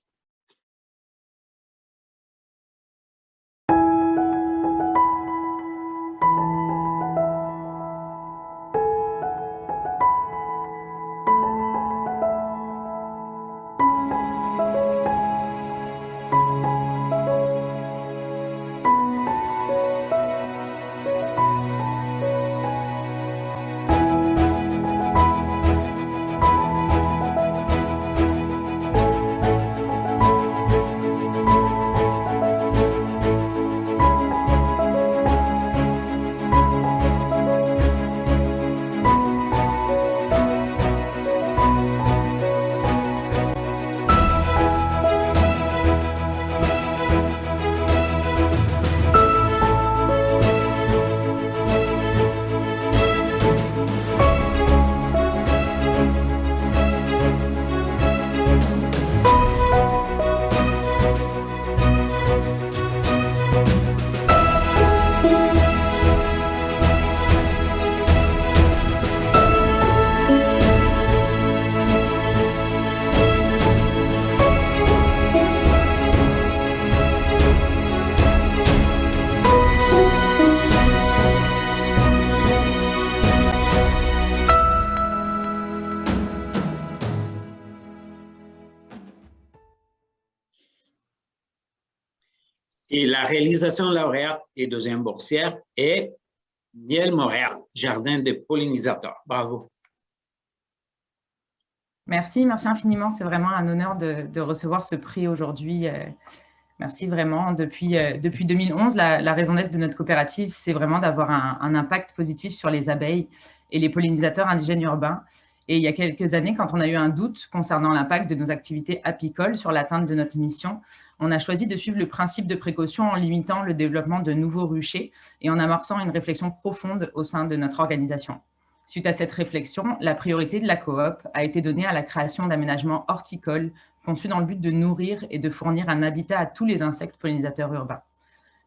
Et la réalisation lauréate et deuxième boursière est Miel Montréal, Jardin des pollinisateurs. Bravo. Merci infiniment. C'est vraiment un honneur de recevoir ce prix aujourd'hui. Merci vraiment. Depuis 2011, la raison d'être de notre coopérative, c'est vraiment d'avoir un impact positif sur les abeilles et les pollinisateurs indigènes urbains. Et il y a quelques années, quand on a eu un doute concernant l'impact de nos activités apicoles sur l'atteinte de notre mission, on a choisi de suivre le principe de précaution en limitant le développement de nouveaux ruchers et en amorçant une réflexion profonde au sein de notre organisation. Suite à cette réflexion, la priorité de la coop a été donnée à la création d'aménagements horticoles conçus dans le but de nourrir et de fournir un habitat à tous les insectes pollinisateurs urbains.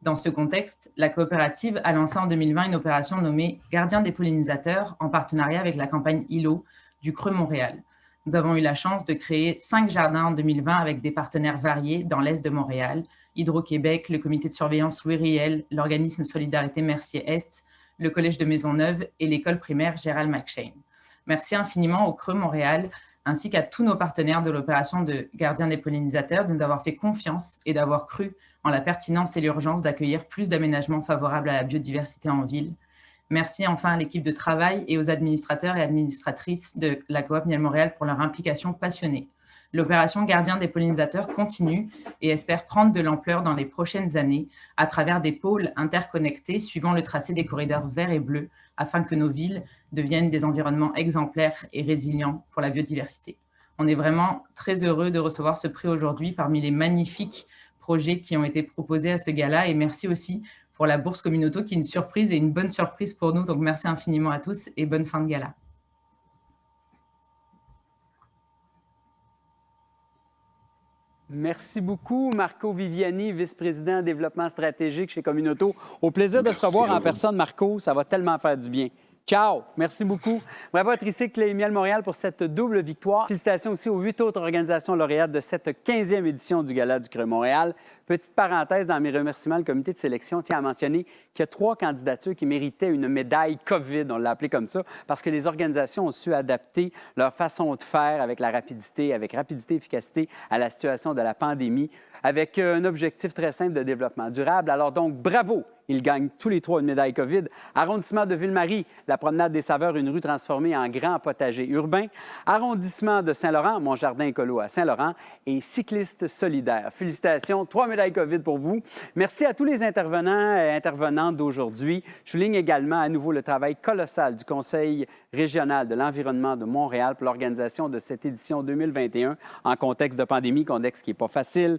Dans ce contexte, la coopérative a lancé en 2020 une opération nommée « Gardien des pollinisateurs » en partenariat avec la campagne ILO du Creux Montréal. Nous avons eu la chance de créer 5 jardins en 2020 avec des partenaires variés dans l'Est de Montréal, Hydro-Québec, le comité de surveillance Louis Riel, l'organisme Solidarité Mercier-Est, le Collège de Maisonneuve et l'école primaire Gérald McShane. Merci infiniment au Creux Montréal, ainsi qu'à tous nos partenaires de l'opération de Gardien des pollinisateurs de nous avoir fait confiance et d'avoir cru en la pertinence et l'urgence d'accueillir plus d'aménagements favorables à la biodiversité en ville. Merci enfin à l'équipe de travail et aux administrateurs et administratrices de la coop Miel Montréal pour leur implication passionnée. L'opération Gardien des pollinisateurs continue et espère prendre de l'ampleur dans les prochaines années à travers des pôles interconnectés suivant le tracé des corridors verts et bleus afin que nos villes deviennent des environnements exemplaires et résilients pour la biodiversité. On est vraiment très heureux de recevoir ce prix aujourd'hui parmi les magnifiques projets qui ont été proposés à ce gala et merci aussi pour la bourse Communauto qui est une surprise et une bonne surprise pour nous. Donc merci infiniment à tous et bonne fin de gala. Merci beaucoup, Marco Viviani, vice-président développement stratégique chez Communauto. Au plaisir de se revoir en personne, Marco. Ça va tellement faire du bien. Ciao! Merci beaucoup. Bravo à Tricycle et Miel Montréal pour cette double victoire. Félicitations aussi aux 8 autres organisations lauréates de cette 15e édition du Gala du Creux Montréal. Petite parenthèse dans mes remerciements, le comité de sélection tient à mentionner qu'il y a 3 candidatures qui méritaient une médaille COVID, on l'a appelé comme ça, parce que les organisations ont su adapter leur façon de faire avec rapidité et efficacité à la situation de la pandémie, avec un objectif très simple de développement durable. Alors donc, bravo! Ils gagnent tous les 3 une médaille COVID. Arrondissement de Ville-Marie, la promenade des saveurs, une rue transformée en grand potager urbain. Arrondissement de Saint-Laurent, mon jardin écolo à Saint-Laurent. Et cycliste solidaire. Félicitations, 3 médailles COVID pour vous. Merci à tous les intervenants et intervenantes d'aujourd'hui. Je souligne également à nouveau le travail colossal du Conseil régional de l'environnement de Montréal pour l'organisation de cette édition 2021 en contexte de pandémie, contexte qui n'est pas facile.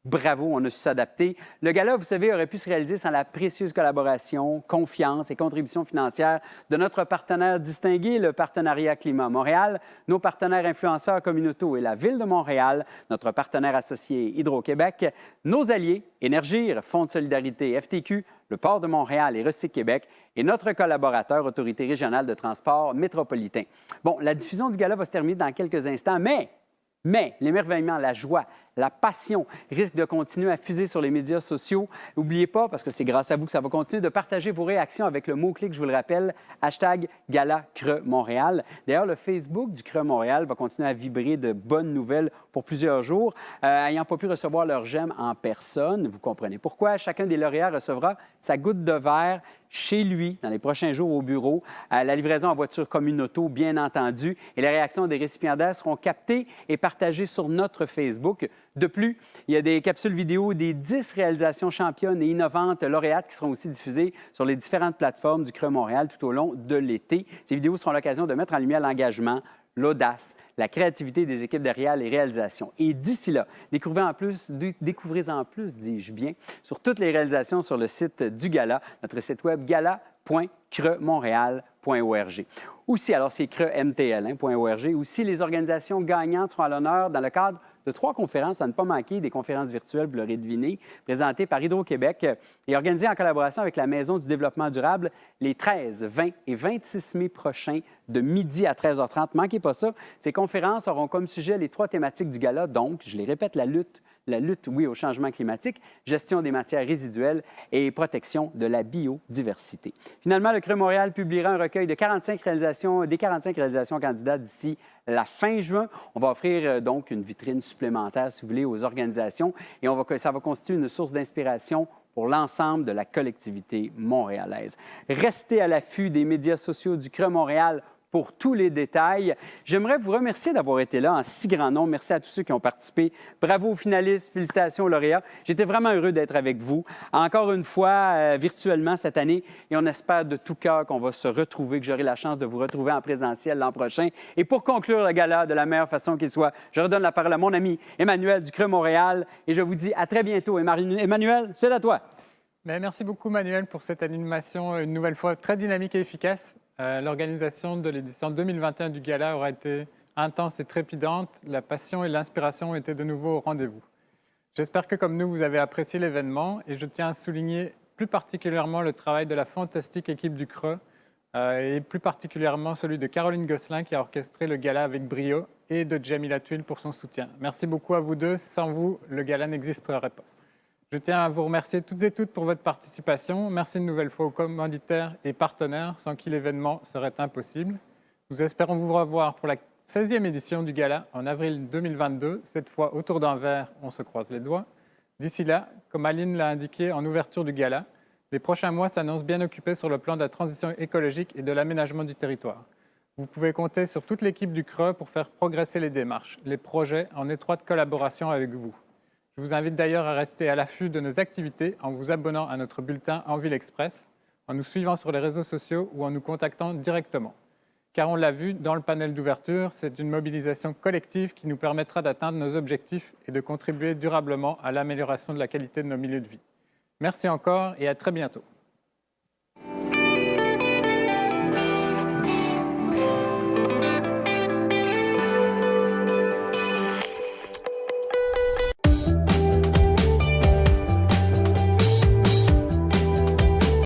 Bravo, on a su s'adapter. Le gala, vous savez, aurait pu se réaliser sans la précieuse collaboration, confiance et contribution financière de notre partenaire distingué, le Partenariat Climat Montréal, nos partenaires influenceurs communautaux et la Ville de Montréal, notre partenaire associé Hydro-Québec, nos alliés Énergir, Fonds de solidarité FTQ, le Port de Montréal et Recyc Québec et notre collaborateur Autorité régionale de transport métropolitain. Bon, la diffusion du gala va se terminer dans quelques instants, mais l'émerveillement, la joie, la passion risquent de continuer à fuser sur les médias sociaux. N'oubliez pas, parce que c'est grâce à vous que ça va continuer, de partager vos réactions avec le mot-clic, je vous le rappelle, #GalaCreux-Montréal. D'ailleurs, le Facebook du Creux Montréal va continuer à vibrer de bonnes nouvelles pour plusieurs jours. Ayant pas pu recevoir leur gemme en personne, vous comprenez pourquoi. Chacun des lauréats recevra sa goutte de verre chez lui dans les prochains jours au bureau. La livraison en voiture commune auto, bien entendu, et les réactions des récipiendaires seront captées et partagées sur notre Facebook. De plus, il y a des capsules vidéo des 10 réalisations championnes et innovantes lauréates qui seront aussi diffusées sur les différentes plateformes du Creux Montréal tout au long de l'été. Ces vidéos seront l'occasion de mettre en lumière l'engagement, l'audace, la créativité des équipes derrière les réalisations. Et d'ici là, découvrez-en plus, dis-je bien, sur toutes les réalisations sur le site du Gala, notre site web gala.creuxmontréal.org. Aussi, alors c'est creusmtl.org. Aussi, les organisations gagnantes seront à l'honneur dans le cadre de 3 conférences à ne pas manquer, des conférences virtuelles, vous l'aurez deviné, présentées par Hydro-Québec et organisées en collaboration avec la Maison du développement durable les 13, 20 et 26 mai prochains de midi à 13h30. Manquez pas ça. Ces conférences auront comme sujet les 3 thématiques du gala, donc, je les répète, la lutte, oui, au changement climatique, gestion des matières résiduelles et protection de la biodiversité. Finalement, le Creux Montréal publiera un recueil de 45 réalisations candidates d'ici la fin juin. On va offrir donc une vitrine supplémentaire, si vous voulez, aux organisations et ça va constituer une source d'inspiration pour l'ensemble de la collectivité montréalaise. Restez à l'affût des médias sociaux du Creux Montréal pour tous les détails. J'aimerais vous remercier d'avoir été là en si grand nombre. Merci à tous ceux qui ont participé. Bravo aux finalistes, félicitations aux lauréats. J'étais vraiment heureux d'être avec vous, encore une fois, virtuellement cette année. Et on espère de tout cœur qu'on va se retrouver, que j'aurai la chance de vous retrouver en présentiel l'an prochain. Et pour conclure le gala de la meilleure façon qu'il soit, je redonne la parole à mon ami Emmanuel du Creux Montréal. Et je vous dis à très bientôt. Emmanuel, c'est à toi. Merci beaucoup, Manuel, pour cette animation, une nouvelle fois très dynamique et efficace. L'organisation de l'édition 2021 du Gala aura été intense et trépidante. La passion et l'inspiration étaient de nouveau au rendez-vous. J'espère que, comme nous, vous avez apprécié l'événement et je tiens à souligner plus particulièrement le travail de la fantastique équipe du Creux et plus particulièrement celui de Caroline Gosselin qui a orchestré le Gala avec brio et de Jamie Latuile pour son soutien. Merci beaucoup à vous deux. Sans vous, le Gala n'existerait pas. Je tiens à vous remercier toutes et toutes pour votre participation. Merci une nouvelle fois aux commanditaires et partenaires, sans qui l'événement serait impossible. Nous espérons vous revoir pour la 16e édition du Gala en avril 2022. Cette fois, autour d'un verre, on se croise les doigts. D'ici là, comme Aline l'a indiqué en ouverture du Gala, les prochains mois s'annoncent bien occupés sur le plan de la transition écologique et de l'aménagement du territoire. Vous pouvez compter sur toute l'équipe du Creux pour faire progresser les démarches, les projets en étroite collaboration avec vous. Je vous invite d'ailleurs à rester à l'affût de nos activités en vous abonnant à notre bulletin En Ville Express, en nous suivant sur les réseaux sociaux ou en nous contactant directement. Car on l'a vu dans le panel d'ouverture, c'est une mobilisation collective qui nous permettra d'atteindre nos objectifs et de contribuer durablement à l'amélioration de la qualité de nos milieux de vie. Merci encore et à très bientôt.